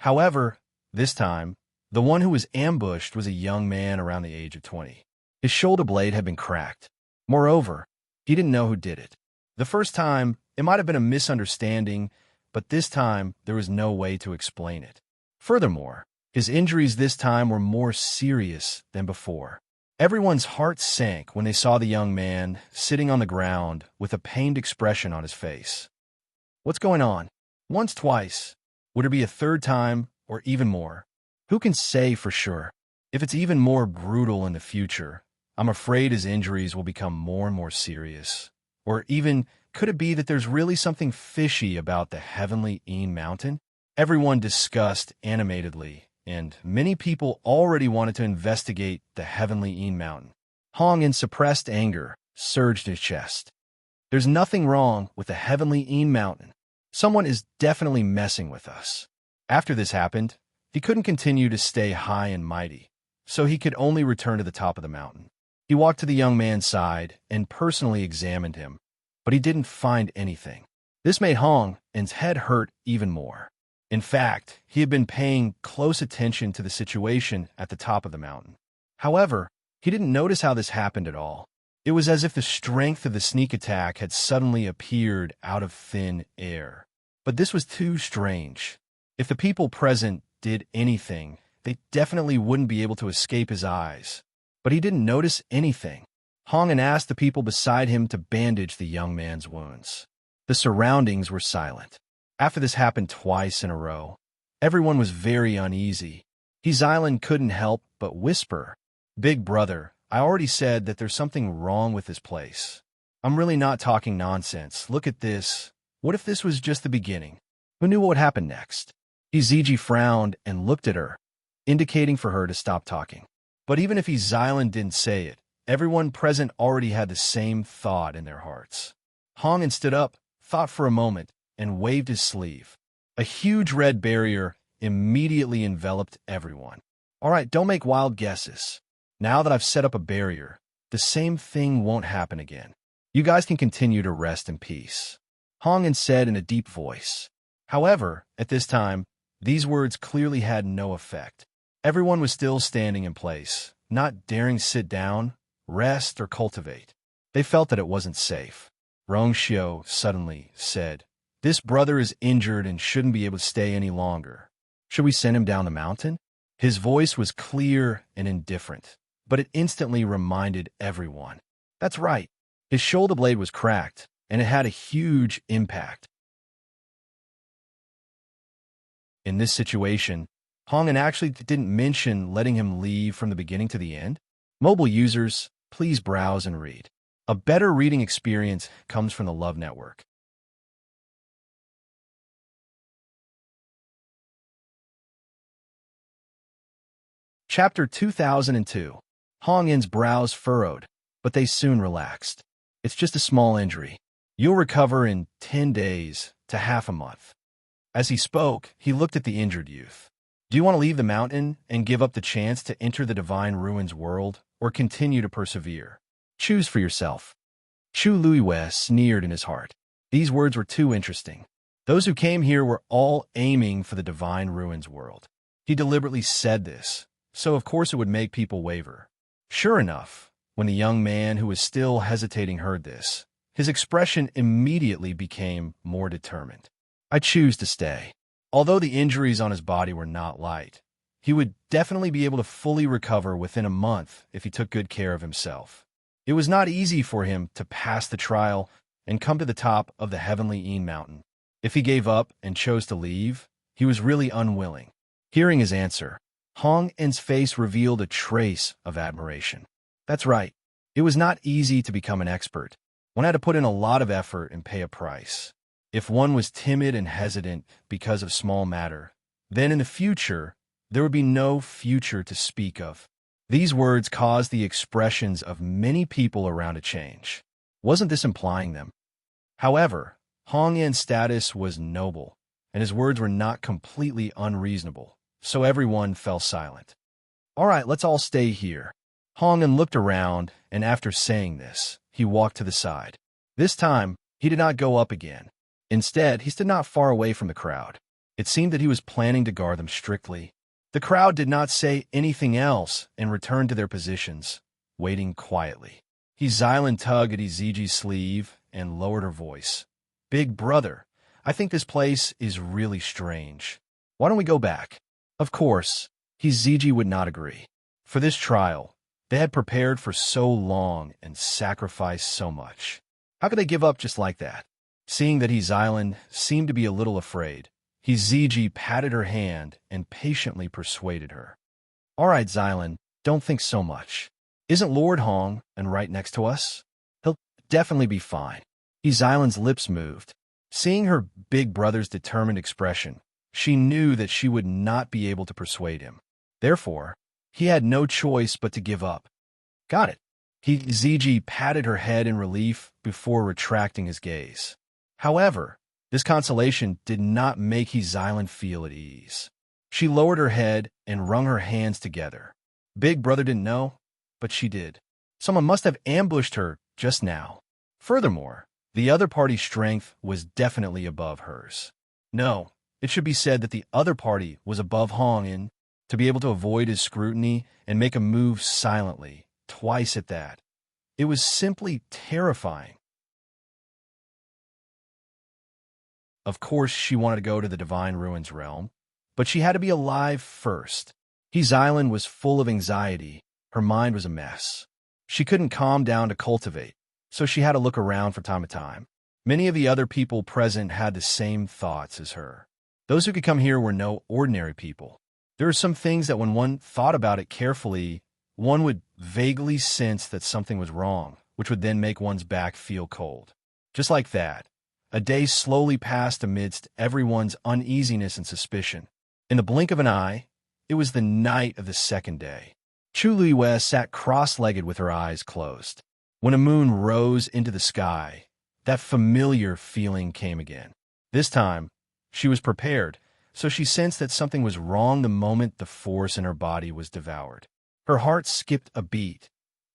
However, this time, the one who was ambushed was a young man around the age of 20. His shoulder blade had been cracked. Moreover, he didn't know who did it. The first time, it might have been a misunderstanding, but this time, there was no way to explain it. Furthermore, his injuries this time were more serious than before. Everyone's heart sank when they saw the young man sitting on the ground with a pained expression on his face. What's going on? Once, twice. Would it be a third time, or even more? Who can say for sure? If it's even more brutal in the future, I'm afraid his injuries will become more and more serious. Or even, could it be that there's really something fishy about the heavenly Mountain? Everyone discussed animatedly, and many people already wanted to investigate the heavenly Mountain. Hong, in suppressed anger, surged his chest. There's nothing wrong with the heavenly Mountain. Someone is definitely messing with us. After this happened, he couldn't continue to stay high and mighty, so he could only return to the top of the mountain. He walked to the young man's side and personally examined him, but he didn't find anything. This made Hong En's head hurt even more. In fact, he had been paying close attention to the situation at the top of the mountain. However, he didn't notice how this happened at all. It was as if the strength of the sneak attack had suddenly appeared out of thin air. But this was too strange. If the people present did anything, they definitely wouldn't be able to escape his eyes. But he didn't notice anything. Hong En asked the people beside him to bandage the young man's wounds. The surroundings were silent. After this happened twice in a row, everyone was very uneasy. Xylan couldn't help but whisper, "Big brother, I already said that there's something wrong with this place. I'm really not talking nonsense. Look at this. What if this was just the beginning? Who knew what would happen next?" Ziji frowned and looked at her, indicating for her to stop talking. But even if Xylan didn't say it, everyone present already had the same thought in their hearts. Hong En stood up, thought for a moment, and waved his sleeve. A huge red barrier immediately enveloped everyone. All right, don't make wild guesses. Now that I've set up a barrier, the same thing won't happen again. You guys can continue to rest in peace, Hong En said in a deep voice. However, at this time, these words clearly had no effect. Everyone was still standing in place, not daring to sit down, rest, or cultivate. They felt that it wasn't safe. Rong Xiu suddenly said, "This brother is injured and shouldn't be able to stay any longer. Should we send him down the mountain?" His voice was clear and indifferent, but it instantly reminded everyone. That's right. His shoulder blade was cracked, and it had a huge impact. In this situation, Hong En actually didn't mention letting him leave from the beginning to the end. Mobile users, please browse and read. A better reading experience comes from the Love Network. Chapter 2002. Hong En's brows furrowed, but they soon relaxed. It's just a small injury. You'll recover in 10 days to half a month. As he spoke, he looked at the injured youth. Do you want to leave the mountain and give up the chance to enter the Divine Ruins world, or continue to persevere? Choose for yourself. Chu Luiwei sneered in his heart. These words were too interesting. Those who came here were all aiming for the Divine Ruins world. He deliberately said this, so of course it would make people waver. Sure enough, when the young man who was still hesitating heard this, his expression immediately became more determined. I choose to stay. Although the injuries on his body were not light, he would definitely be able to fully recover within a month if he took good care of himself. It was not easy for him to pass the trial and come to the top of the heavenly Mountain. If he gave up and chose to leave, he was really unwilling. Hearing his answer, Hong En's face revealed a trace of admiration. That's right. It was not easy to become an expert. One had to put in a lot of effort and pay a price. If one was timid and hesitant because of small matter, then in the future, there would be no future to speak of. These words caused the expressions of many people around to change. Wasn't this implying them? However, Hong En's status was noble, and his words were not completely unreasonable, so everyone fell silent. "All right, let's all stay here." Hongan looked around, and after saying this, he walked to the side. This time, he did not go up again. Instead, he stood not far away from the crowd. It seemed that he was planning to guard them strictly. The crowd did not say anything else and returned to their positions, waiting quietly. Xylan tugged at Ezeki's sleeve and lowered her voice. "Big brother, I think this place is really strange. Why don't we go back?" Of course, Ezeki would not agree. For this trial, they had prepared for so long and sacrificed so much. How could they give up just like that? Seeing that Xylan seemed to be a little afraid, Ezeki patted her hand and patiently persuaded her. "All right, Xylan, don't think so much. Isn't Lord Hong and right next to us? He'll definitely be fine." Xylan's lips moved. Seeing her big brother's determined expression, she knew that she would not be able to persuade him. Therefore, he had no choice but to give up. "Got it." Ezeki patted her head in relief before retracting his gaze. However, this consolation did not make Xylan feel at ease. She lowered her head and wrung her hands together. Big brother didn't know, but she did. Someone must have ambushed her just now. Furthermore, the other party's strength was definitely above hers. No, it should be said that the other party was above Hong in to be able to avoid his scrutiny and make a move silently, twice at that. It was simply terrifying. Of course, she wanted to go to the Divine Ruins realm, but she had to be alive first. Xylan was full of anxiety. Her mind was a mess. She couldn't calm down to cultivate, so she had to look around from time to time. Many of the other people present had the same thoughts as her. Those who could come here were no ordinary people. There are some things that when one thought about it carefully, one would vaguely sense that something was wrong, which would then make one's back feel cold. Just like that, a day slowly passed amidst everyone's uneasiness and suspicion. In the blink of an eye, it was the night of the second day. Chu Luiwei sat cross-legged with her eyes closed. When a moon rose into the sky, that familiar feeling came again. This time, she was prepared, so she sensed that something was wrong the moment the force in her body was devoured. Her heart skipped a beat.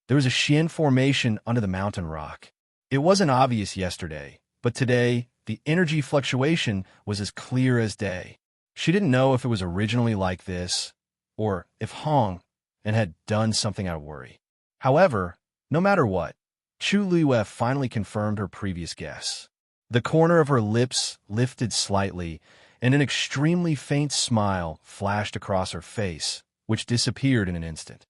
There was a Xian formation under the mountain rock. It wasn't obvious yesterday, but today, the energy fluctuation was as clear as day. She didn't know if it was originally like this, or if Hong and had done something out of worry. However, no matter what, Chu Luiwei finally confirmed her previous guess. The corner of her lips lifted slightly, and an extremely faint smile flashed across her face, which disappeared in an instant.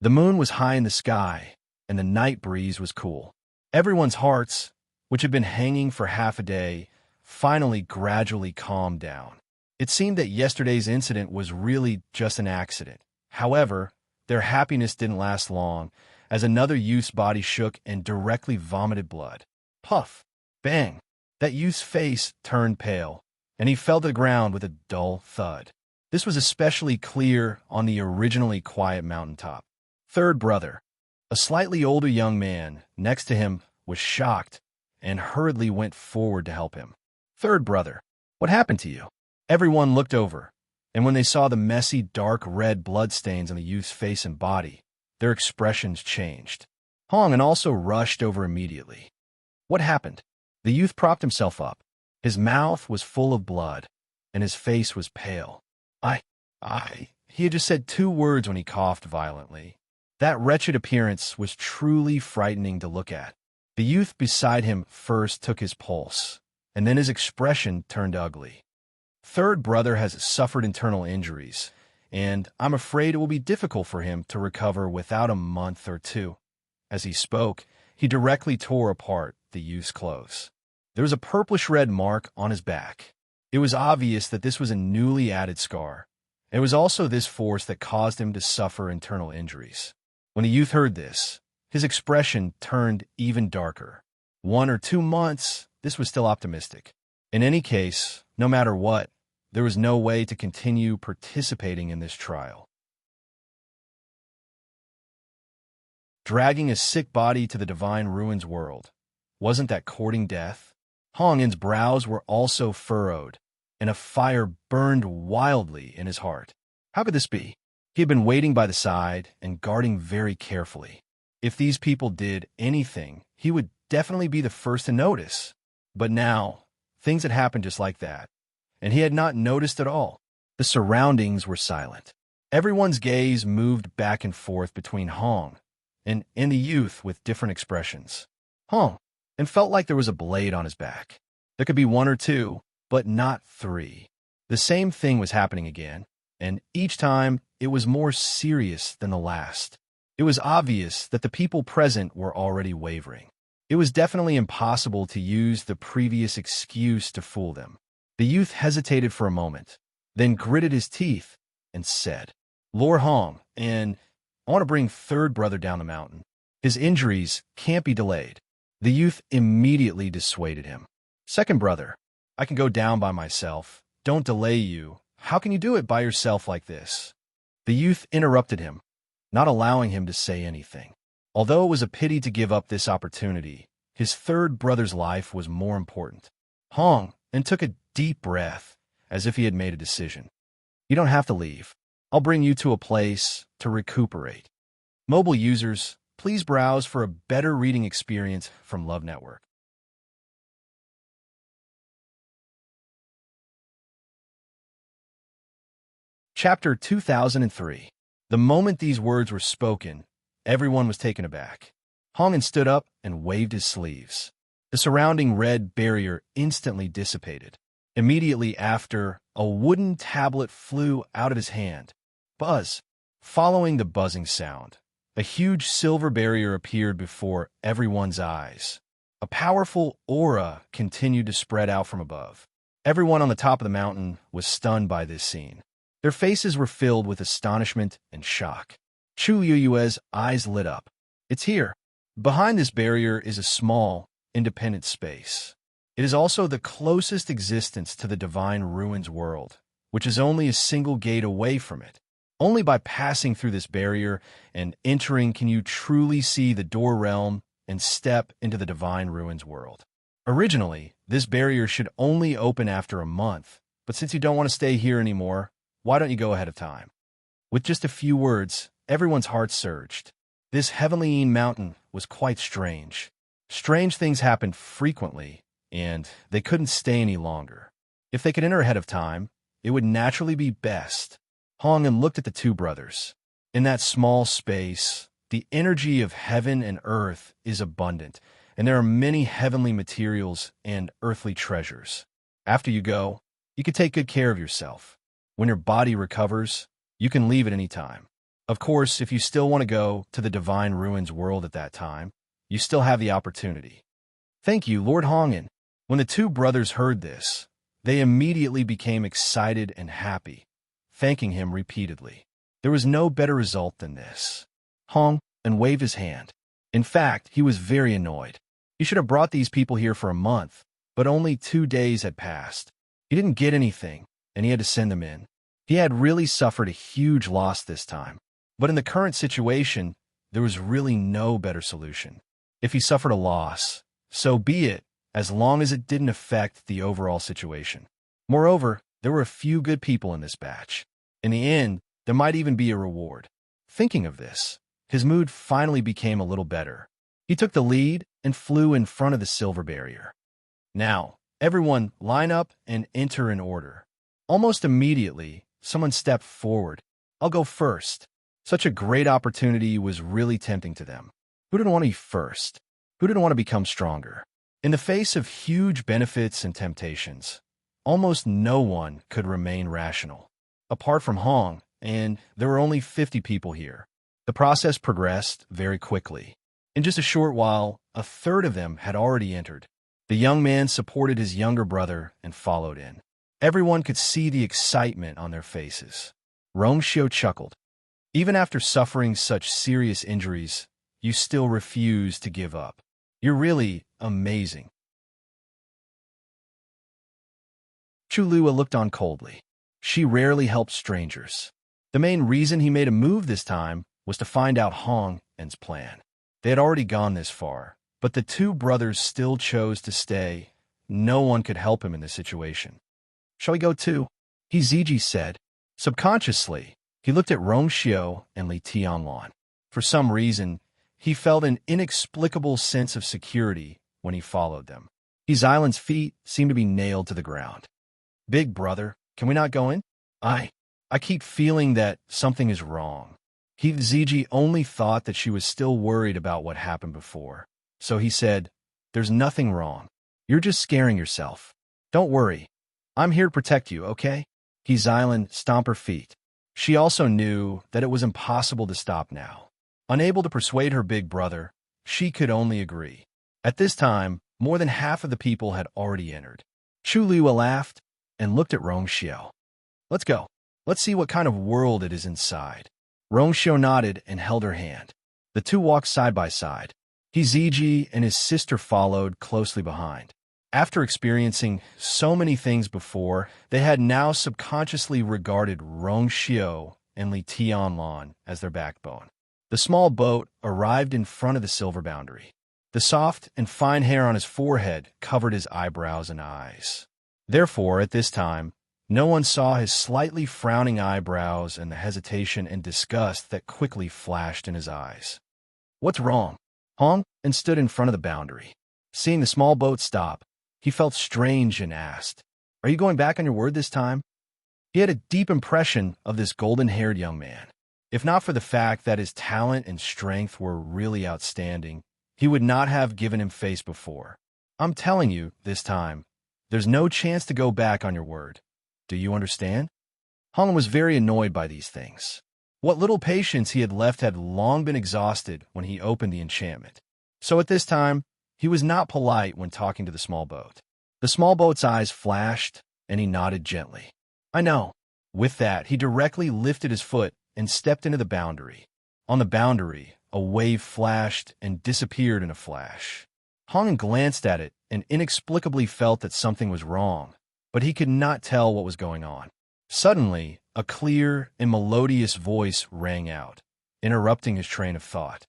The moon was high in the sky, and the night breeze was cool. Everyone's hearts, which had been hanging for half a day, finally gradually calmed down. It seemed that yesterday's incident was really just an accident. However, their happiness didn't last long, as another youth's body shook and directly vomited blood. Puff! Bang! That youth's face turned pale, and he fell to the ground with a dull thud. This was especially clear on the originally quiet mountaintop. Third brother, a slightly older young man next to him, was shocked and hurriedly went forward to help him. "Third brother, what happened to you?" Everyone looked over, and when they saw the messy, dark red bloodstains on the youth's face and body, their expressions changed. Hong also rushed over immediately. "What happened?" The youth propped himself up. His mouth was full of blood, and his face was pale. He had just said 2 words when he coughed violently. That wretched appearance was truly frightening to look at. The youth beside him first took his pulse, and then his expression turned ugly. "Third brother has suffered internal injuries, and I'm afraid it will be difficult for him to recover without a month or 2. As he spoke, he directly tore apart the youth's clothes. There was a purplish-red mark on his back. It was obvious that this was a newly added scar. It was also this force that caused him to suffer internal injuries. When the youth heard this, his expression turned even darker. 1 or 2 months, this was still optimistic. In any case, no matter what, there was no way to continue participating in this trial. Dragging a sick body to the Divine Ruins world. Wasn't that courting death? Hong In's brows were also furrowed, and a fire burned wildly in his heart. How could this be? He had been waiting by the side and guarding very carefully. If these people did anything, he would definitely be the first to notice. But now, things had happened just like that, and he had not noticed at all. The surroundings were silent. Everyone's gaze moved back and forth between Hong and the youth with different expressions. Hong, and felt like there was a blade on his back. There could be one or two, but not three. The same thing was happening again, and each time it was more serious than the last. It was obvious that the people present were already wavering. It was definitely impossible to use the previous excuse to fool them. The youth hesitated for a moment, then gritted his teeth and said, "Lord Hong, and I want to bring third brother down the mountain. His injuries can't be delayed." The youth immediately dissuaded him. "Second brother, I can go down by myself. Don't delay you. How can you do it by yourself like this?" The youth interrupted him, not allowing him to say anything. Although it was a pity to give up this opportunity, his third brother's life was more important. Hong and took a deep breath, as if he had made a decision. "You don't have to leave. I'll bring you to a place to recuperate." Mobile users, please browse for a better reading experience from Love Network. Chapter 2003. The moment these words were spoken, everyone was taken aback. Hongen stood up and waved his sleeves. The surrounding red barrier instantly dissipated. Immediately after, a wooden tablet flew out of his hand. Buzz. Following the buzzing sound, a huge silver barrier appeared before everyone's eyes. A powerful aura continued to spread out from above. Everyone on the top of the mountain was stunned by this scene. Their faces were filled with astonishment and shock. Chu Yuyue's eyes lit up. "It's here." Behind this barrier is a small, independent space. It is also the closest existence to the Divine Ruins world, which is only a single gate away from it. Only by passing through this barrier and entering can you truly see the Door Realm and step into the Divine Ruins world. Originally, this barrier should only open after a month, but since you don't want to stay here anymore, why don't you go ahead of time? With just a few words, everyone's heart surged. This Heavenly Mountain was quite strange. Strange things happened frequently, and they couldn't stay any longer. If they could enter ahead of time, it would naturally be best. Hongen looked at the two brothers. In that small space, the energy of heaven and earth is abundant, and there are many heavenly materials and earthly treasures. After you go, you can take good care of yourself. When your body recovers, you can leave at any time. Of course, if you still want to go to the Divine Ruins world at that time, you still have the opportunity. "Thank you, Lord Hongen." When the two brothers heard this, they immediately became excited and happy, thanking him repeatedly. There was no better result than this. Hong and waved his hand. In fact, he was very annoyed. He should have brought these people here for a month, but only 2 days had passed. He didn't get anything, and he had to send them in. He had really suffered a huge loss this time. But in the current situation, there was really no better solution. If he suffered a loss, so be it, as long as it didn't affect the overall situation. Moreover, there were a few good people in this batch. In the end, there might even be a reward. Thinking of this, his mood finally became a little better. He took the lead and flew in front of the silver barrier. "Now, everyone line up and enter in order." Almost immediately, someone stepped forward. "I'll go first." Such a great opportunity was really tempting to them. Who didn't want to be first? Who didn't want to become stronger? In the face of huge benefits and temptations, almost no one could remain rational. Apart from Hong, and there were only 50 people here. The process progressed very quickly. In just a short while, a third of them had already entered. The young man supported his younger brother and followed in. Everyone could see the excitement on their faces. Rongxiu chuckled. "Even after suffering such serious injuries, you still refuse to give up. You're really amazing." Chulua looked on coldly. She rarely helped strangers. The main reason he made a move this time was to find out Hong and's plan. They had already gone this far, but the two brothers still chose to stay. No one could help him in this situation. Shall we go too? He Ziji said. Subconsciously, he looked at Rong Xiao and Li Tianlan. For some reason, he felt an inexplicable sense of security when he followed them. His island's feet seemed to be nailed to the ground. Big brother, can we not go in? I keep feeling that something is wrong. He Ziji only thought that she was still worried about what happened before. So he said, there's nothing wrong. You're just scaring yourself. Don't worry. I'm here to protect you, okay? His island stomped her feet. She also knew that it was impossible to stop now. Unable to persuade her big brother, she could only agree. At this time, more than half of the people had already entered. Chu Liwa laughed and looked at Rong Xiao. Let's go. Let's see what kind of world it is inside. Rong Xiao nodded and held her hand. The two walked side by side. Hiziji and his sister followed closely behind. After experiencing so many things before, they had now subconsciously regarded Rong Xiao and Li Tianlan as their backbone. The small boat arrived in front of the silver boundary. The soft and fine hair on his forehead covered his eyebrows and eyes. Therefore, at this time, no one saw his slightly frowning eyebrows and the hesitation and disgust that quickly flashed in his eyes. What's wrong? Hong and stood in front of the boundary. Seeing the small boat stop, he felt strange and asked, Are you going back on your word this time? He had a deep impression of this golden-haired young man. If not for the fact that his talent and strength were really outstanding, he would not have given him face before. I'm telling you, this time, there's no chance to go back on your word. Do you understand? Hong was very annoyed by these things. What little patience he had left had long been exhausted when he opened the enchantment. So at this time, he was not polite when talking to the small boat. The small boat's eyes flashed, and he nodded gently. I know. With that, he directly lifted his foot and stepped into the boundary. On the boundary, a wave flashed and disappeared in a flash. Hong glanced at it and inexplicably felt that something was wrong, but he could not tell what was going on. Suddenly, a clear and melodious voice rang out, interrupting his train of thought.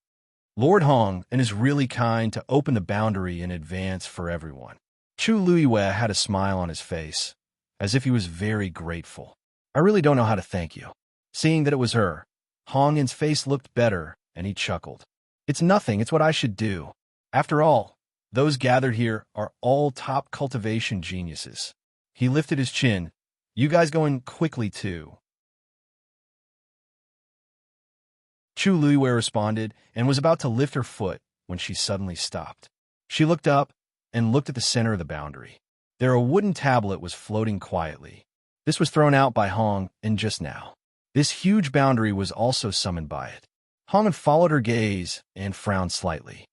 Lord Hong and is really kind to open the boundary in advance for everyone. Chu Luiyue had a smile on his face, as if he was very grateful. I really don't know how to thank you. Seeing that it was her, Hong's face looked better, and he chuckled. It's nothing, it's what I should do. After all, those gathered here are all top cultivation geniuses. He lifted his chin. You guys going quickly, too. Chu Luiyue responded and was about to lift her foot when she suddenly stopped. She looked up and looked at the center of the boundary. There a wooden tablet was floating quietly. This was thrown out by Hong and just now. This huge boundary was also summoned by it. Hong followed her gaze and frowned slightly.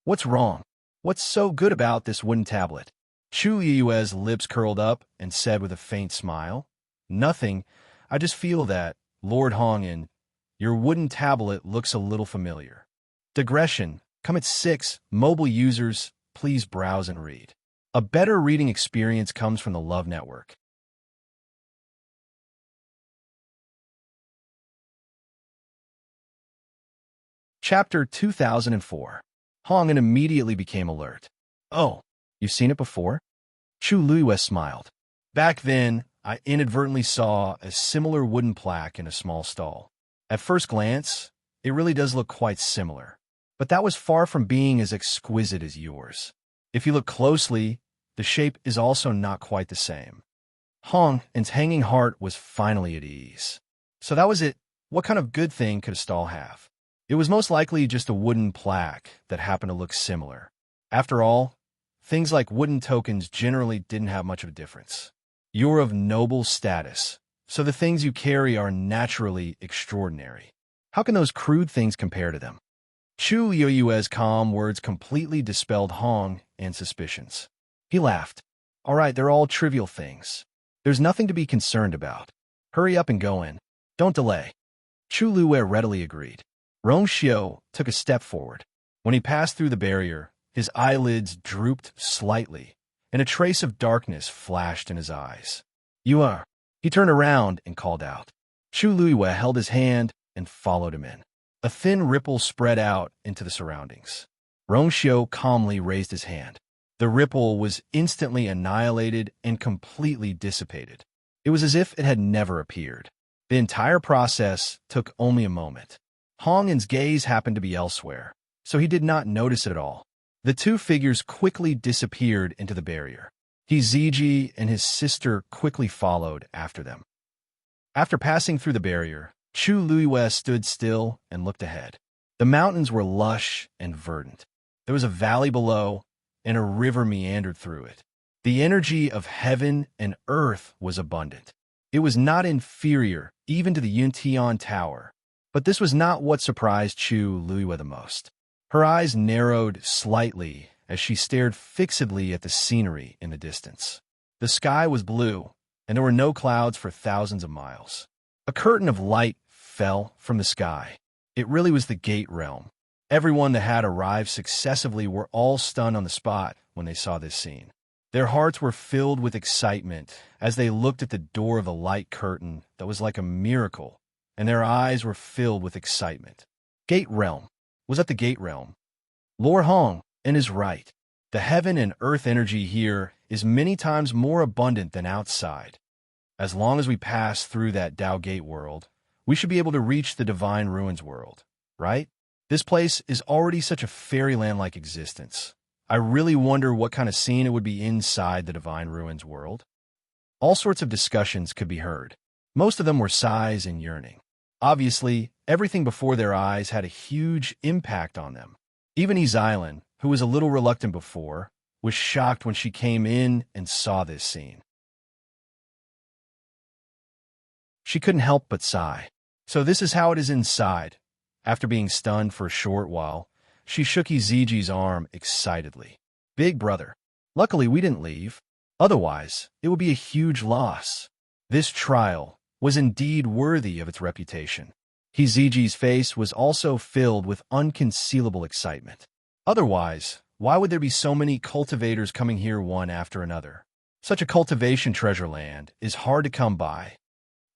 What's wrong? What's so good about this wooden tablet? Chu Yue's lips curled up and said with a faint smile, Nothing. I just feel that, Lord Hongin, your wooden tablet looks a little familiar. Digression. Come at 6. Mobile users, please browse and read. A better reading experience comes from the Love Network. Chapter 2004. Hongin immediately became alert. Oh, you've seen it before? Chu Luiyue smiled. Back then, I inadvertently saw a similar wooden plaque in a small stall. At first glance, it really does look quite similar, but that was far from being as exquisite as yours. If you look closely, the shape is also not quite the same. Hong's hanging heart was finally at ease. So that was it. What kind of good thing could a stall have? It was most likely just a wooden plaque that happened to look similar. After all, things like wooden tokens generally didn't have much of a difference. You're of noble status, so the things you carry are naturally extraordinary. How can those crude things compare to them? Chu Yue's calm words completely dispelled Hong and suspicions. He laughed. All right, they're all trivial things. There's nothing to be concerned about. Hurry up and go in. Don't delay. Chu Luiyue readily agreed. Rong Xiao took a step forward. When he passed through the barrier, his eyelids drooped slightly, and a trace of darkness flashed in his eyes. You are. He turned around and called out. Chu Luiyue held his hand and followed him in. A thin ripple spread out into the surroundings. Rong Xiao calmly raised his hand. The ripple was instantly annihilated and completely dissipated. It was as if it had never appeared. The entire process took only a moment. Hongin's gaze happened to be elsewhere, so he did not notice it at all. The two figures quickly disappeared into the barrier. Hiziji and his sister quickly followed after them. After passing through the barrier, Chu Luiyue stood still and looked ahead. The mountains were lush and verdant. There was a valley below, and a river meandered through it. The energy of heaven and earth was abundant. It was not inferior even to the Yuntian Tower, but this was not what surprised Chu Luiyue the most. Her eyes narrowed slightly as she stared fixedly at the scenery in the distance. The sky was blue, and there were no clouds for thousands of miles. A curtain of light fell from the sky. It really was the gate realm. Everyone that had arrived successively were all stunned on the spot when they saw this scene. Their hearts were filled with excitement as they looked at the door of the light curtain that was like a miracle, and their eyes were filled with excitement. Gate realm. Was that the gate realm? Lord Hong is right. The heaven and earth energy here is many times more abundant than outside. As long as we pass through that Dao Gate world, we should be able to reach the Divine Ruins world, right? This place is already such a fairyland-like existence. I really wonder what kind of scene it would be inside the Divine Ruins world. All sorts of discussions could be heard. Most of them were sighs and yearning. Obviously, everything before their eyes had a huge impact on them. Even Izailan, who was a little reluctant before, was shocked when she came in and saw this scene. She couldn't help but sigh. So this is how it is inside. After being stunned for a short while, she shook Iziji's arm excitedly. Big brother, luckily we didn't leave. Otherwise, it would be a huge loss. This trial was indeed worthy of its reputation. Hiziji's face was also filled with unconcealable excitement. Otherwise, why would there be so many cultivators coming here one after another? Such a cultivation treasure land is hard to come by.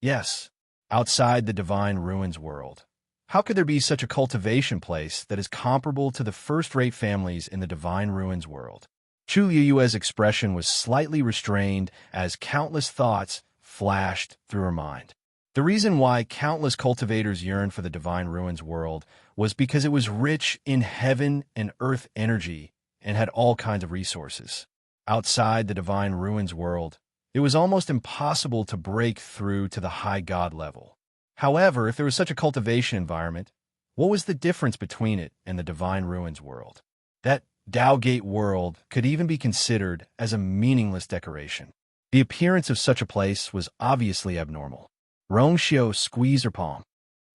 Yes, outside the Divine Ruins world. How could there be such a cultivation place that is comparable to the first-rate families in the Divine Ruins world? Chu Luiyue's expression was slightly restrained as countless thoughts flashed through her mind. The reason why countless cultivators yearned for the Divine Ruins world was because it was rich in heaven and earth energy and had all kinds of resources. Outside the Divine Ruins world, it was almost impossible to break through to the high god level. However, if there was such a cultivation environment, what was the difference between it and the Divine Ruins world? That Dao Gate world could even be considered as a meaningless decoration. The appearance of such a place was obviously abnormal. Rongxiu squeezed her palm.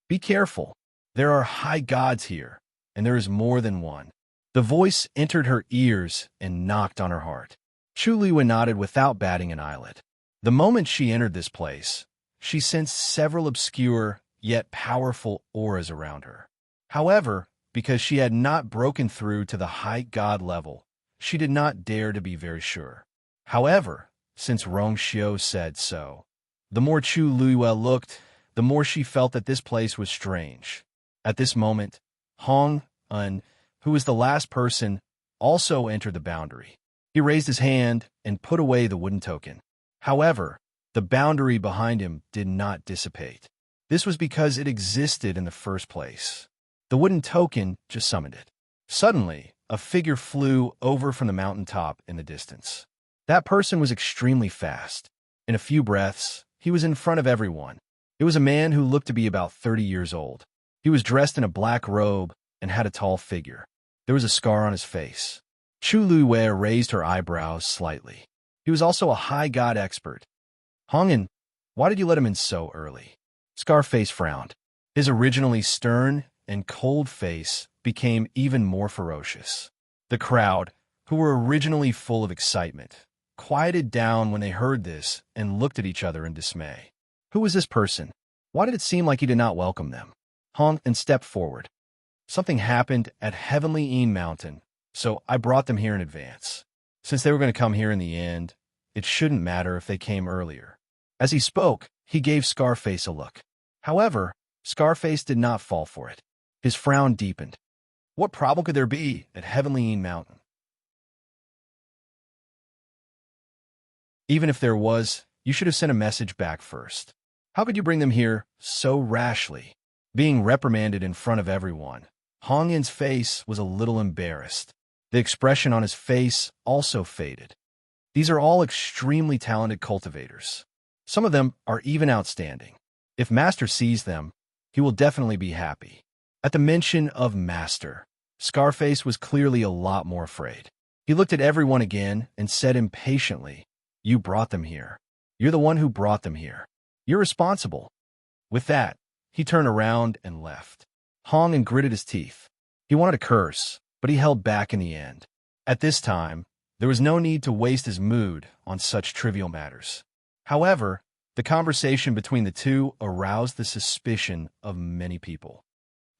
Be careful. There are high gods here, and there is more than one. The voice entered her ears and knocked on her heart. Chu Luiyue nodded without batting an eyelid. The moment she entered this place, she sensed several obscure yet powerful auras around her. However, because she had not broken through to the high god level, she did not dare to be very sure. However, since Rongxiu said so, the more Chu Luiyue looked, the more she felt that this place was strange. At this moment, Hong Un, who was the last person, also entered the boundary. He raised his hand and put away the wooden token. However, the boundary behind him did not dissipate. This was because it existed in the first place. The wooden token just summoned it. Suddenly, a figure flew over from the mountaintop in the distance. That person was extremely fast. In a few breaths, he was in front of everyone. It was a man who looked to be about 30 years old. He was dressed in a black robe and had a tall figure. There was a scar on his face. Chu Luiyue raised her eyebrows slightly. He was also a high god expert. Hongen, why did you let him in so early? Scarface frowned. His originally stern and cold face became even more ferocious. The crowd, who were originally full of excitement, quieted down when they heard this and looked at each other in dismay. Who was this person? Why did it seem like he did not welcome them? Hongen stepped forward. Something happened at Heavenly Een Mountain, so I brought them here in advance. Since they were going to come here in the end, it shouldn't matter if they came earlier. As he spoke, he gave Scarface a look. However, Scarface did not fall for it. His frown deepened. What problem could there be at Heavenly Een Mountain? Even if there was, you should have sent a message back first. How could you bring them here so rashly? Being reprimanded in front of everyone, Hong Yin's face was a little embarrassed. The expression on his face also faded. These are all extremely talented cultivators. Some of them are even outstanding. If Master sees them, he will definitely be happy. At the mention of Master, Scarface was clearly a lot more afraid. He looked at everyone again and said impatiently, "You brought them here. You're the one who brought them here. You're responsible." With that, he turned around and left. Hong Yin gritted his teeth. He wanted to curse, but he held back in the end. At this time, there was no need to waste his mood on such trivial matters. However, the conversation between the two aroused the suspicion of many people.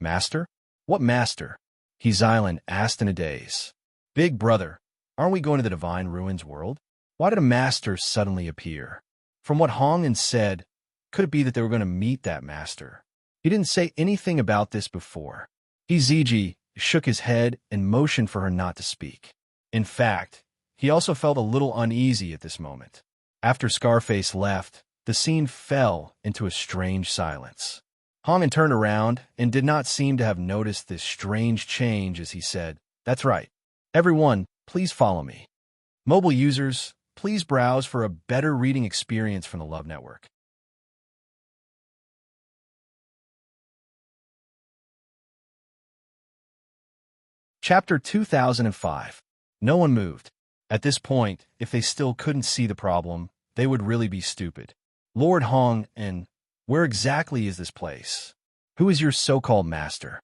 "Master? What master?" Hezilan asked in a daze. "Big brother, aren't we going to the Divine Ruins world? Why did a master suddenly appear?" From what Hong Yin said, could it be that they were going to meet that master? He didn't say anything about this before. Heziji shook his head and motioned for her not to speak. In fact, he also felt a little uneasy at this moment. After Scarface left, the scene fell into a strange silence. Hong Yin turned around and did not seem to have noticed this strange change as he said, "That's right. Everyone, please follow me. Mobile users, please browse for a better reading experience from the Love Network." Chapter 2005. No one moved. At this point, if they still couldn't see the problem, they would really be stupid. "Lord Hong Yin, where exactly is this place? Who is your so-called master?"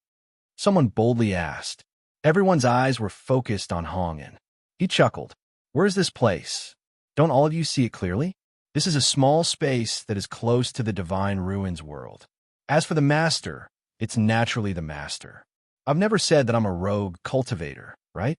Someone boldly asked. Everyone's eyes were focused on Hong Yin. He chuckled. "Where is this place? Don't all of you see it clearly? This is a small space that is close to the Divine Ruins world. As for the master, it's naturally the master. I've never said that I'm a rogue cultivator, right?"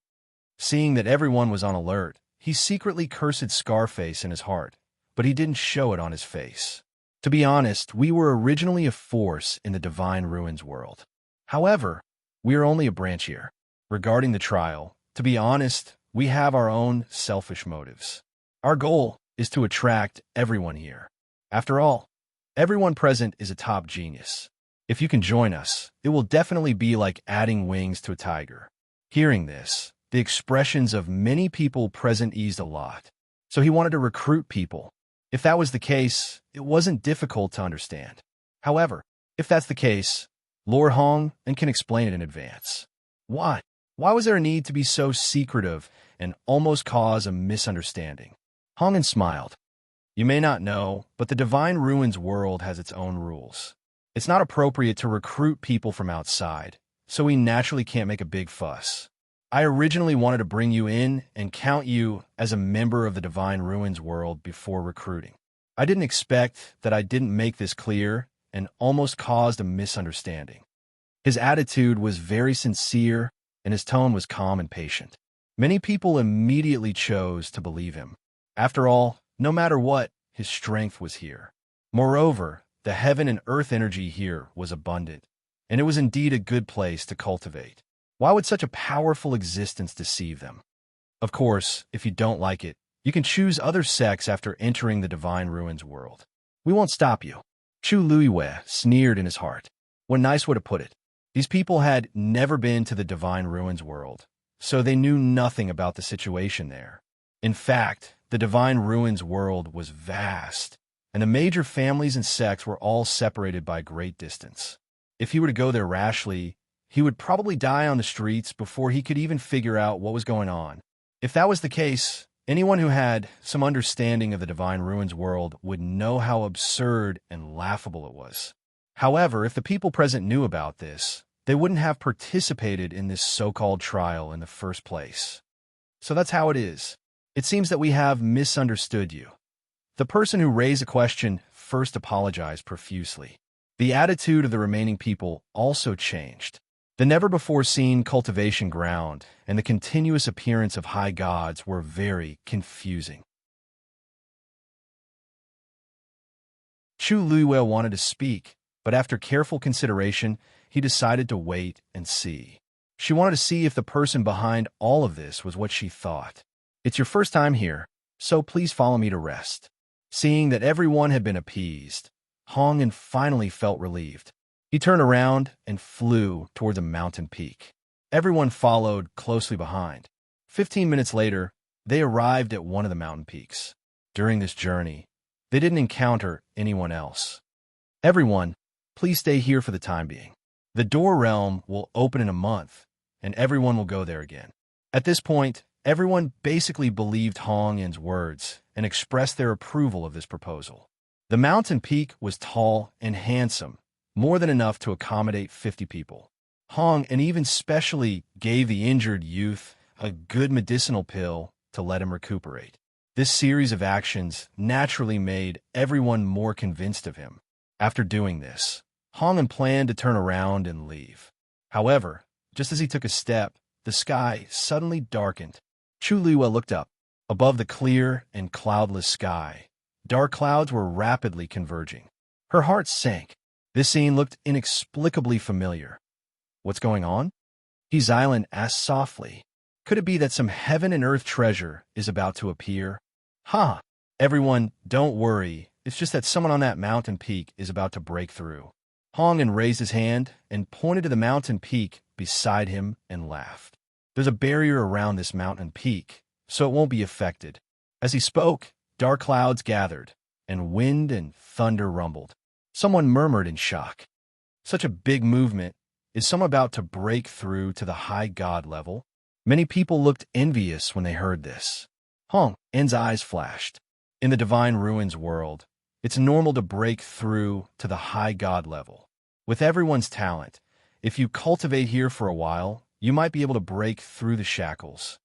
Seeing that everyone was on alert, he secretly cursed Scarface in his heart, but he didn't show it on his face. To be honest, we were originally a force in the Divine Ruins world. However, we are only a branch here. Regarding the trial, to be honest, we have our own selfish motives. Our goal is to attract everyone here. After all, everyone present is a top genius. If you can join us, it will definitely be like adding wings to a tiger. Hearing this, the expressions of many people present eased a lot. So he wanted to recruit people. If that was the case, it wasn't difficult to understand. However, if that's the case, Lord Hong Yin can explain it in advance. Why? Why was there a need to be so secretive and almost cause a misunderstanding? Hong Yin smiled. "You may not know, but the Divine Ruins world has its own rules. It's not appropriate to recruit people from outside, so we naturally can't make a big fuss. I originally wanted to bring you in and count you as a member of the Divine Ruins world before recruiting. I didn't expect that I didn't make this clear and almost caused a misunderstanding." His attitude was very sincere and his tone was calm and patient. Many people immediately chose to believe him. After all, no matter what, his strength was here. Moreover, the heaven and earth energy here was abundant, and it was indeed a good place to cultivate. Why would such a powerful existence deceive them? Of course, if you don't like it, you can choose other sects after entering the Divine Ruins world. We won't stop you. Chu Luiwei sneered in his heart. What a nice way to put it. These people had never been to the Divine Ruins world, so they knew nothing about the situation there. In fact, the Divine Ruins world was vast, and the major families and sects were all separated by a great distance. If he were to go there rashly, he would probably die on the streets before he could even figure out what was going on. If that was the case, anyone who had some understanding of the Divine Ruins world would know how absurd and laughable it was. However, if the people present knew about this, they wouldn't have participated in this so-called trial in the first place. So that's how it is. It seems that we have misunderstood you. The person who raised a question first apologized profusely. The attitude of the remaining people also changed. The never-before-seen cultivation ground and the continuous appearance of high gods were very confusing. Chu Luiwei wanted to speak, but after careful consideration, he decided to wait and see. She wanted to see if the person behind all of this was what she thought. "It's your first time here, so please follow me to rest." Seeing that everyone had been appeased, Hong finally felt relieved. He turned around and flew toward the mountain peak. Everyone followed closely behind. 15 minutes later, they arrived at one of the mountain peaks. During this journey, they didn't encounter anyone else. "Everyone, please stay here for the time being. The door realm will open in a month, and everyone will go there again." At this point, everyone basically believed Hong's words and expressed their approval of this proposal. The mountain peak was tall and handsome, more than enough to accommodate 50 people. Hong even specially gave the injured youth a good medicinal pill to let him recuperate. This series of actions naturally made everyone more convinced of him. After doing this, Hong planned to turn around and leave. However, just as he took a step, the sky suddenly darkened. Chu Liwa looked up. Above the clear and cloudless sky, dark clouds were rapidly converging. Her heart sank. This scene looked inexplicably familiar. "What's going on?" Xylan asked softly. "Could it be that some heaven and earth treasure is about to appear?" "Ha! Everyone, don't worry. It's just that someone on that mountain peak is about to break through." Hong raised his hand and pointed to the mountain peak beside him and laughed. "There's a barrier around this mountain peak, so it won't be affected." As he spoke, dark clouds gathered, and wind and thunder rumbled. Someone murmured in shock. "Such a big movement. Is someone about to break through to the high god level?" Many people looked envious when they heard this. Hong's eyes flashed. In the Divine Ruins world, it's normal to break through to the high god level. With everyone's talent, if you cultivate here for a while, you might be able to break through the shackles.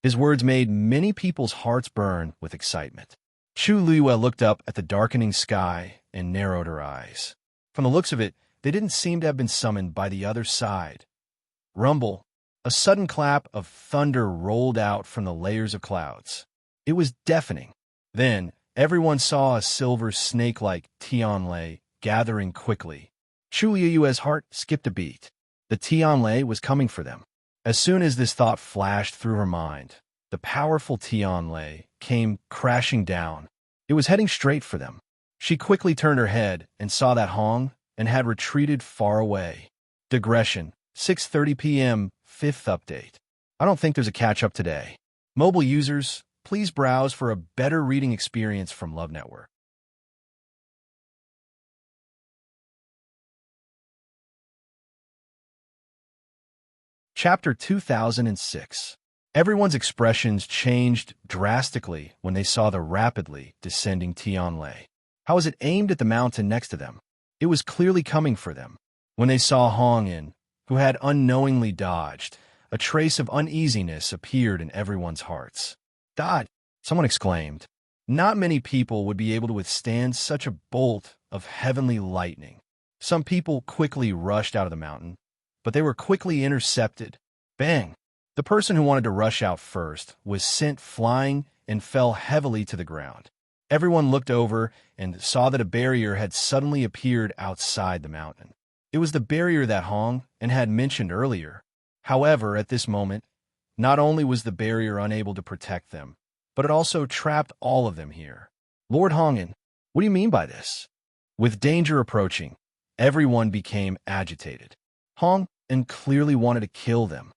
His words made many people's hearts burn with excitement. Chu Liwa looked up at the darkening sky and narrowed her eyes. From the looks of it, they didn't seem to have been summoned by the other side. Rumble. A sudden clap of thunder rolled out from the layers of clouds. It was deafening. Then, everyone saw a silver snake-like Tianlei gathering quickly. Chu Liwa's heart skipped a beat. The Tianlei was coming for them. As soon as this thought flashed through her mind, the powerful Tianlei came crashing down. It was heading straight for them. She quickly turned her head and saw that Hong had retreated far away. Digression. 6:30 p.m. 5th update. I don't think there's a catch-up today. Mobile users, please browse for a better reading experience from Love Network. Chapter 2006. Everyone's expressions changed drastically when they saw the rapidly descending Tianlei. How was it aimed at the mountain next to them? It was clearly coming for them. When they saw Hong who had unknowingly dodged, a trace of uneasiness appeared in everyone's hearts. "God!" someone exclaimed. Not many people would be able to withstand such a bolt of heavenly lightning. Some people quickly rushed out of the mountain, but they were quickly intercepted. Bang! The person who wanted to rush out first was sent flying and fell heavily to the ground. Everyone looked over and saw that a barrier had suddenly appeared outside the mountain. It was the barrier that Hong had mentioned earlier. However, at this moment, not only was the barrier unable to protect them, but it also trapped all of them here. "Lord Hong, what do you mean by this?" With danger approaching, everyone became agitated. Hong clearly wanted to kill them.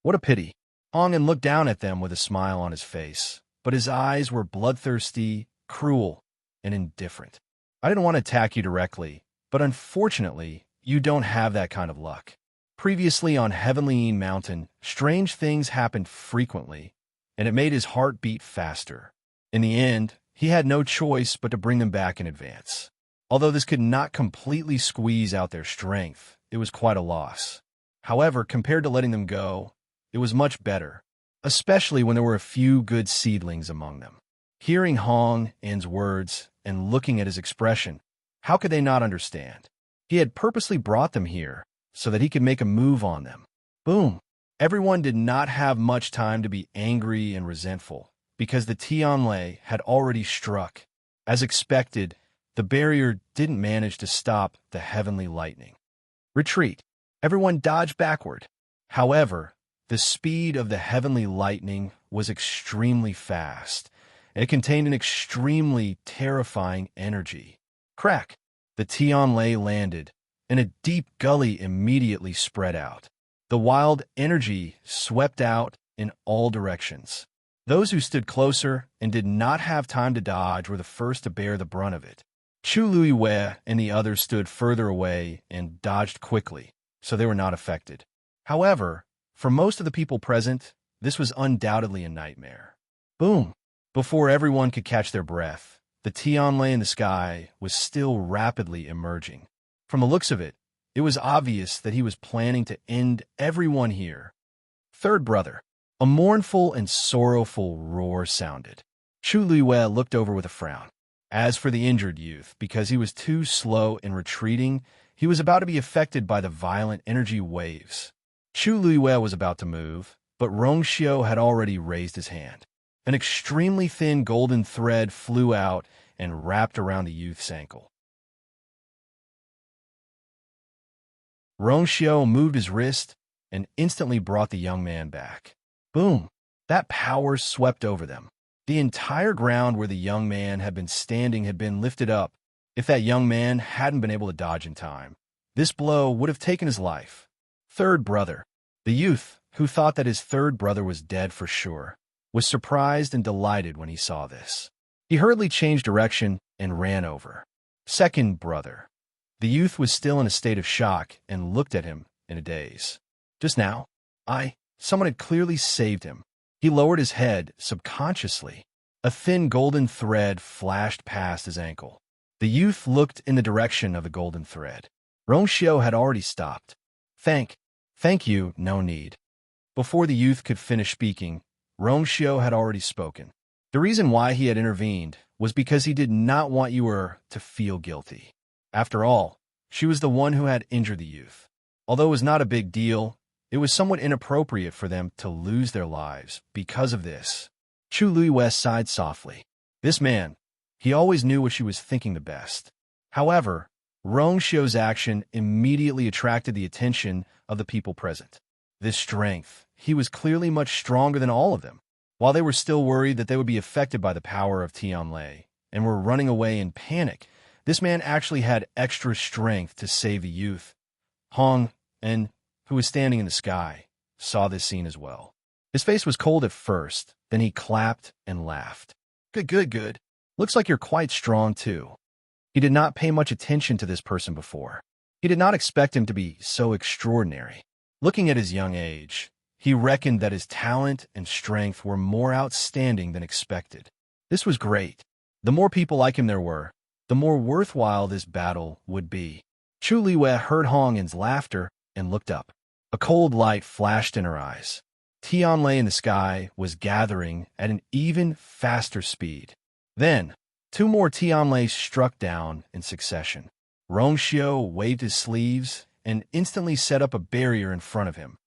What a pity. Hong looked down at them with a smile on his face, but his eyes were bloodthirsty, cruel, and indifferent. "I didn't want to attack you directly, but unfortunately, you don't have that kind of luck. Previously on Heavenly Mountain, strange things happened frequently, and it made his heart beat faster. In the end, he had no choice but to bring them back in advance. Although this could not completely squeeze out their strength, it was quite a loss. However, compared to letting them go, it was much better, especially when there were a few good seedlings among them." Hearing Hong's words and looking at his expression, how could they not understand? He had purposely brought them here so that he could make a move on them. Boom! Everyone did not have much time to be angry and resentful, because the Tianlei had already struck. As expected, the barrier didn't manage to stop the heavenly lightning. Retreat. Everyone dodged backward. However, the speed of the heavenly lightning was extremely fast, and it contained an extremely terrifying energy. Crack! The Tianlei landed, and a deep gully immediately spread out. The wild energy swept out in all directions. Those who stood closer and did not have time to dodge were the first to bear the brunt of it. Chu Luiwei and the others stood further away and dodged quickly, so they were not affected. However, for most of the people present, this was undoubtedly a nightmare. Boom! Before everyone could catch their breath, the Tianlei in the sky was still rapidly emerging. From the looks of it, it was obvious that he was planning to end everyone here. Third brother. A mournful and sorrowful roar sounded. Chu Luiwei looked over with a frown. As for the injured youth, because he was too slow in retreating, he was about to be affected by the violent energy waves. Chu Luiwei was about to move, but Rongxiu had already raised his hand. An extremely thin golden thread flew out and wrapped around the youth's ankle. Rongxiu moved his wrist and instantly brought the young man back. Boom! That power swept over them. The entire ground where the young man had been standing had been lifted up. If that young man hadn't been able to dodge in time, this blow would have taken his life. Third brother. The youth, who thought that his third brother was dead for sure, was surprised and delighted when he saw this. He hurriedly changed direction and ran over. Second brother. The youth was still in a state of shock and looked at him in a daze. Just now, someone had clearly saved him. He lowered his head subconsciously. A thin golden thread flashed past his ankle. The youth looked in the direction of the golden thread. Rongxiu had already stopped. Thank you, no need. Before the youth could finish speaking, Rongxiu had already spoken. The reason why he had intervened was because he did not want you to feel guilty. After all, she was the one who had injured the youth. Although it was not a big deal, it was somewhat inappropriate for them to lose their lives because of this. Chu Luiwei sighed softly. This man, he always knew what she was thinking the best. However, Rongxiu's action immediately attracted the attention of the people present. This strength, he was clearly much stronger than all of them. While they were still worried that they would be affected by the power of Tianlei and were running away in panic, this man actually had extra strength to save the youth. Hong, who was standing in the sky, saw this scene as well. His face was cold at first, then he clapped and laughed. Good. Looks like you're quite strong too. He did not pay much attention to this person before. He did not expect him to be so extraordinary. Looking at his young age, he reckoned that his talent and strength were more outstanding than expected. This was great. The more people like him there were, the more worthwhile this battle would be. Chu Luiwei heard Hong's laughter and looked up. A cold light flashed in her eyes. Tianlei in the sky was gathering at an even faster speed. Then, two more Tianlei struck down in succession. Rongxiu waved his sleeves and instantly set up a barrier in front of him.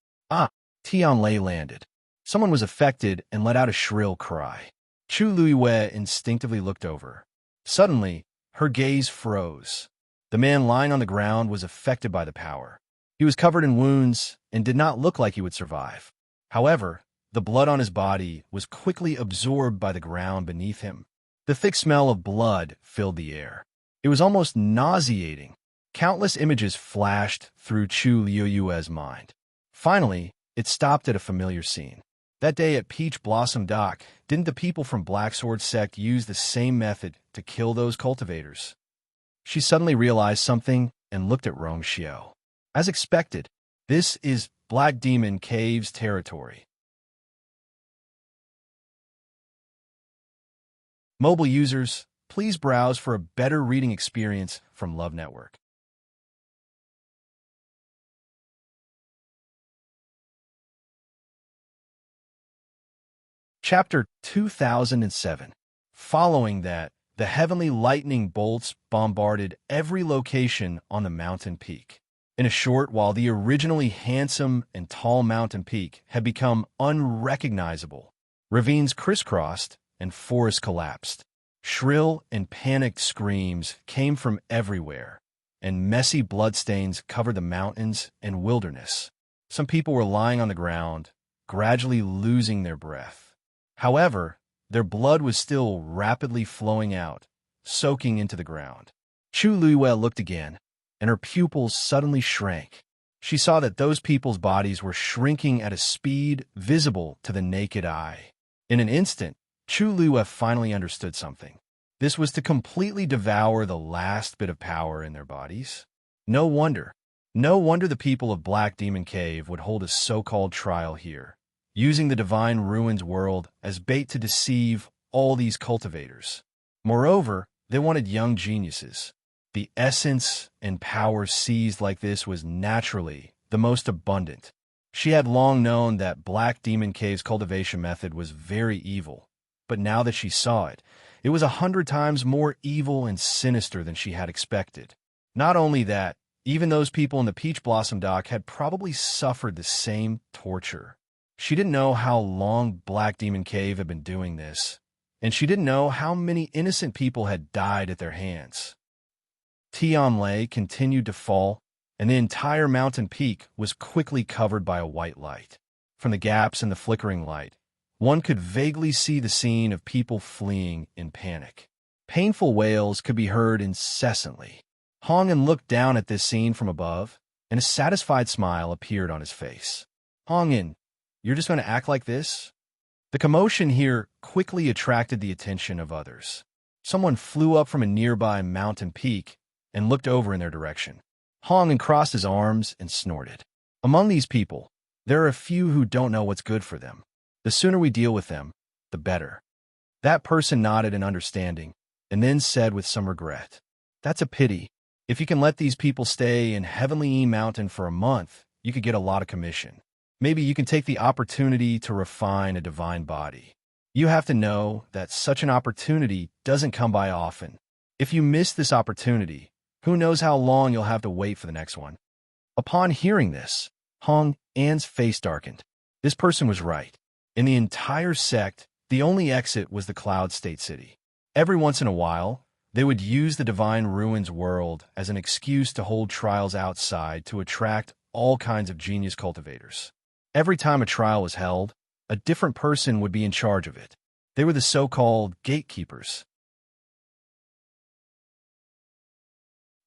Tianlei landed. Someone was affected and let out a shrill cry. Chu Luiwei instinctively looked over. Suddenly, her gaze froze. The man lying on the ground was affected by the power. He was covered in wounds and did not look like he would survive. However, the blood on his body was quickly absorbed by the ground beneath him. The thick smell of blood filled the air. It was almost nauseating. Countless images flashed through Chu Luiwei's mind. Finally, it stopped at a familiar scene. That day at Peach Blossom Dock, didn't the people from Black Sword Sect use the same method to kill those cultivators? She suddenly realized something and looked at Rongxiu. As expected, this is Black Demon Cave's territory. Mobile users, please browse for a better reading experience from Love Network. Chapter 2007. Following that, the heavenly lightning bolts bombarded every location on the mountain peak. In a short while, the originally handsome and tall mountain peak had become unrecognizable. Ravines crisscrossed and forests collapsed. Shrill and panicked screams came from everywhere, and messy bloodstains covered the mountains and wilderness. Some people were lying on the ground, gradually losing their breath. However, Their blood was still rapidly flowing out, soaking into the ground. Chu Luiyue looked again, and her pupils suddenly shrank. She saw that those people's bodies were shrinking at a speed visible to the naked eye. In an instant, Chu Luiyue finally understood something. This was to completely devour the last bit of power in their bodies. No wonder the people of Black Demon Cave would hold a so-called trial here, using the Divine Ruins world as bait to deceive all these cultivators. Moreover, they wanted young geniuses. The essence and power seized like this was naturally the most abundant. She had long known that Black Demon Cave's cultivation method was very evil, but now that she saw it, it was 100 times more evil and sinister than she had expected. Not only that, even those people in the Peach Blossom Dock had probably suffered the same torture. She didn't know how long Black Demon Cave had been doing this, and she didn't know how many innocent people had died at their hands. Tianlei continued to fall, and the entire mountain peak was quickly covered by a white light. From the gaps in the flickering light, one could vaguely see the scene of people fleeing in panic. Painful wails could be heard incessantly. Hong'an looked down at this scene from above, and a satisfied smile appeared on his face. Hong'an, you're just going to act like this? The commotion here quickly attracted the attention of others. Someone flew up from a nearby mountain peak and looked over in their direction. Hong'an crossed his arms and snorted. Among these people, there are a few who don't know what's good for them. The sooner we deal with them, the better. That person nodded in understanding, and then said with some regret, "That's a pity. If you can let these people stay in Heavenly E Mountain for a month, you could get a lot of commission. Maybe you can take the opportunity to refine a divine body. You have to know that such an opportunity doesn't come by often. If you miss this opportunity, who knows how long you'll have to wait for the next one." Upon hearing this, Hong'an's face darkened. This person was right. In the entire sect, the only exit was the Cloud State City. Every once in a while, they would use the Divine Ruins world as an excuse to hold trials outside to attract all kinds of genius cultivators. Every time a trial was held, a different person would be in charge of it. They were the so-called gatekeepers.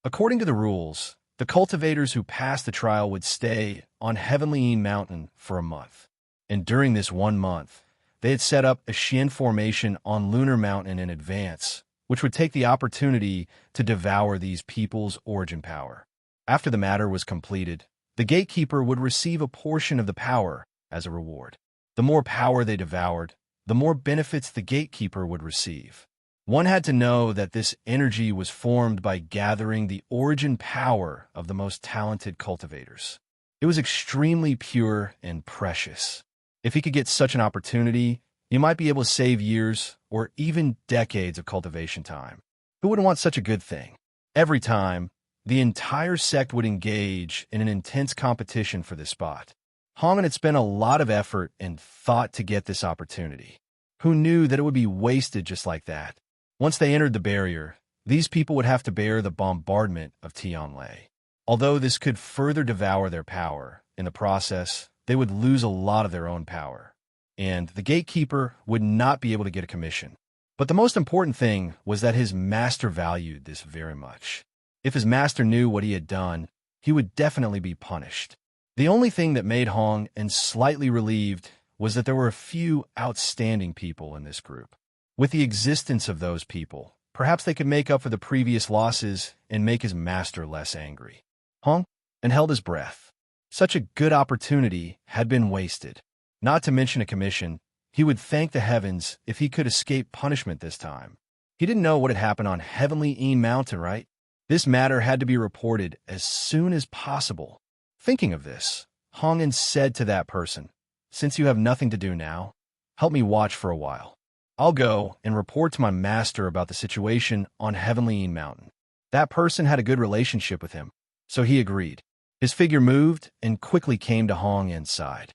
According to the rules, the cultivators who passed the trial would stay on Heavenly E Mountain for a month. And during this 1 month, they had set up a Xian formation on Lunar Mountain in advance, which would take the opportunity to devour these people's origin power. After the matter was completed, the gatekeeper would receive a portion of the power as a reward. The more power they devoured, the more benefits the gatekeeper would receive. One had to know that this energy was formed by gathering the origin power of the most talented cultivators. It was extremely pure and precious. If he could get such an opportunity, he might be able to save years or even decades of cultivation time. Who wouldn't want such a good thing? Every time, the entire sect would engage in an intense competition for this spot. Hong'an had spent a lot of effort and thought to get this opportunity. Who knew that it would be wasted just like that? Once they entered the barrier, these people would have to bear the bombardment of Tianlei. Although this could further devour their power, in the process, they would lose a lot of their own power. And the gatekeeper would not be able to get a commission. But the most important thing was that his master valued this very much. If his master knew what he had done, he would definitely be punished. The only thing that made Hong'an slightly relieved was that there were a few outstanding people in this group. With the existence of those people, perhaps they could make up for the previous losses and make his master less angry. Hong'an held his breath. Such a good opportunity had been wasted. Not to mention a commission, he would thank the heavens if he could escape punishment this time. He didn't know what had happened on Heavenly E Mountain, right? This matter had to be reported as soon as possible. Thinking of this, Hong'an said to that person, "Since you have nothing to do now, help me watch for a while. I'll go and report to my master about the situation on Heavenly E Mountain." That person had a good relationship with him, so he agreed. His figure moved and quickly came to Hong'an's side.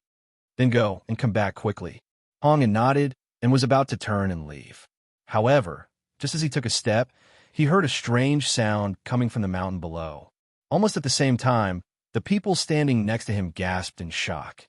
"Then go and come back quickly." Hong'an nodded and was about to turn and leave. However, just as he took a step, he heard a strange sound coming from the mountain below. Almost at the same time, the people standing next to him gasped in shock.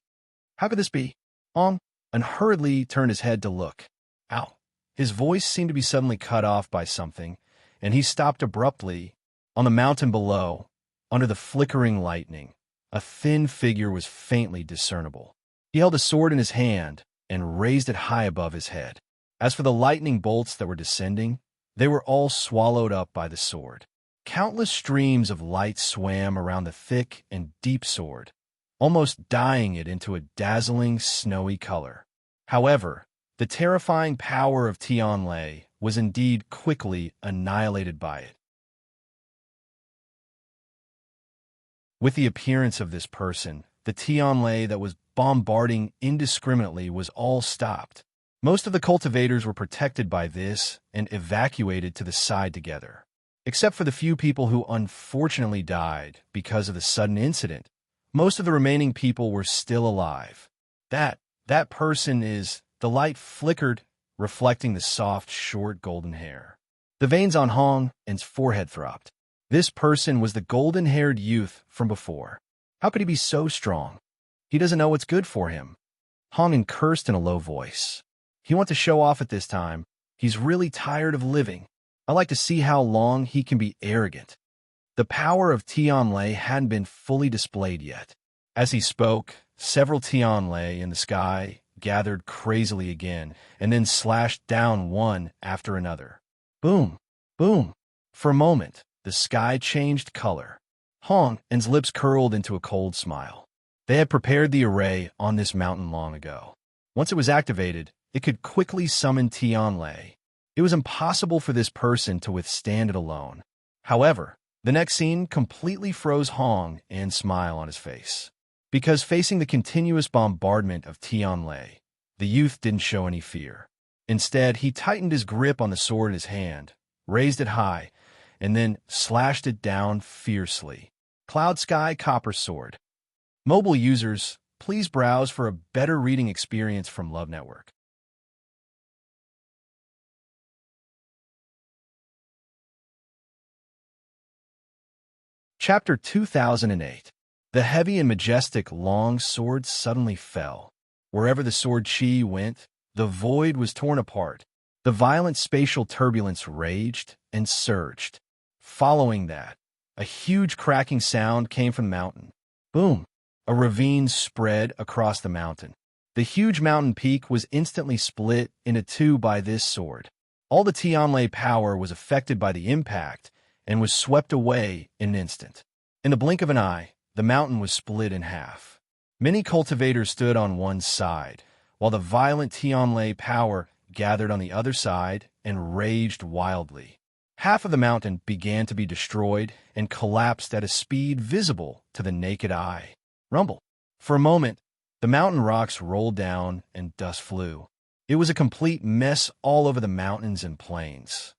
How could this be? Hong'an hurriedly turned his head to look. Ow! His voice seemed to be suddenly cut off by something, and he stopped abruptly. On the mountain below, under the flickering lightning, a thin figure was faintly discernible. He held a sword in his hand and raised it high above his head. As for the lightning bolts that were descending, they were all swallowed up by the sword. Countless streams of light swam around the thick and deep sword, almost dyeing it into a dazzling, snowy color. However, the terrifying power of Tianlei was indeed quickly annihilated by it. With the appearance of this person, the Tianlei that was bombarding indiscriminately was all stopped. Most of the cultivators were protected by this and evacuated to the side together. Except for the few people who unfortunately died because of the sudden incident, most of the remaining people were still alive. That person is... The light flickered, reflecting the soft, short golden hair. The veins on Hong En's forehead throbbed. This person was the golden-haired youth from before. How could he be so strong? He doesn't know what's good for him. Hong En cursed in a low voice. He wants to show off at this time. He's really tired of living. I like to see how long he can be arrogant. The power of Tianlei hadn't been fully displayed yet. As he spoke, several Tianlei in the sky gathered crazily again, and then slashed down one after another. Boom! Boom! For a moment, the sky changed color. Hong En's lips curled into a cold smile. They had prepared the array on this mountain long ago. Once it was activated, it could quickly summon Tianlei. It was impossible for this person to withstand it alone. However, the next scene completely froze Hong En's smile on his face. Because facing the continuous bombardment of Tianlei, the youth didn't show any fear. Instead, he tightened his grip on the sword in his hand, raised it high, and then slashed it down fiercely. Cloud Sky Copper Sword. Mobile users, please browse for a better reading experience from Love Network. Chapter 2008. The heavy and majestic long sword suddenly fell. Wherever the sword chi went, the void was torn apart. The violent spatial turbulence raged and surged. Following that, a huge cracking sound came from the mountain. Boom! A ravine spread across the mountain. The huge mountain peak was instantly split into two by this sword. All the Tianlei power was affected by the impact and was swept away in an instant. In the blink of an eye, the mountain was split in half. Many cultivators stood on one side, while the violent Tianlei power gathered on the other side and raged wildly. Half of the mountain began to be destroyed and collapsed at a speed visible to the naked eye. Rumble. For a moment, the mountain rocks rolled down and dust flew. It was a complete mess all over the mountains and plains.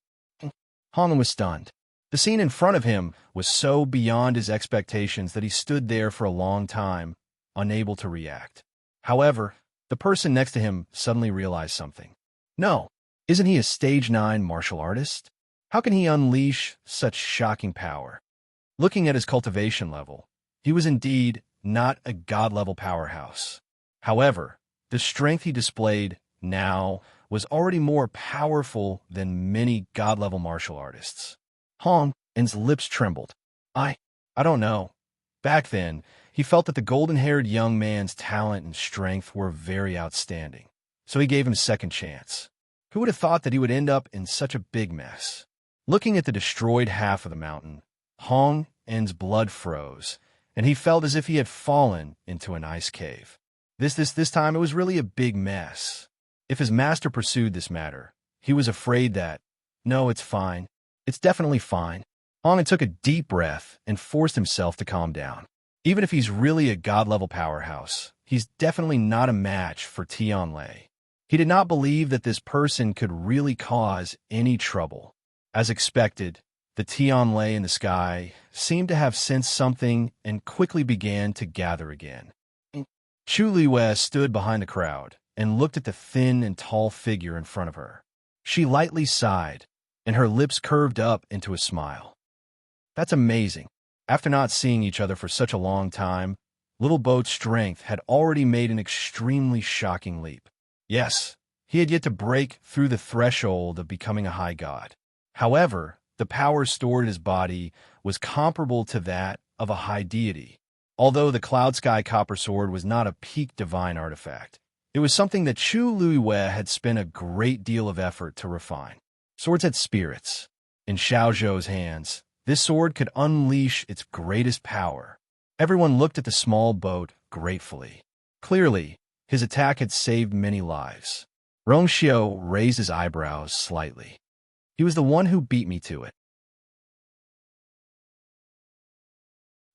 Hong En was stunned. The scene in front of him was so beyond his expectations that he stood there for a long time, unable to react. However, the person next to him suddenly realized something. No, isn't he a stage 9 martial artist? How can he unleash such shocking power? Looking at his cultivation level, he was indeed not a god-level powerhouse. However, the strength he displayed now was already more powerful than many god-level martial artists. Hong En's lips trembled. I don't know. Back then, he felt that the golden-haired young man's talent and strength were very outstanding, so he gave him a second chance. Who would have thought that he would end up in such a big mess? Looking at the destroyed half of the mountain, Hong En's blood froze, and he felt as if he had fallen into an ice cave. This time it was really a big mess. If his master pursued this matter, he was afraid that, no, it's fine. It's definitely fine. Hong En took a deep breath and forced himself to calm down. Even if he's really a god-level powerhouse, he's definitely not a match for Tianlei. He did not believe that this person could really cause any trouble. As expected, the Tianlei in the sky seemed to have sensed something and quickly began to gather again. Chu Liwei stood behind the crowd and looked at the thin and tall figure in front of her. She lightly sighed, and her lips curved up into a smile. That's amazing. After not seeing each other for such a long time, Little Boat's strength had already made an extremely shocking leap. Yes, He had yet to break through the threshold of becoming a high god. However, the power stored in his body was comparable to that of a high deity. Although the Cloud Sky Copper Sword was not a peak divine artifact, it was something that Chu Luiwei had spent a great deal of effort to refine. Swords had spirits. In Xiao Zhou's hands, this sword could unleash its greatest power. Everyone looked at the small boat gratefully. Clearly, his attack had saved many lives. Rong Xiao raised his eyebrows slightly. He was the one who beat me to it.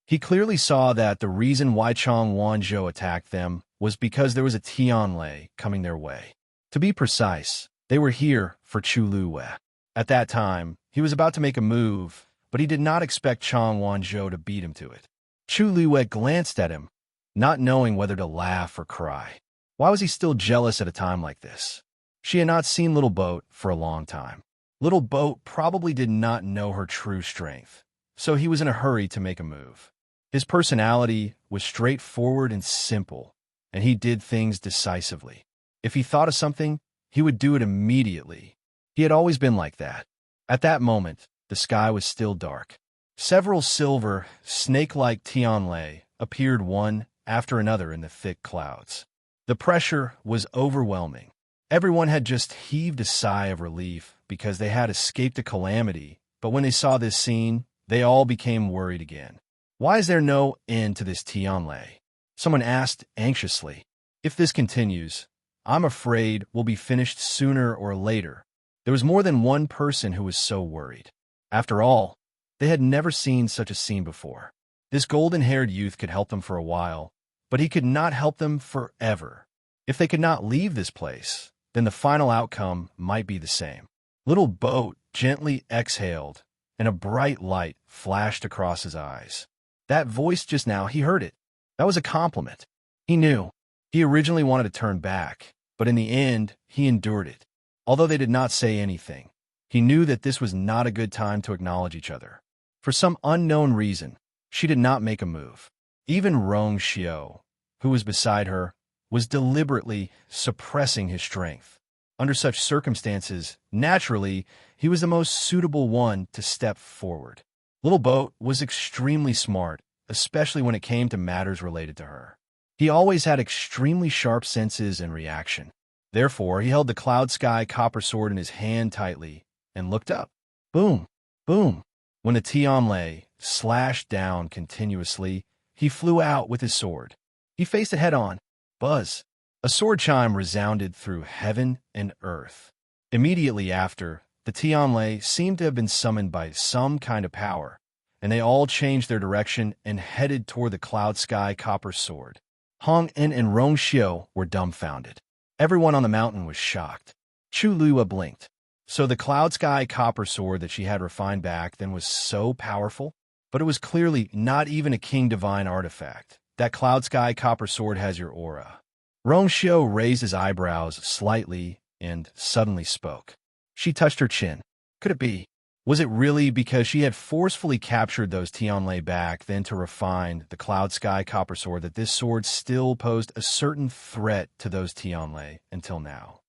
He clearly saw that the reason why Chong Wanzhou attacked them was because there was a Tianlei coming their way. To be precise, they were here for Chu Luiwei. At that time, he was about to make a move, but he did not expect Chong Wanzhou to beat him to it. Chu Luiwei glanced at him, not knowing whether to laugh or cry. Why was he still jealous at a time like this? She had not seen Little Boat for a long time. Little Boat probably did not know her true strength, so he was in a hurry to make a move. His personality was straightforward and simple, and he did things decisively. If he thought of something, he would do it immediately. He had always been like that. At that moment, the sky was still dark. Several silver, snake-like Tianlei appeared one after another in the thick clouds. The pressure was overwhelming. Everyone had just heaved a sigh of relief because they had escaped a calamity, but when they saw this scene, they all became worried again. Why is there no end to this Tianlei? Someone asked anxiously. If this continues, I'm afraid we'll be finished sooner or later. There was more than one person who was so worried. After all, they had never seen such a scene before. This golden-haired youth could help them for a while, but he could not help them forever. If they could not leave this place, then the final outcome might be the same. Little Boat gently exhaled, and a bright light flashed across his eyes. That voice just now, he heard it. That was a compliment. He knew. He originally wanted to turn back, but in the end, he endured it. Although they did not say anything, he knew that this was not a good time to acknowledge each other. For some unknown reason, she did not make a move. Even Rong Xiao, who was beside her, was deliberately suppressing his strength. Under such circumstances, naturally, he was the most suitable one to step forward. Little Boat was extremely smart, especially when it came to matters related to her. He always had extremely sharp senses and reaction. Therefore, he held the Cloud Sky Copper Sword in his hand tightly and looked up. Boom! Boom! When the Tianlei slashed down continuously, he flew out with his sword. He faced it head-on. Buzz! A sword chime resounded through heaven and earth. Immediately after, the Tianlei seemed to have been summoned by some kind of power, and they all changed their direction and headed toward the Cloud Sky Copper Sword. Hong En and Rong Xiao were dumbfounded. Everyone on the mountain was shocked. Chu Luiwei blinked. So the Cloud Sky Copper Sword that she had refined back then was so powerful? But it was clearly not even a King Divine artifact. That Cloud Sky Copper Sword has your aura. Rong Xiao raised his eyebrows slightly and suddenly spoke. She touched her chin. Could it be? Was it really because she had forcefully captured those Tianlei back then to refine the Cloud Sky Copper Sword that this sword still posed a certain threat to those Tianlei until now?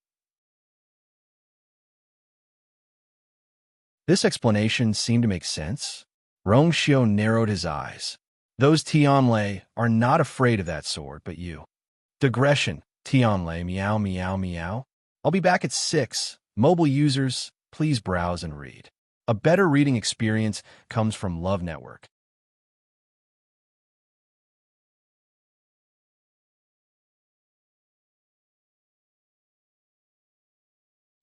This explanation seemed to make sense. Rong Xiao narrowed his eyes. Those Tianlei are not afraid of that sword, but you. Digression. Tianlei, meow, meow, meow. I'll be back at 6. Mobile users, please browse and read. A better reading experience comes from Love Network.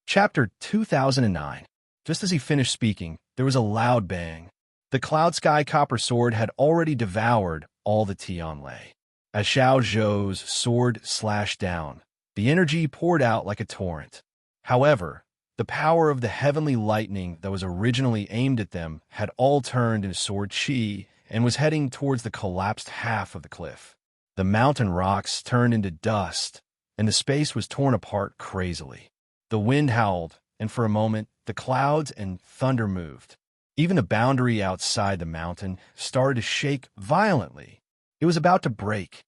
Chapter 2009. Just as he finished speaking, there was a loud bang. The Cloud Sky Copper Sword had already devoured all the Tianlei. As Xiao Zhou's sword slashed down, the energy poured out like a torrent. However, the power of the heavenly lightning that was originally aimed at them had all turned into sword chi and was heading towards the collapsed half of the cliff. The mountain rocks turned into dust, and the space was torn apart crazily. The wind howled, and for a moment, the clouds and thunder moved. Even the boundary outside the mountain started to shake violently. It was about to break.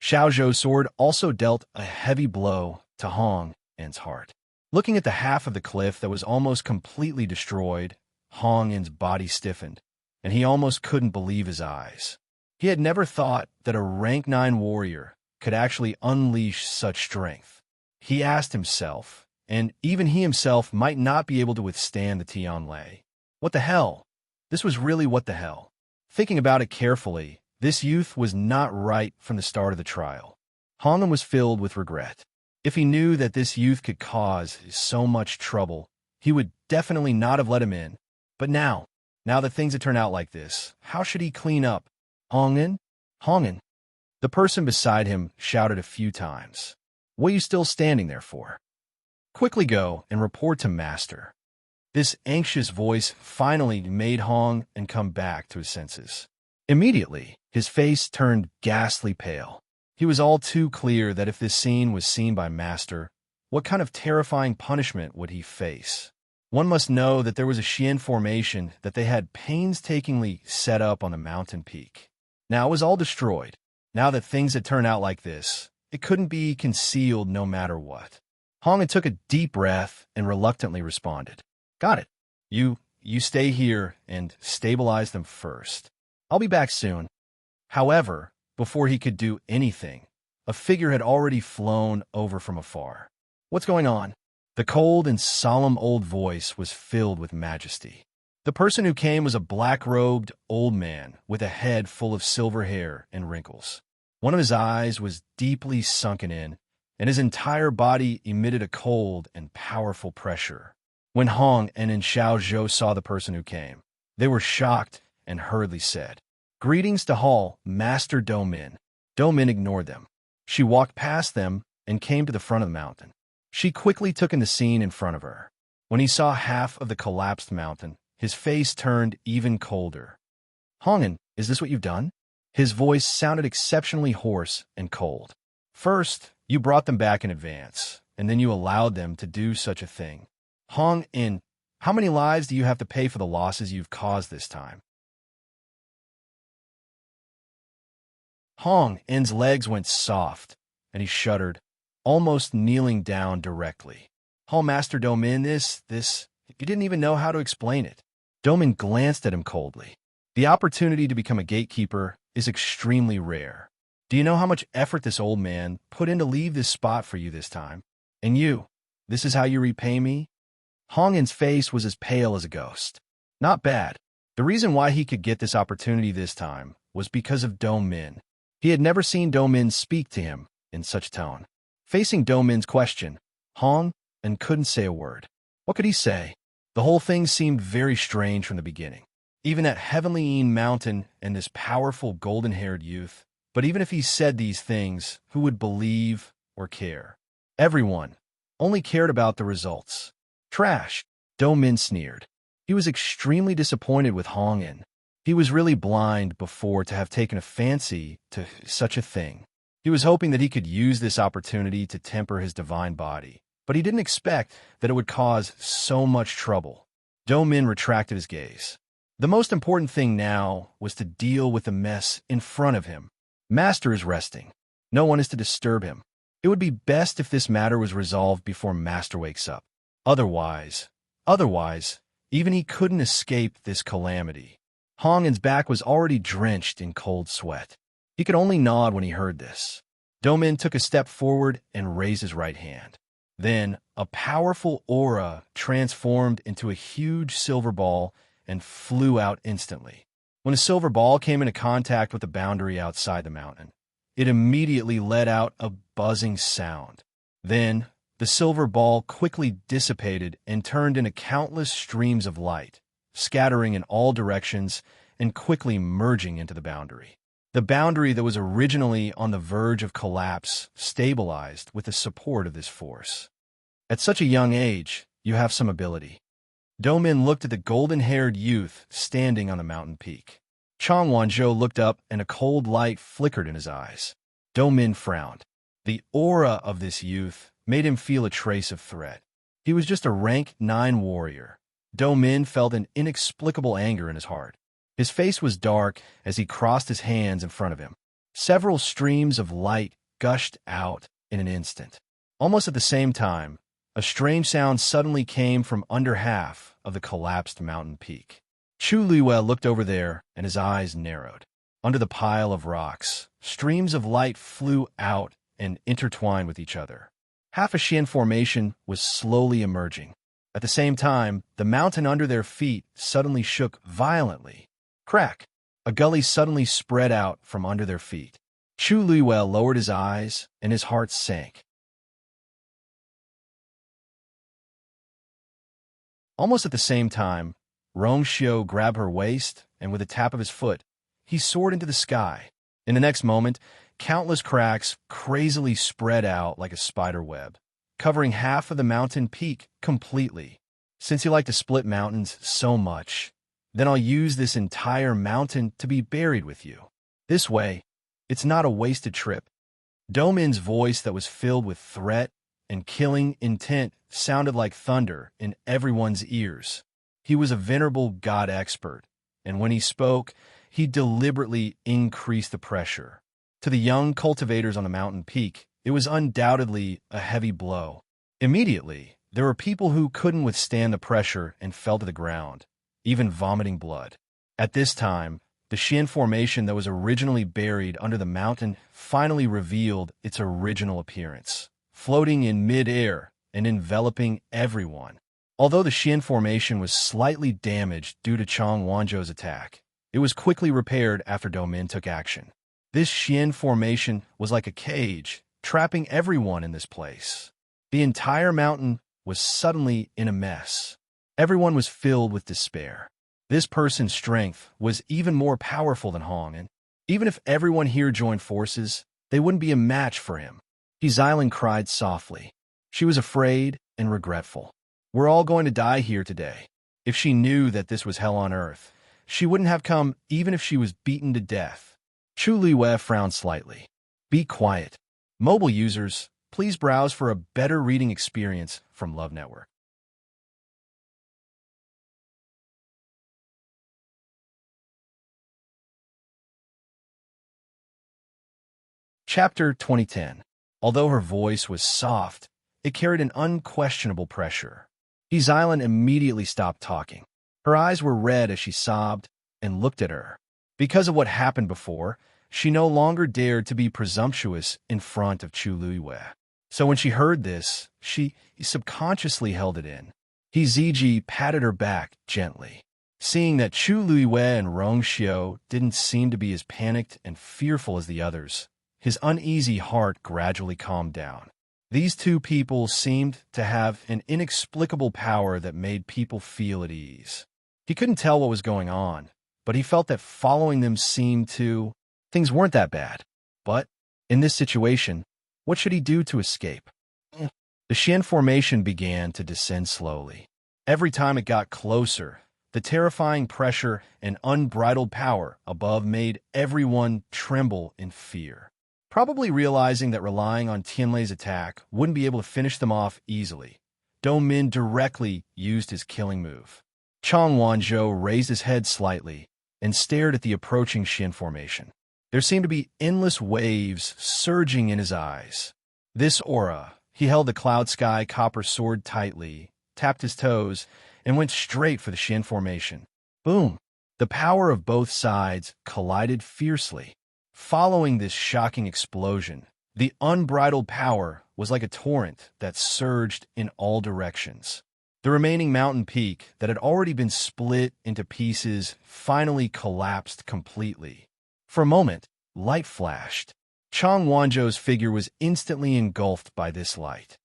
Xiao Zhou's sword also dealt a heavy blow to Hong En's heart. Looking at the half of the cliff that was almost completely destroyed, Hong En's body stiffened, and he almost couldn't believe his eyes. He had never thought that a rank 9 warrior could actually unleash such strength. He asked himself, and even he himself might not be able to withstand the Tianlei. What the hell? This was really what the hell. Thinking about it carefully, this youth was not right from the start of the trial. Hong En was filled with regret. If he knew that this youth could cause so much trouble, he would definitely not have let him in. But now that things had turned out like this, how should he clean up? Hong En? Hong En? The person beside him shouted a few times. What are you still standing there for? Quickly go and report to Master. This anxious voice finally made Hong En come back to his senses. Immediately, his face turned ghastly pale. He was all too clear that if this scene was seen by Master, what kind of terrifying punishment would he face? One must know that there was a Xian formation that they had painstakingly set up on the mountain peak. Now it was all destroyed. Now that things had turned out like this, it couldn't be concealed no matter what. Hong En took a deep breath and reluctantly responded. Got it. You stay here and stabilize them first. I'll be back soon. However, before he could do anything, a figure had already flown over from afar. What's going on? The cold and solemn old voice was filled with majesty. The person who came was a black-robed old man with a head full of silver hair and wrinkles. One of his eyes was deeply sunken in, and his entire body emitted a cold and powerful pressure. When Hong En and Xiao Zhou saw the person who came, they were shocked and hurriedly said, "Greetings to Hall, Master Domin." Domin ignored them. She walked past them and came to the front of the mountain. She quickly took in the scene in front of her. When he saw half of the collapsed mountain, his face turned even colder. "Hong En, is this what you've done?" His voice sounded exceptionally hoarse and cold. "First, you brought them back in advance, and then you allowed them to do such a thing. Hong En, how many lives do you have to pay for the losses you've caused this time?" Hong En's legs went soft, and he shuddered, almost kneeling down directly. "Hall Master Domin, this, you didn't even know how to explain it." Domin glanced at him coldly. "The opportunity to become a gatekeeper is extremely rare. Do you know how much effort this old man put in to leave this spot for you this time? And this is how you repay me?" Hong En's face was as pale as a ghost. Not bad. The reason why he could get this opportunity this time was because of Domin. He had never seen Domin speak to him in such tone. Facing Domin's question, Hong En couldn't say a word. What could he say? The whole thing seemed very strange from the beginning. Even that heavenly Een mountain and this powerful golden-haired youth. But even if he said these things, who would believe or care? Everyone only cared about the results. Trash, Domin sneered. He was extremely disappointed with Hong En. He was really blind before to have taken a fancy to such a thing. He was hoping that he could use this opportunity to temper his divine body, but he didn't expect that it would cause so much trouble. Domin retracted his gaze. The most important thing now was to deal with the mess in front of him. Master is resting. No one is to disturb him. It would be best if this matter was resolved before Master wakes up. Otherwise, even he couldn't escape this calamity. Hong En's back was already drenched in cold sweat. He could only nod when he heard this. Domin took a step forward and raised his right hand. Then, a powerful aura transformed into a huge silver ball and flew out instantly. When a silver ball came into contact with the boundary outside the mountain, it immediately let out a buzzing sound. Then, the silver ball quickly dissipated and turned into countless streams of light, scattering in all directions and quickly merging into the boundary. The boundary that was originally on the verge of collapse stabilized with the support of this force. At such a young age, you have some ability. Domin looked at the golden-haired youth standing on the mountain peak. Chang Wanzhou looked up and a cold light flickered in his eyes. Domin frowned. The aura of this youth made him feel a trace of threat. He was just a rank 9 warrior. Domin felt an inexplicable anger in his heart. His face was dark as he crossed his hands in front of him. Several streams of light gushed out in an instant. Almost at the same time, A strange sound suddenly came from under half of the collapsed mountain peak. Chu Luiwe looked over there, and his eyes narrowed. Under the pile of rocks, streams of light flew out and intertwined with each other. Half a Xian formation was slowly emerging. At the same time, the mountain under their feet suddenly shook violently. Crack! A gully suddenly spread out from under their feet. Chu Luiwe lowered his eyes, and his heart sank. Almost at the same time, Rongxiu grabbed her waist, and with a tap of his foot, he soared into the sky. In the next moment, countless cracks crazily spread out like a spider web, covering half of the mountain peak completely. Since you like to split mountains so much, then I'll use this entire mountain to be buried with you. This way, it's not a wasted trip. Domin's voice that was filled with threat and killing intent sounded like thunder in everyone's ears. He was a venerable god expert, and when he spoke, he deliberately increased the pressure. To the young cultivators on the mountain peak, it was undoubtedly a heavy blow. Immediately, there were people who couldn't withstand the pressure and fell to the ground, even vomiting blood. At this time, the Xian formation that was originally buried under the mountain finally revealed its original appearance, floating in mid-air and enveloping everyone. Although the Xian formation was slightly damaged due to Chang Wanzhou's attack, it was quickly repaired after Domin took action. This Xian formation was like a cage, trapping everyone in this place. The entire mountain was suddenly in a mess. Everyone was filled with despair. This person's strength was even more powerful than Hong, and even if everyone here joined forces, they wouldn't be a match for him. Xiaolin cried softly. She was afraid and regretful. We're all going to die here today. If she knew that this was hell on earth, she wouldn't have come even if she was beaten to death. Chu Luiwe frowned slightly. Be quiet. Mobile users, please browse for a better reading experience from Love Network. Chapter 2010. Although her voice was soft, it carried an unquestionable pressure. Xiaolin immediately stopped talking. Her eyes were red as she sobbed and looked at her. Because of what happened before, she no longer dared to be presumptuous in front of Chu Luiwe. So when she heard this, she subconsciously held it in. Ziji patted her back gently. Seeing that Chu Luiwe and Rongxiu didn't seem to be as panicked and fearful as the others, his uneasy heart gradually calmed down. These two people seemed to have an inexplicable power that made people feel at ease. He couldn't tell what was going on, but he felt that following them seemed to... Things weren't that bad. But, in this situation, what should he do to escape? The Xian formation began to descend slowly. Every time it got closer, the terrifying pressure and unbridled power above made everyone tremble in fear. Probably realizing that relying on Tianlei's attack wouldn't be able to finish them off easily, Domin directly used his killing move. Chang Wanzhou raised his head slightly and stared at the approaching Xian formation. There seemed to be endless waves surging in his eyes. This aura, he held the cloud sky copper sword tightly, tapped his toes, and went straight for the Xian formation. Boom! The power of both sides collided fiercely. Following this shocking explosion, the unbridled power was like a torrent that surged in all directions. The remaining mountain peak that had already been split into pieces finally collapsed completely. For a moment, light flashed. Chang Wanzhou's figure was instantly engulfed by this light.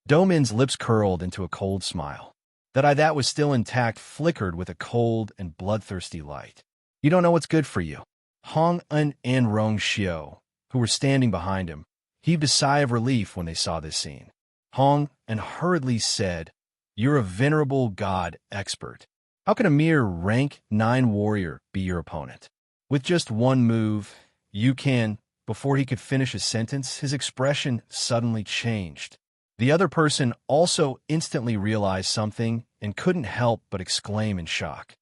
Domin's lips curled into a cold smile. That eye that was still intact flickered with a cold and bloodthirsty light. You don't know what's good for you. Hong En and Rongxiu, who were standing behind him, heaved a sigh of relief when they saw this scene. Hong En hurriedly said, "You're a venerable god expert. How can a mere rank 9 warrior be your opponent? With just one move, you can..." Before he could finish his sentence, his expression suddenly changed. The other person also instantly realized something and couldn't help but exclaim in shock.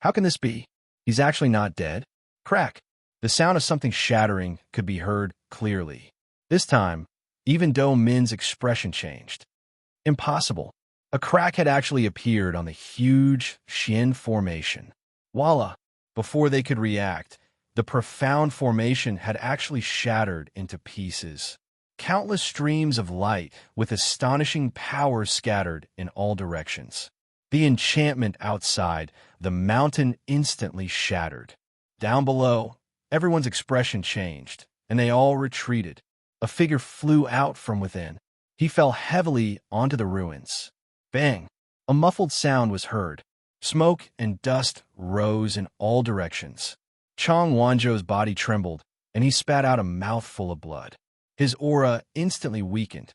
How can this be? He's actually not dead? Crack! The sound of something shattering could be heard clearly. This time, even Do Min's expression changed. Impossible. A crack had actually appeared on the huge Xian formation. Voila! Before they could react, the profound formation had actually shattered into pieces. Countless streams of light with astonishing power scattered in all directions. The enchantment outside, the mountain instantly shattered. Down below, everyone's expression changed, and they all retreated. A figure flew out from within. He fell heavily onto the ruins. Bang! A muffled sound was heard. Smoke and dust rose in all directions. Chong Wanzhou's body trembled, and he spat out a mouthful of blood. His aura instantly weakened.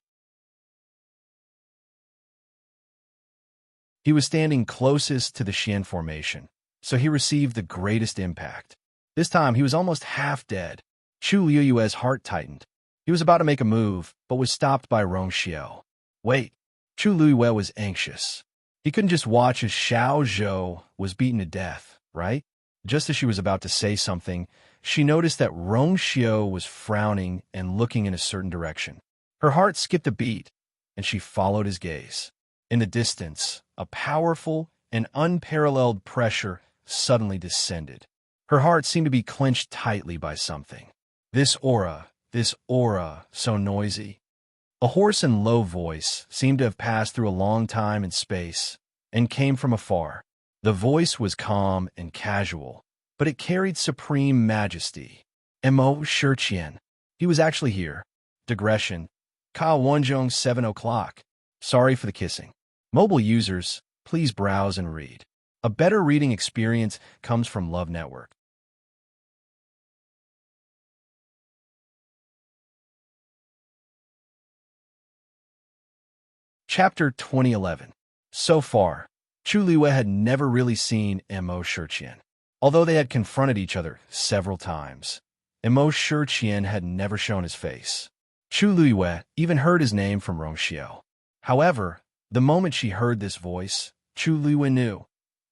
He was standing closest to the Xian formation, so he received the greatest impact. This time, he was almost half dead. Chu Liuyue's heart tightened. He was about to make a move, but was stopped by Rong Xiao. Wait, Chu Liyue was anxious. He couldn't just watch as Xiao Zhou was beaten to death, right? Just as she was about to say something, she noticed that Rong Xiao was frowning and looking in a certain direction. Her heart skipped a beat, and she followed his gaze. In the distance, a powerful and unparalleled pressure suddenly descended. Her heart seemed to be clenched tightly by something. This aura, so noisy. A hoarse and low voice seemed to have passed through a long time and space and came from afar. The voice was calm and casual, but it carried supreme majesty. Mo Shiqian. He was actually here. Digression. Ka Wenzhong 7 o'clock. Sorry for the kissing. Mobile users, please browse and read. A better reading experience comes from Love Network. Chapter 2011. So far, Chu Liyue had never really seen Mo Shiqian. Although they had confronted each other several times, Mo Shiqian had never shown his face. Chu Liyue even heard his name from Rong Xiao. However, the moment she heard this voice, Chu Liyue knew.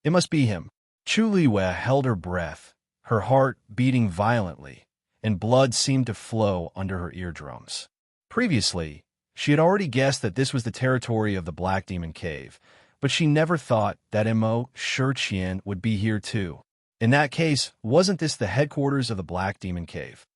It must be him. Chu Liyue held her breath, her heart beating violently, and blood seemed to flow under her eardrums. Previously, she had already guessed that this was the territory of the Black Demon Cave, but she never thought that Mo Shiqian would be here too. In that case, wasn't this the headquarters of the Black Demon Cave?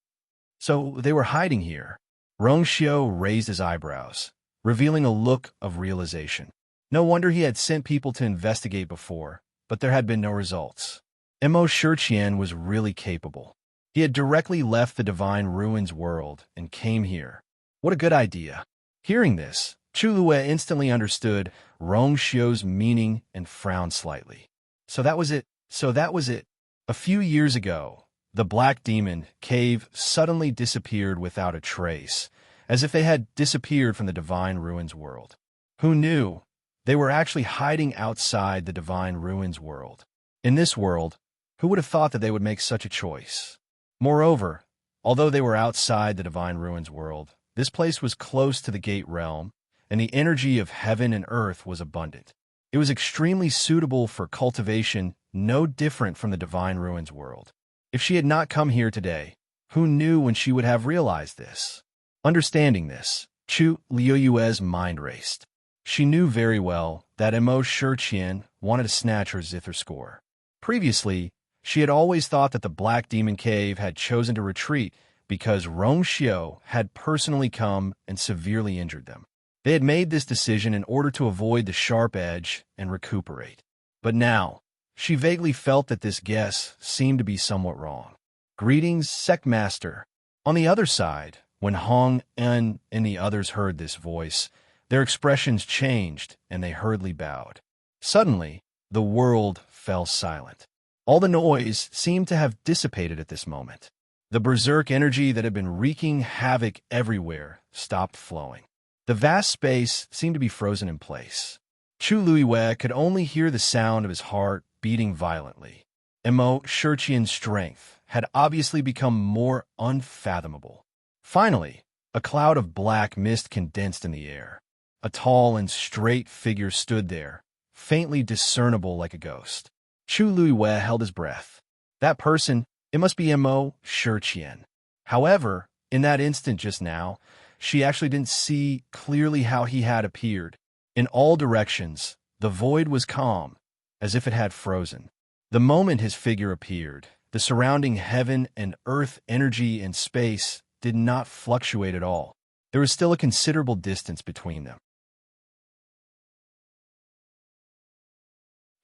So they were hiding here. Rong Xiao raised his eyebrows, revealing a look of realization. No wonder he had sent people to investigate before, but there had been no results. Mo Shiqian was really capable. He had directly left the Divine Ruins world and came here. What a good idea. Hearing this, Chu Liyue instantly understood Rong Xiao's meaning and frowned slightly. So that was it. A few years ago, the Black Demon Cave suddenly disappeared without a trace, as if they had disappeared from the Divine Ruins world. Who knew? They were actually hiding outside the Divine Ruins world. In this world, who would have thought that they would make such a choice? Moreover, although they were outside the Divine Ruins world, this place was close to the Gate Realm, and the energy of heaven and earth was abundant. It was extremely suitable for cultivation, no different from the Divine Ruins world. If she had not come here today, who knew when she would have realized this? Understanding this, Chu Liyue's mind raced. She knew very well that Mo Shiqian wanted to snatch her zither score. Previously, she had always thought that the Black Demon Cave had chosen to retreat because Rong Xiao had personally come and severely injured them. They had made this decision in order to avoid the sharp edge and recuperate. But now, she vaguely felt that this guess seemed to be somewhat wrong. Greetings, Sect Master. On the other side, when Hong En and the others heard this voice, their expressions changed and they hurriedly bowed. Suddenly, the world fell silent. All the noise seemed to have dissipated at this moment. The berserk energy that had been wreaking havoc everywhere stopped flowing. The vast space seemed to be frozen in place. Chu Liyue could only hear the sound of his heart beating violently. Mo Shiqian's strength had obviously become more unfathomable. Finally, a cloud of black mist condensed in the air. A tall and straight figure stood there, faintly discernible like a ghost. Chu Liyue held his breath. That person, it must be Mo Shiqian. However, in that instant just now, she actually didn't see clearly how he had appeared. In all directions, the void was calm, as if it had frozen. The moment his figure appeared, the surrounding heaven and earth energy and space did not fluctuate at all. There was still a considerable distance between them.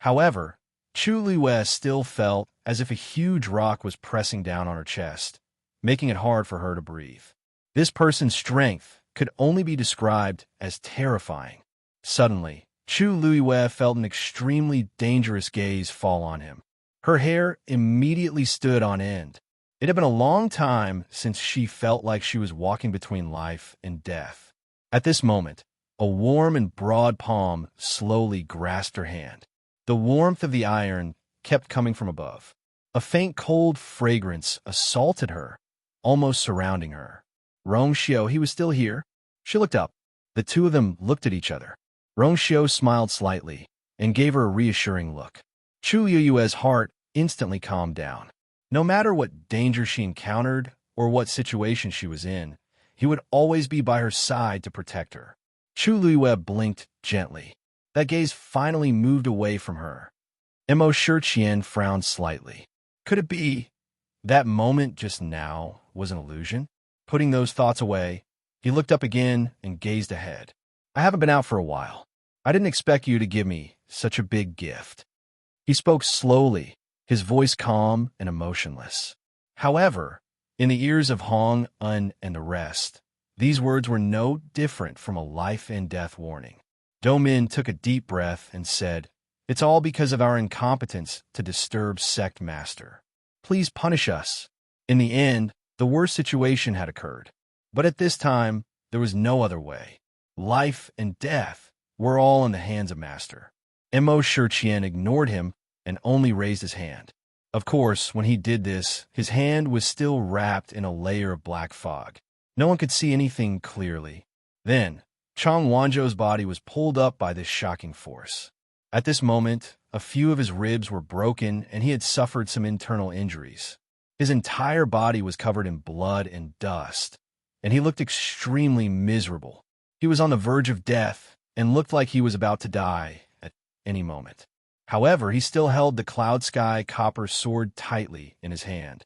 However, Chu Liwei still felt as if a huge rock was pressing down on her chest, making it hard for her to breathe. This person's strength could only be described as terrifying. Suddenly, Chu Liwei felt an extremely dangerous gaze fall on him. Her hair immediately stood on end. It had been a long time since she felt like she was walking between life and death. At this moment, a warm and broad palm slowly grasped her hand. The warmth of the iron kept coming from above. A faint cold fragrance assaulted her, almost surrounding her. Rongxiu, he was still here. She looked up. The two of them looked at each other. Rongxiu smiled slightly and gave her a reassuring look. Chu Yue's heart instantly calmed down. No matter what danger she encountered or what situation she was in, he would always be by her side to protect her. Chu Liwei blinked gently. That gaze finally moved away from her. Mo Shiqian frowned slightly. Could it be that moment just now was an illusion? Putting those thoughts away, he looked up again and gazed ahead. I haven't been out for a while. I didn't expect you to give me such a big gift. He spoke slowly, his voice calm and emotionless. However, in the ears of Hong Un and the rest, these words were no different from a life and death warning. Domin took a deep breath and said, "It's all because of our incompetence to disturb Sect Master. Please punish us." In the end, the worst situation had occurred. But at this time, there was no other way. Life and death were all in the hands of Master. Mo Shiqian ignored him and only raised his hand. Of course, when he did this, his hand was still wrapped in a layer of black fog. No one could see anything clearly. Then, Chang Wanzhou's body was pulled up by this shocking force. At this moment, a few of his ribs were broken and he had suffered some internal injuries. His entire body was covered in blood and dust, and he looked extremely miserable. He was on the verge of death and looked like he was about to die at any moment. However, he still held the Cloud Sky copper sword tightly in his hand.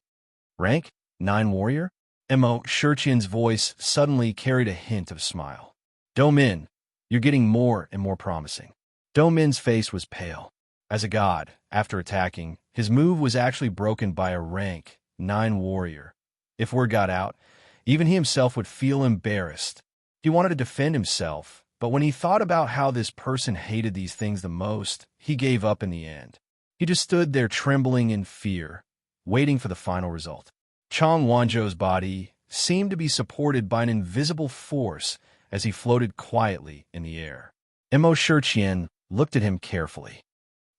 Rank? 9 warrior? Mo Shiqian's voice suddenly carried a hint of smile. Domin, you're getting more and more promising. Domin's face was pale. As a god, after attacking, his move was actually broken by a rank 9 warrior. If word got out, even he himself would feel embarrassed. He wanted to defend himself, but when he thought about how this person hated these things the most, he gave up in the end. He just stood there trembling in fear, waiting for the final result. Chang Wanzhou's body seemed to be supported by an invisible force as he floated quietly in the air. Mo Shiqian looked at him carefully.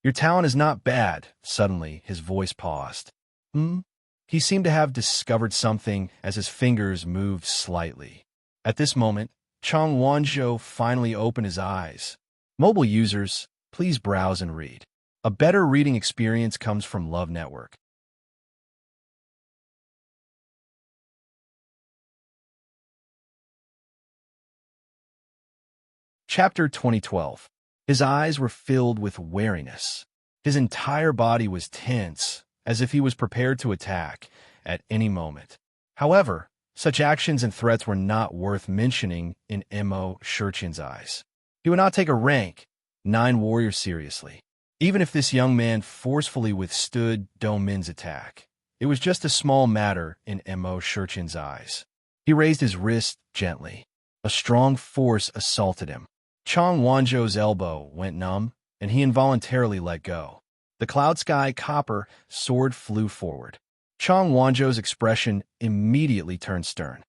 Your talent is not bad. Suddenly, his voice paused. He seemed to have discovered something as his fingers moved slightly. At this moment, Chang Wanzhou finally opened his eyes. Mobile users, please browse and read. A better reading experience comes from Love Network. Chapter 2012. His eyes were filled with wariness. His entire body was tense, as if he was prepared to attack at any moment. However, such actions and threats were not worth mentioning in Mo Shiqian's eyes. He would not take a rank 9 warrior seriously, even if this young man forcefully withstood Domin's attack. It was just a small matter in Mo Shiqian's eyes. He raised his wrist gently. A strong force assaulted him. Chang Wanzhou's elbow went numb, and he involuntarily let go. The Cloud Sky copper sword flew forward. Chang Wanzhou's expression immediately turned stern.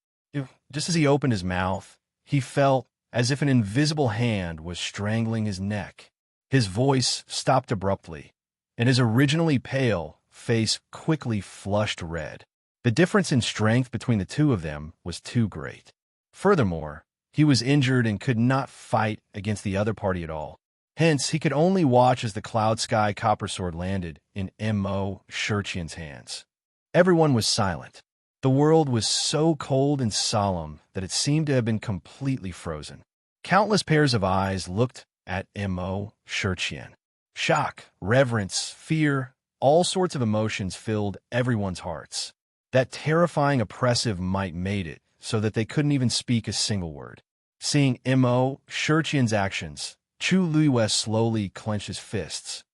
Just as he opened his mouth, he felt as if an invisible hand was strangling his neck. His voice stopped abruptly, and his originally pale face quickly flushed red. The difference in strength between the two of them was too great. Furthermore, he was injured and could not fight against the other party at all. Hence, he could only watch as the Cloud Sky copper sword landed in Mo Shiqian's hands. Everyone was silent. The world was so cold and solemn that it seemed to have been completely frozen. Countless pairs of eyes looked at Mo Shurchen. Shock, reverence, fear, all sorts of emotions filled everyone's hearts. That terrifying oppressive might made it so that they couldn't even speak a single word. Seeing Mo Shurchen's actions, Chu Luiwe slowly clenched his fists.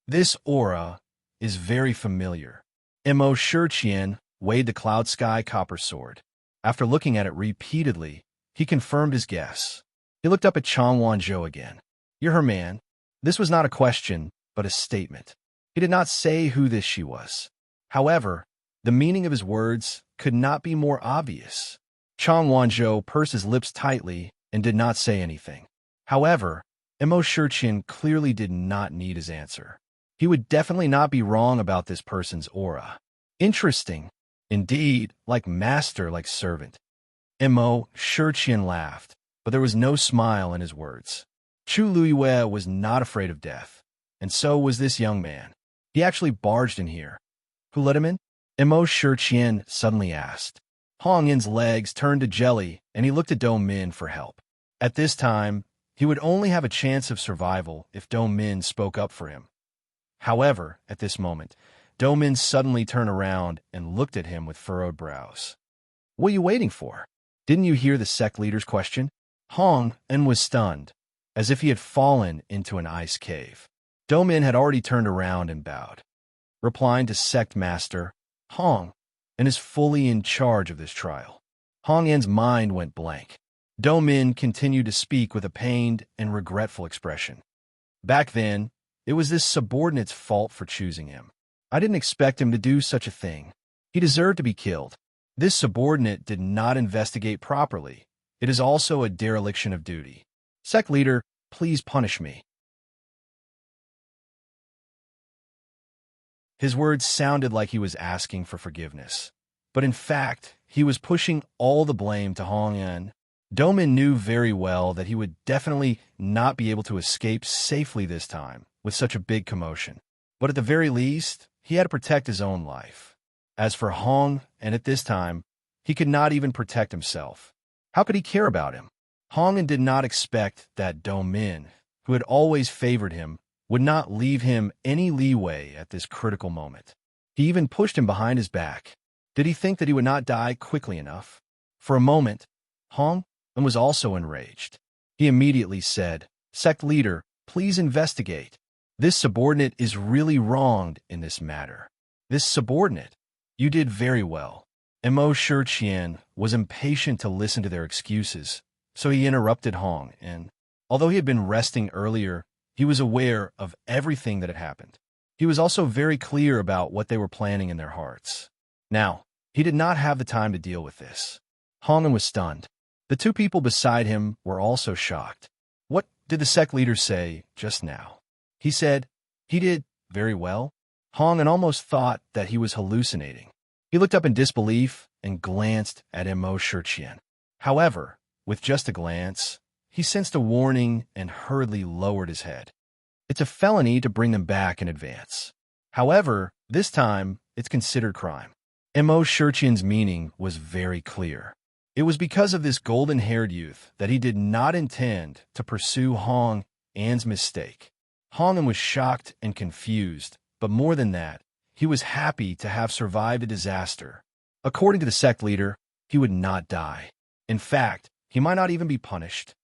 This aura is very familiar. Mo Shurchen weighed the cloud sky copper sword. After looking at it repeatedly, he confirmed his guess. He looked up at Chang Wanzhou again. You're her man. This was not a question, but a statement. He did not say who this she was. However, the meaning of his words could not be more obvious. Chang Wanzhou pursed his lips tightly and did not say anything. However, Mo Shurchen clearly did not need his answer. He would definitely not be wrong about this person's aura. Interesting. Indeed, like master, like servant. Mo Shurchen laughed, but there was no smile in his words. Chu Luiwe was not afraid of death, and so was this young man. He actually barged in here. Who let him in? Mo Shurchen suddenly asked. Hong Yin's legs turned to jelly, and he looked at Do Min for help. At this time, he would only have a chance of survival if Do Min spoke up for him. However, at this moment, Do Min suddenly turned around and looked at him with furrowed brows. What are you waiting for? Didn't you hear the sect leader's question? Hong Yin was stunned, as if he had fallen into an ice cave. Do Min had already turned around and bowed. Replying to sect master, Hong Yin is fully in charge of this trial. Hong Yin's mind went blank. Do Min continued to speak with a pained and regretful expression. Back then, it was this subordinate's fault for choosing him. I didn't expect him to do such a thing. He deserved to be killed. This subordinate did not investigate properly. It is also a dereliction of duty. Sect leader, please punish me. His words sounded like he was asking for forgiveness. But in fact, he was pushing all the blame to Hong Yin. Do Min knew very well that he would definitely not be able to escape safely this time with such a big commotion. But at the very least, he had to protect his own life. As for Hong, and at this time, he could not even protect himself. How could he care about him? Hong Yin did not expect that Do Min, who had always favored him, would not leave him any leeway at this critical moment. He even pushed him behind his back. Did he think that he would not die quickly enough? For a moment, Hong Yin was also enraged. He immediately said, Sect leader, please investigate. This subordinate is really wronged in this matter. This subordinate, you did very well. Mo Shurchen was impatient to listen to their excuses, so he interrupted Hong, and although he had been resting earlier, he was aware of everything that had happened. He was also very clear about what they were planning in their hearts. Now, he did not have the time to deal with this. Hong Yin was stunned. The two people beside him were also shocked. What did the sect leader say just now? He said, he did very well. Hong Yin almost thought that he was hallucinating. He looked up in disbelief and glanced at Mo Shurchen. However, with just a glance, he sensed a warning and hurriedly lowered his head. It's a felony to bring them back in advance. However, this time, it's considered crime. Mo Shurchen's meaning was very clear. It was because of this golden-haired youth that he did not intend to pursue Hong Yin's mistake. Hong Yin was shocked and confused, but more than that, he was happy to have survived a disaster. According to the sect leader, he would not die. In fact, he might not even be punished.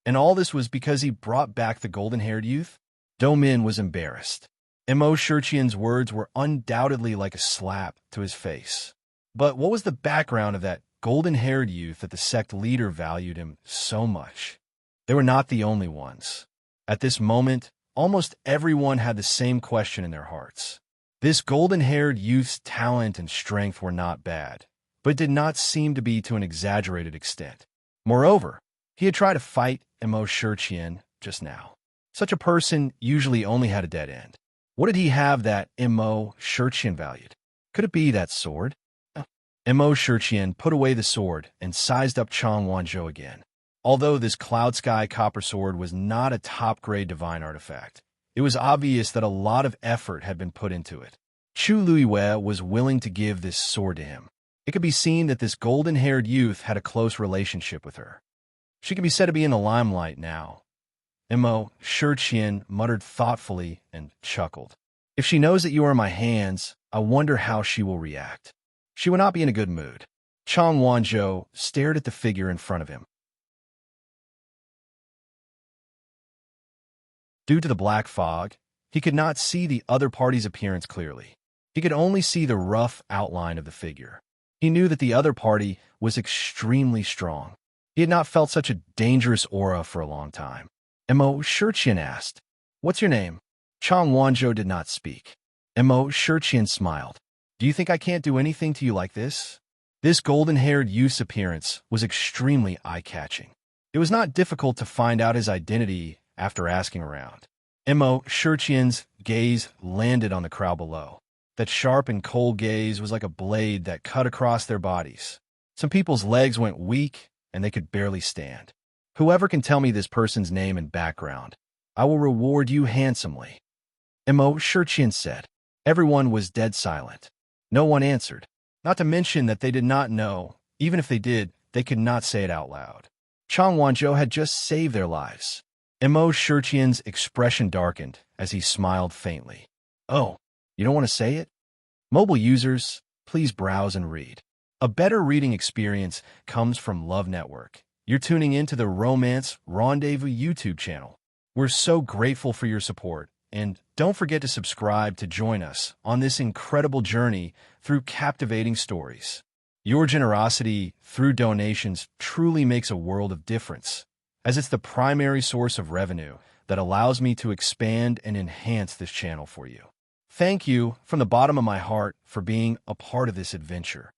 And all this was because he brought back the golden-haired youth? Do Min was embarrassed. Mo Shurchen's words were undoubtedly like a slap to his face. But what was the background of that golden-haired youth that the sect leader valued him so much? They were not the only ones. At this moment, almost everyone had the same question in their hearts. This golden-haired youth's talent and strength were not bad, but did not seem to be to an exaggerated extent. Moreover, he had tried to fight Mo Shurchen just now. Such a person usually only had a dead end. What did he have that Mo Shurchen valued? Could it be that sword? Mo Shurchen put away the sword and sized up Chang Wanzhou again. Although this cloud sky copper sword was not a top-grade divine artifact, it was obvious that a lot of effort had been put into it. Chu Luiwe was willing to give this sword to him. It could be seen that this golden-haired youth had a close relationship with her. She can be said to be in the limelight now. Mo Shurqian muttered thoughtfully and chuckled. If she knows that you are in my hands, I wonder how she will react. She will not be in a good mood. Chang Wanzhou stared at the figure in front of him. Due to the black fog, he could not see the other party's appearance clearly. He could only see the rough outline of the figure. He knew that the other party was extremely strong. He had not felt such a dangerous aura for a long time. Mo Shurqian asked, "What's your name?" Chang Wanzhou did not speak. Mo Shurqian smiled. "Do you think I can't do anything to you like this?" This golden-haired youth's appearance was extremely eye-catching. It was not difficult to find out his identity after asking around. Mo Shurqian's gaze landed on the crowd below. That sharp and cold gaze was like a blade that cut across their bodies. Some people's legs went weak, and they could barely stand. "Whoever can tell me this person's name and background, I will reward you handsomely," Mo Shurqian said. Everyone was dead silent. No one answered. Not to mention that they did not know. Even if they did, they could not say it out loud. Chang Wanzhou had just saved their lives. Mo Shurqian's expression darkened as he smiled faintly. "Oh, you don't want to say it?" Mobile users, please browse and read. A better reading experience comes from Love Network. You're tuning into the Romance Rendezvous YouTube channel. We're so grateful for your support, and don't forget to subscribe to join us on this incredible journey through captivating stories. Your generosity through donations truly makes a world of difference, as it's the primary source of revenue that allows me to expand and enhance this channel for you. Thank you from the bottom of my heart for being a part of this adventure.